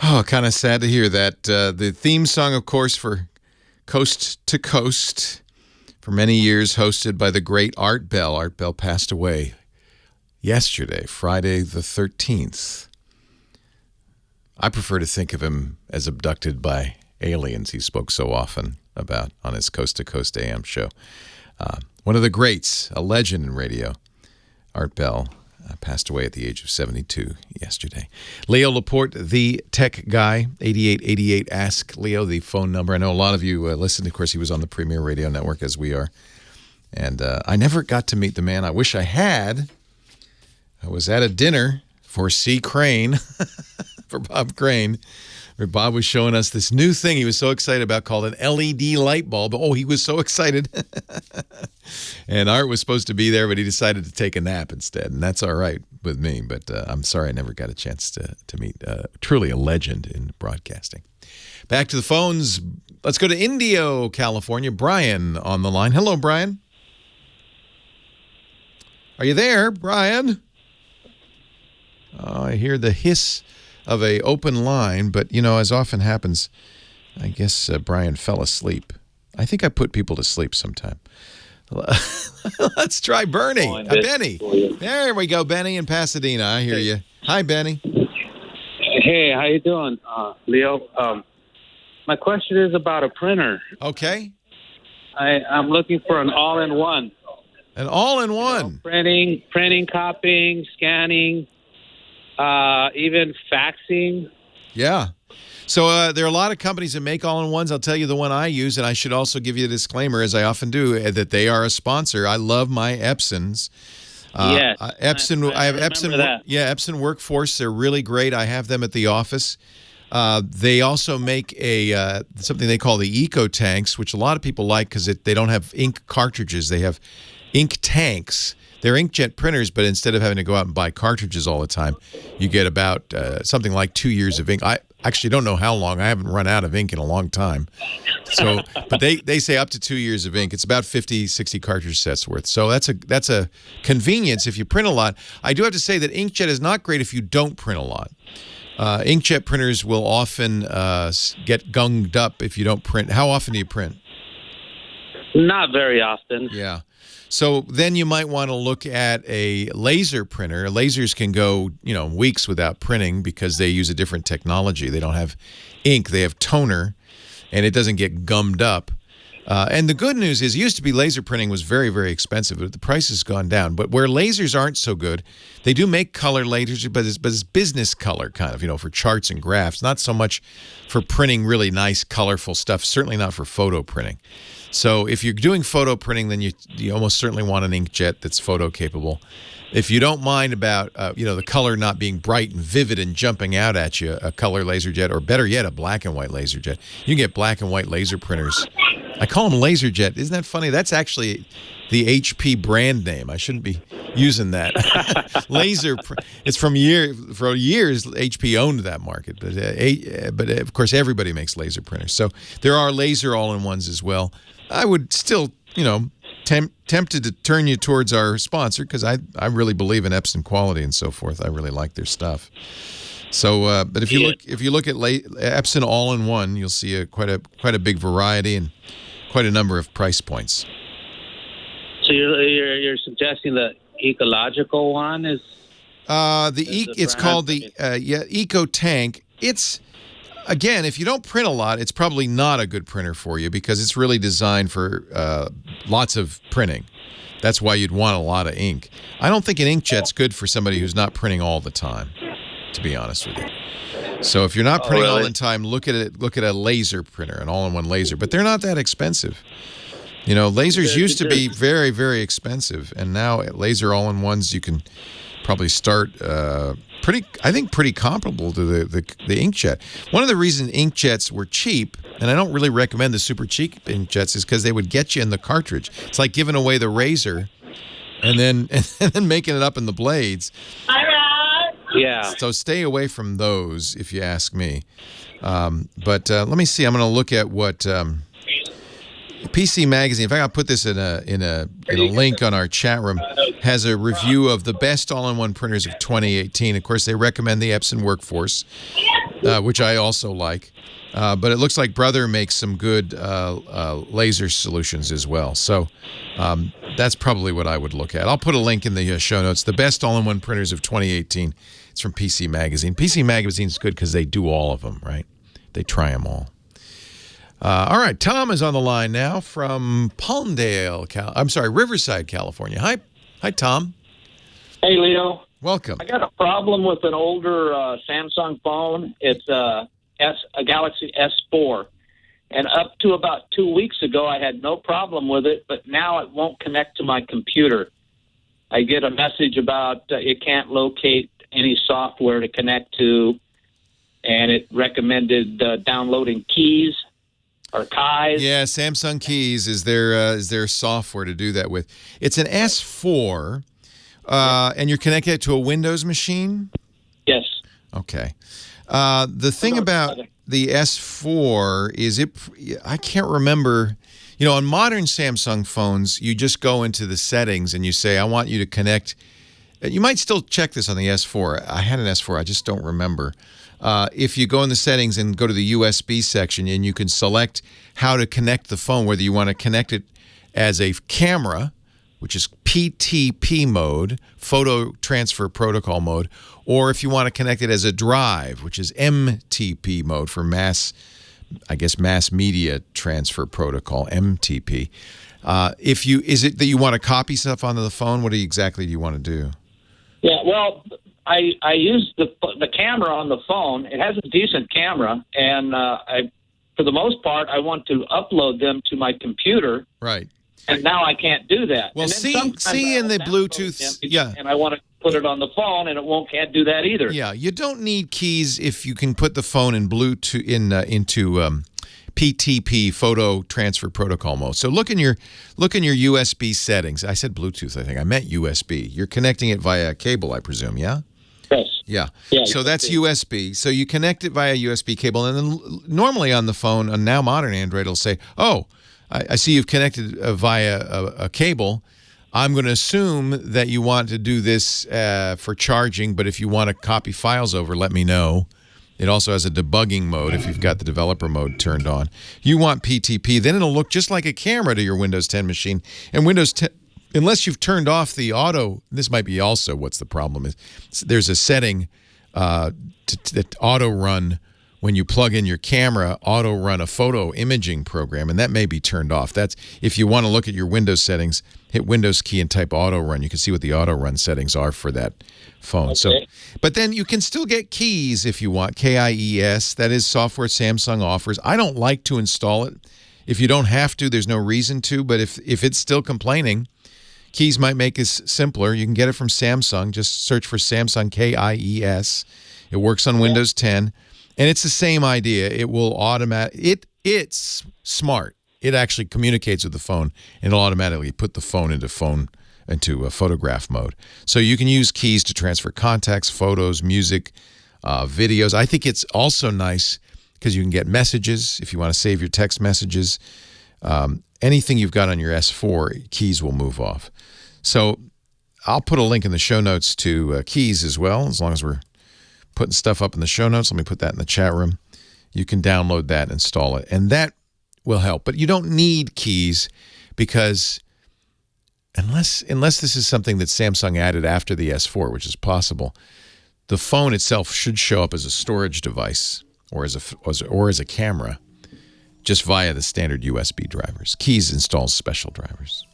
Oh, kind of sad to hear that. The theme song, of course, for Coast to Coast, for many years hosted by the great Art Bell. Art Bell passed away yesterday, Friday the 13th. I prefer to think of him as abducted by aliens he spoke so often about on his Coast to Coast AM show. One of the greats, a legend in radio, Art Bell, passed away at the age of 72 yesterday. Leo Laporte, the tech guy, 8888 Ask Leo, the phone number. I know a lot of you listened. Of course, he was on the Premier Radio Network, as we are. And I never got to meet the man. I wish I had. I was at a dinner for C. Crane, for Bob Crane, where Bob was showing us this new thing he was so excited about called an LED light bulb. Oh, he was so excited. And Art was supposed to be there, but he decided to take a nap instead. And that's all right with me. But I'm sorry I never got a chance to meet truly a legend in broadcasting. Back to the phones. Let's go to Indio, California. Brian on the line. Hello, Brian. Are you there, Brian? I hear the hiss of a open line, but, as often happens, I guess Brian fell asleep. I think I put people to sleep sometime. Let's try Bernie. Benny. There we go, Benny in Pasadena. I hear you. Hi, Benny. Hey, how you doing, Leo? My question is about a printer. Okay. I'm looking for an all-in-one. An all-in-one? Printing, copying, scanning, even faxing. Yeah. So there are a lot of companies that make all-in-ones. I'll tell you the one I use, and I should also give you a disclaimer, as I often do, that they are a sponsor. I love my Epsons. Yes. Epson. I have Epson. That. Yeah, Epson Workforce. They're really great. I have them at the office. They also make something they call the Eco Tanks, which a lot of people like because they don't have ink cartridges. They have ink tanks. They're inkjet printers, but instead of having to go out and buy cartridges all the time, you get about something like 2 years of ink. I actually don't know how long. I haven't run out of ink in a long time. So, but they say up to 2 years of ink. It's about 50, 60 cartridge sets worth. So that's a convenience if you print a lot. I do have to say that inkjet is not great if you don't print a lot. Inkjet printers will often get gunged up if you don't print. How often do you print? Not very often. Yeah. So then you might want to look at a laser printer. Lasers can go, weeks without printing because they use a different technology. They don't have ink. They have toner, and it doesn't get gummed up. And the good news is, it used to be laser printing was very, very expensive, but the price has gone down. But where lasers aren't so good, they do make color lasers, but it's business color kind of, for charts and graphs, not so much for printing really nice, colorful stuff, certainly not for photo printing. So if you're doing photo printing, then you almost certainly want an inkjet that's photo capable. If you don't mind about the color not being bright and vivid and jumping out at you, a color laser jet, or better yet, a black and white laser jet. You can get black and white laser printers. I call them laser jet. Isn't that funny? That's actually the HP brand name. I shouldn't be using that. It's for years HP owned that market, but of course everybody makes laser printers. So there are laser all-in-ones as well. I would still, tempted to turn you towards our sponsor because I really believe in Epson quality and so forth. I really like their stuff. So, but if you look at Epson all-in-one, you'll see quite a big variety and quite a number of price points. So you're suggesting the ecological one is? It's called the Eco Tank. It's, again, if you don't print a lot, it's probably not a good printer for you because it's really designed for lots of printing. That's why you'd want a lot of ink. I don't think an inkjet's good for somebody who's not printing all the time, to be honest with you. So if you're not printing all the time, look at a laser printer, an all-in-one laser. But they're not that expensive. Lasers used to be very, very expensive, and now at laser all-in-ones you can probably start pretty comparable to the inkjet. One of the reasons inkjets were cheap, and I don't really recommend the super cheap inkjets, is because they would get you in the cartridge. It's like giving away the razor and then making it up in the blades. Yeah. So stay away from those, if you ask me. But let me see. I'm going to look at what PC Magazine. In fact, I'll put this in a link on our chat room. Has a review of the best all-in-one printers of 2018. Of course, they recommend the Epson Workforce, which I also like. But it looks like Brother makes some good laser solutions as well. So that's probably what I would look at. I'll put a link in the show notes. The best all-in-one printers of 2018. It's from PC Magazine. PC Magazine's good because they do all of them, right? They try them all. All right, Tom is on the line now from Riverside, California. Hi, Tom. Hey, Leo. Welcome. I got a problem with an older Samsung phone. It's a Galaxy S4. And up to about 2 weeks ago, I had no problem with it, but now it won't connect to my computer. I get a message about it can't locate any software to connect to, and it recommended downloading Keys or Keys. Yeah, Samsung Keys is their software to do that with. It's an S4, and you're connected to a Windows machine? Yes. Okay. The thing about the S4 is I can't remember. On modern Samsung phones, you just go into the settings and you say, I want you to connect. You might still check this on the S4. I had an S4. I just don't remember. If you go in the settings and go to the USB section, and you can select how to connect the phone, whether you want to connect it as a camera, which is PTP mode, photo transfer protocol mode, or if you want to connect it as a drive, which is MTP mode for mass media transfer protocol, MTP. Is it that you want to copy stuff onto the phone? What exactly do you want to do? Yeah, well, I use the camera on the phone. It has a decent camera, and for the most part, I want to upload them to my computer. Right. And now I can't do that. Well, see in the Bluetooth, yeah. And I want to put it on the phone, and can't do that either. Yeah, you don't need keys if you can put the phone in Bluetooth into PTP, photo transfer protocol mode. So look in your USB settings. I said Bluetooth, I think. I meant USB. You're connecting it via cable, I presume, yeah? Yes. Yeah. So that's USB. So you connect it via USB cable, and then normally on the phone, on now modern Android, it'll say, oh, I see you've connected via a cable. I'm going to assume that you want to do this for charging, but if you want to copy files over, let me know. It also has a debugging mode if you've got the developer mode turned on. You want PTP, then it'll look just like a camera to your Windows 10 machine. And Windows 10, unless you've turned off the auto, this might be also what's the problem is. There's a setting to auto run when you plug in your camera, auto run a photo imaging program, and that may be turned off. That's if you want to look at your Windows settings, hit Windows key and type auto run. You can see what the auto run settings are for that phone. Okay. So, but then you can still get Keys if you want, KIES. That is software Samsung offers. I don't like to install it. If you don't have to, there's no reason to, but if it's still complaining, Keys might make it simpler. You can get it from Samsung. Just search for Samsung KIES. It works on Windows 10. And it's the same idea. It will it's smart. It actually communicates with the phone, and it'll automatically put the phone into a photograph mode. So you can use Keys to transfer contacts, photos, music, videos. I think it's also nice because you can get messages if you want to save your text messages. Anything you've got on your S4, Keys will move off. So I'll put a link in the show notes to Keys as well, as long as we're putting stuff up in the show notes. Let me put that in the chat room. You can download that and install it, and that will help. But you don't need Keys because unless this is something that Samsung added after the S4, which is possible, the phone itself should show up as a storage device or as a camera just via the standard USB drivers. Keys installs special drivers.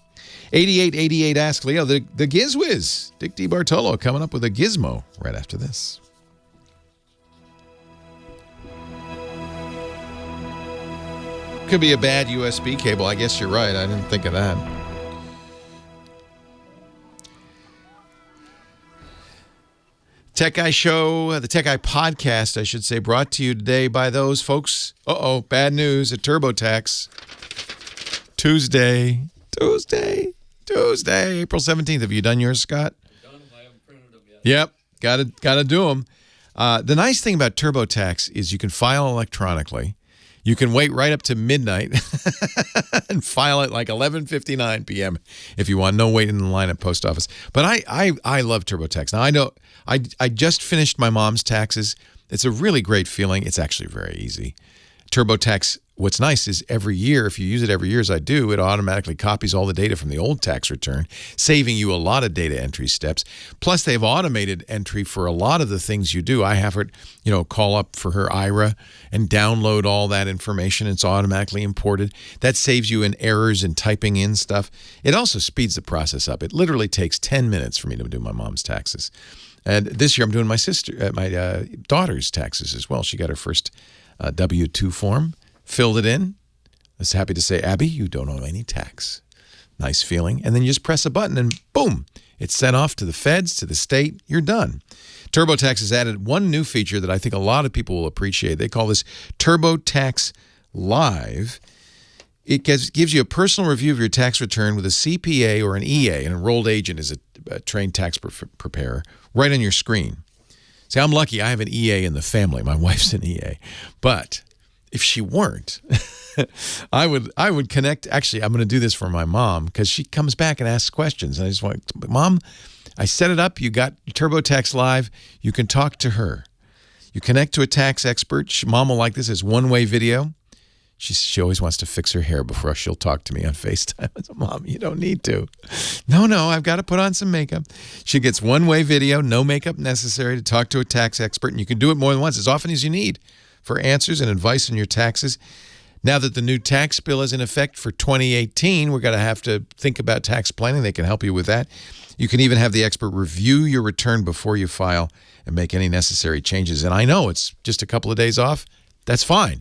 8888 asks Leo, the GizWiz, Dick DiBartolo coming up with a gizmo right after this. Could be a bad USB cable. I guess you're right. I didn't think of that. Tech Guy Show, the Tech Guy Podcast, I should say, brought to you today by those folks. Bad news at TurboTax. Tuesday, April 17th. Have you done yours, Scott? I'm done. I haven't printed them yet. Yep, gotta do them. The nice thing about TurboTax is you can file electronically. You can wait right up to midnight and file it like 11:59 p.m. if you want. No waiting in the line at post office. But I love TurboTax. Now, I know I just finished my mom's taxes. It's a really great feeling. It's actually very easy. TurboTax, what's nice is every year, if you use it every year as I do, it automatically copies all the data from the old tax return, saving you a lot of data entry steps. Plus, they've automated entry for a lot of the things you do. I have her, call up for her IRA and download all that information. It's automatically imported. That saves you in errors and typing in stuff. It also speeds the process up. It literally takes 10 minutes for me to do my mom's taxes. And this year, I'm doing my daughter's taxes as well. She got her first W-2 form, filled it in. I was happy to say, Abby, you don't owe any tax. Nice feeling. And then you just press a button and boom, it's sent off to the feds, to the state. You're done. TurboTax has added one new feature that I think a lot of people will appreciate. They call this TurboTax Live. It gives you a personal review of your tax return with a CPA or an EA. An enrolled agent is a trained tax preparer right on your screen. See, I'm lucky. I have an EA in the family. My wife's an EA. But if she weren't, I would connect. Actually, I'm going to do this for my mom because she comes back and asks questions. And I just want, Mom, I set it up. You got TurboTax Live. You can talk to her. You connect to a tax expert. Mom will like this as one-way video. She always wants to fix her hair before she'll talk to me on FaceTime. I said, Mom, you don't need to. No, I've got to put on some makeup. She gets one-way video, no makeup necessary, to talk to a tax expert, and you can do it more than once, as often as you need, for answers and advice on your taxes. Now that the new tax bill is in effect for 2018, we're going to have to think about tax planning. They can help you with that. You can even have the expert review your return before you file and make any necessary changes. And I know it's just a couple of days off. That's fine.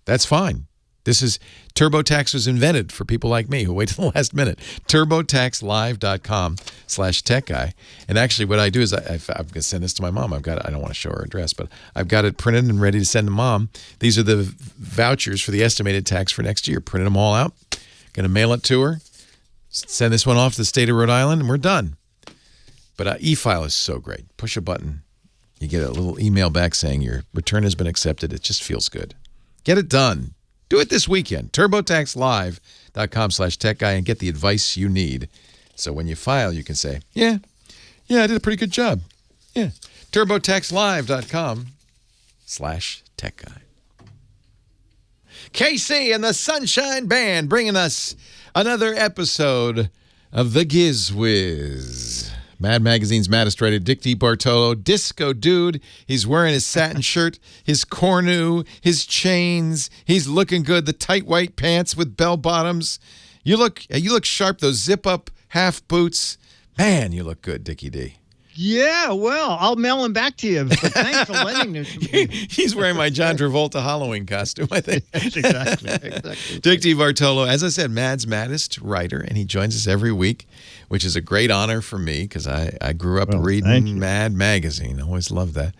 That's fine. TurboTax was invented for people like me who wait till the last minute. TurboTaxLive.com/techguy. And actually what I do is I'm going to send this to my mom. I don't want to show her address, but I've got it printed and ready to send to Mom. These are the vouchers for the estimated tax for next year. Printed them all out. Going to mail it to her. Send this one off to the state of Rhode Island, and we're done. But e-file is so great. Push a button. You get a little email back saying your return has been accepted. It just feels good. Get it done. Do it this weekend. TurboTaxLive.com/techguy and get the advice you need. So when you file, you can say, yeah, I did a pretty good job. Yeah. TurboTaxLive.com/ facebook.com/techguy. KC and the Sunshine Band bringing us another episode of The Giz Wiz. Mad Magazine's maddest writer, Dick DeBartolo, disco dude. He's wearing his satin shirt, his cornu, his chains. He's looking good. The tight white pants with bell bottoms. You look sharp. Those zip-up half boots. Man, you look good, Dickie D. Yeah, well, I'll mail him back to you. But thanks for lending this to me. He's wearing my John Travolta Halloween costume, I think. exactly. Dick DeBartolo, as I said, Mad's maddest writer, and he joins us every week, which is a great honor for me because I grew up reading Mad Magazine. I always loved that.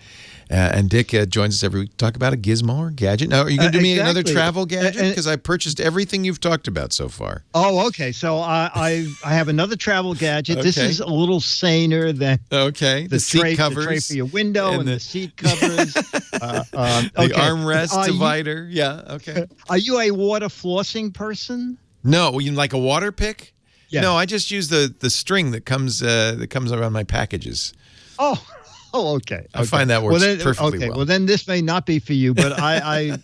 And Dick joins us every week to talk about a gizmo or gadget. Now, are you going to do me another travel gadget? Because I purchased everything you've talked about so far. Oh, okay. So I have another travel gadget. Okay. This is a little saner than the seat covers. The tray for your window and the seat covers. The armrest divider. Okay. Are you a water flossing person? No. You like a water pick? Yeah. No, I just use the string that comes around my packages. Oh, okay. I find that works perfectly well. Well, then this may not be for you, but I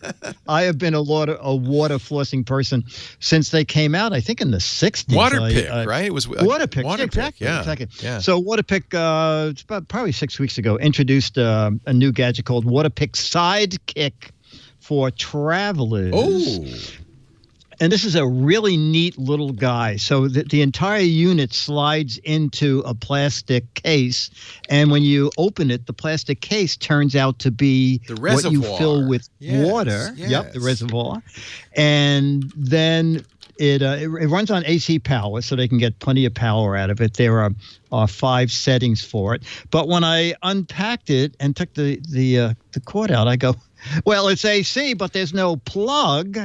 have been a water flossing person since they came out. I think in the 60s. Waterpik, right? It was Waterpik. Waterpik, exactly. Yeah. So Waterpik, it's about probably 6 weeks ago, introduced a new gadget called Waterpik Sidekick for travelers. Oh. And this is a really neat little guy. So the entire unit slides into a plastic case. And when you open it, the plastic case turns out to be what you fill with water. Yes. Yep, the reservoir. And then it runs on AC power, so they can get plenty of power out of it. There are 5 settings for it. But when I unpacked it and took the cord out, I go, well, it's AC, but there's no plug.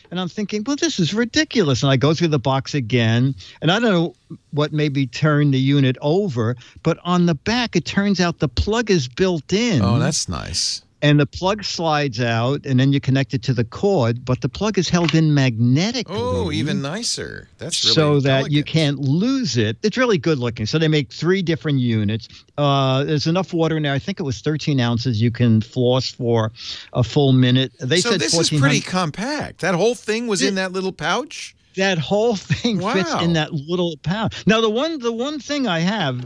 And I'm thinking, well, this is ridiculous. And I go through the box again, and I don't know what maybe turned the unit over, but on the back, it turns out the plug is built in. Oh, that's nice. And the plug slides out, and then you connect it to the cord, but the plug is held in magnetically. Oh, even nicer. That's really so that elegant. You can't lose it. It's really good looking. So they make 3 different units. There's enough water in there. I think it was 13 ounces. You can floss for a full minute. They said this is pretty compact. That whole thing was in that little pouch? That whole thing fits in that little pouch. Now, the one thing I have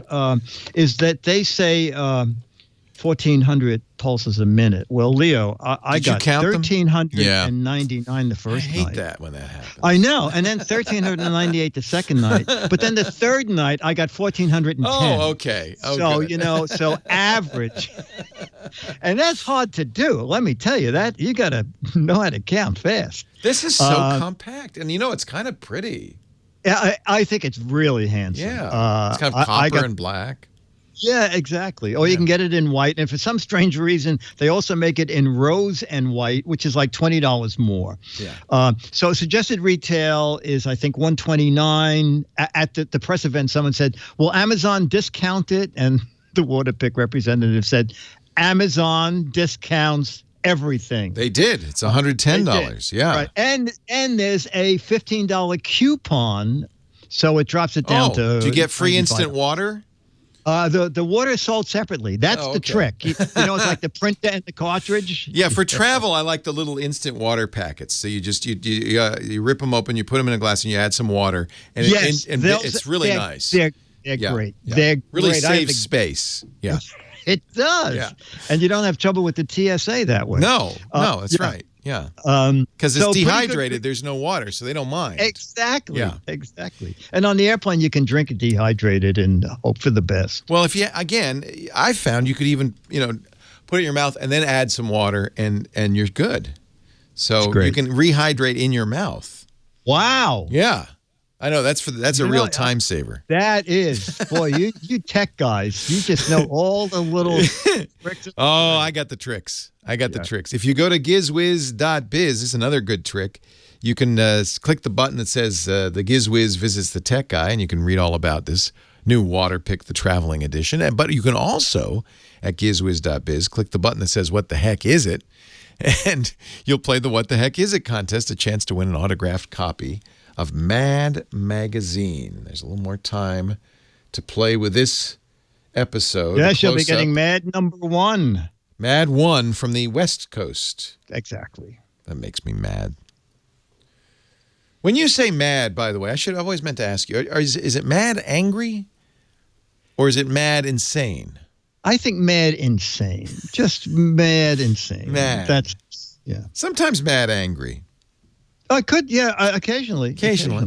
is that they say 1,400 pulses a minute. Well, Leo, I got 1,399 the first night. I hate that when that happens. I know. And then 1,398 the second night. But then the third night, I got 1,410. Oh, okay. So, so average. And that's hard to do. Let me tell you that. You got to know how to count fast. This is so compact. And, it's kind of pretty. Yeah, I think it's really handsome. Yeah. It's kind of copper and black. Yeah, exactly. Or you can get it in white. And for some strange reason, they also make it in rose and white, which is like $20 more. Yeah. So suggested retail is, I think, $129. At the press event, someone said, will Amazon discount it? And the Waterpik representative said, Amazon discounts everything. They did. It's $110. Yeah. Right. And there's a $15 coupon, so it drops it down to. Do you get free instant water? The water is sold separately. That's the trick. You know, it's like the printer and the cartridge. Yeah, for travel, I like the little instant water packets. So you just you rip them open, you put them in a glass, and you add some water, and it's really nice. They're great. Yeah. They're really great. saves space. Yeah, it does. Yeah. And you don't have trouble with the TSA that way. No, that's right. Yeah. Because it's dehydrated. There's no water, so they don't mind. Exactly. Yeah. Exactly. And on the airplane, you can drink it dehydrated and hope for the best. Well, I found you could even, put it in your mouth and then add some water and you're good. So you can rehydrate in your mouth. Wow. Yeah. I know that's a real time saver. That is, boy, you tech guys, you just know all the little tricks. Oh, I got the tricks. The tricks. If you go to gizwiz.biz, this is another good trick. You can click the button that says the GizWiz visits the tech guy, and you can read all about this new Waterpik, the traveling edition. But you can also, at gizwiz.biz, click the button that says what the heck is it? And you'll play the What the Heck Is It contest, a chance to win an autographed copy of Mad Magazine. There's a little more time to play with this episode. Yes, you'll be getting Mad number 1. Mad one from the West Coast. Exactly. That makes me mad. When you say mad, by the way, I've always meant to ask you, is it mad angry or is it mad insane? I think mad insane. Just mad insane. Mad. That's, yeah. Sometimes mad angry. Occasionally,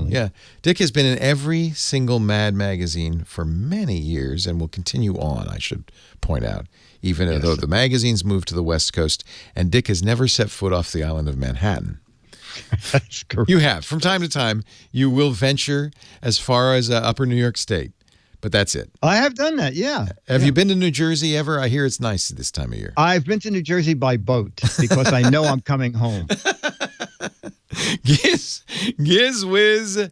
yeah. Dick has been in every single Mad magazine for many years and will continue on, I should point out, even though the magazine's moved to the West Coast, and Dick has never set foot off the island of Manhattan. That's correct. You have. From time to time, you will venture as far as Upper New York State, but that's it. I have done that, yeah. Have you been to New Jersey ever? I hear it's nice this time of year. I've been to New Jersey by boat because I know I'm coming home. Gizwiz.biz.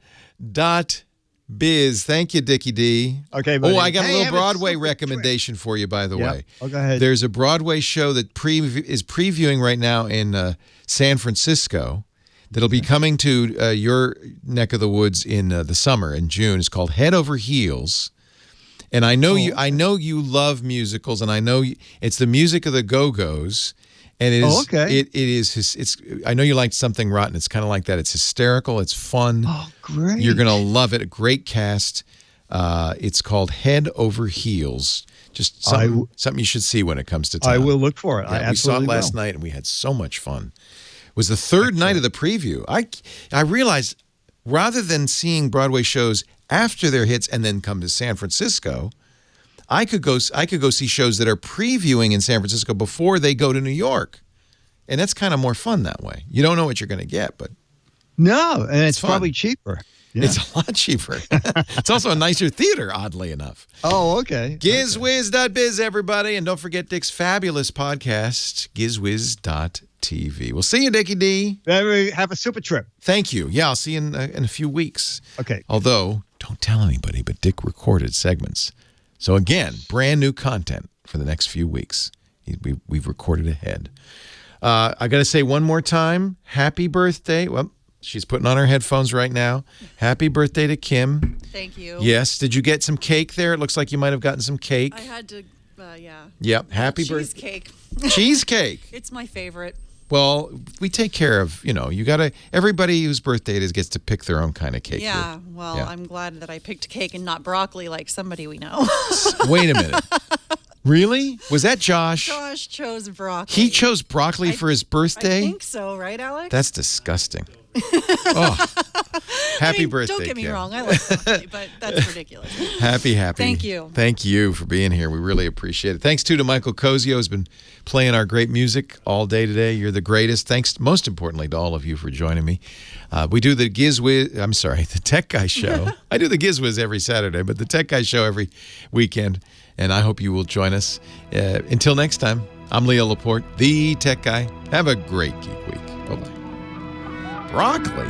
Thank you, Dickie D. Okay, buddy. Oh, I got a little Broadway recommendation for you, by the way. Oh, go ahead. There's a Broadway show that is previewing right now in San Francisco that'll be coming to your neck of the woods in the summer, in June. It's called Head Over Heels. And I know you love musicals, and I know it's the music of the Go-Go's. And it is, I know you liked Something Rotten. It's kind of like that. It's hysterical. It's fun. Oh, great. You're going to love it. A great cast. It's called Head Over Heels. Just something you should see when it comes to town. I will look for it. Yeah, we saw it last night, and we had so much fun. It was the third night of the preview. I realized rather than seeing Broadway shows after their hits and then come to San Francisco, I could go see shows that are previewing in San Francisco before they go to New York. And that's kind of more fun that way. You don't know what you're going to get, but no, and it's probably cheaper. Yeah. It's a lot cheaper. It's also a nicer theater, oddly enough. Oh, okay. Gizwiz.biz, everybody. And don't forget Dick's fabulous podcast, gizwiz.tv. We'll see you, Dickie D. Have a super trip. Thank you. Yeah, I'll see you in a few weeks. Okay. Although, don't tell anybody, but Dick recorded segments. So again, brand new content for the next few weeks. We've recorded ahead. I got to say one more time, happy birthday. Well, she's putting on her headphones right now. Happy birthday to Kim. Thank you. Yes. Did you get some cake there? It looks like you might have gotten some cake. I had to, yeah. Yep. Happy birthday. Cheesecake. Cheesecake. It's my favorite. Well, we take care of, everybody whose birthday it is gets to pick their own kind of cake. Yeah, well, yeah. I'm glad that I picked cake and not broccoli like somebody we know. Wait a minute. Really? Was that Josh? Josh chose broccoli. He chose broccoli for his birthday? I think so, right, Alex? That's disgusting. Oh. Happy birthday, don't get me Kim. wrong. I like broccoli, but that's ridiculous. Happy. Thank you. Thank you for being here. We really appreciate it. Thanks, too, to Michael Cozio, who's been playing our great music all day today. You're the greatest. Thanks, most importantly, to all of you for joining me. We do the the Tech Guy Show. I do the Gizwiz every Saturday, but the Tech Guy Show every weekend. And I hope you will join us. Until next time, I'm Leo Laporte, the Tech Guy. Have a great Geek Week. Bye-bye. Broccoli?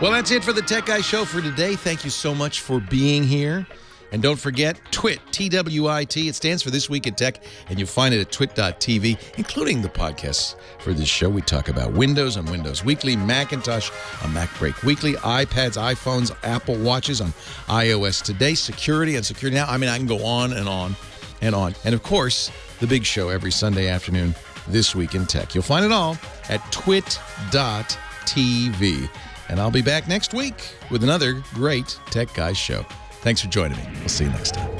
Well, that's it for the Tech Guy Show for today. Thank you so much for being here. And don't forget, TWIT, T-W-I-T. It stands for This Week in Tech, and you'll find it at twit.tv, including the podcasts for this show. We talk about Windows on Windows Weekly, Macintosh on Mac Break Weekly, iPads, iPhones, Apple Watches on iOS Today, security on Security Now. I mean, I can go on and on and on. And, of course, the big show every Sunday afternoon, This Week in Tech. You'll find it all at twit.tv. And I'll be back next week with another great Tech Guys show. Thanks for joining me. We'll see you next time.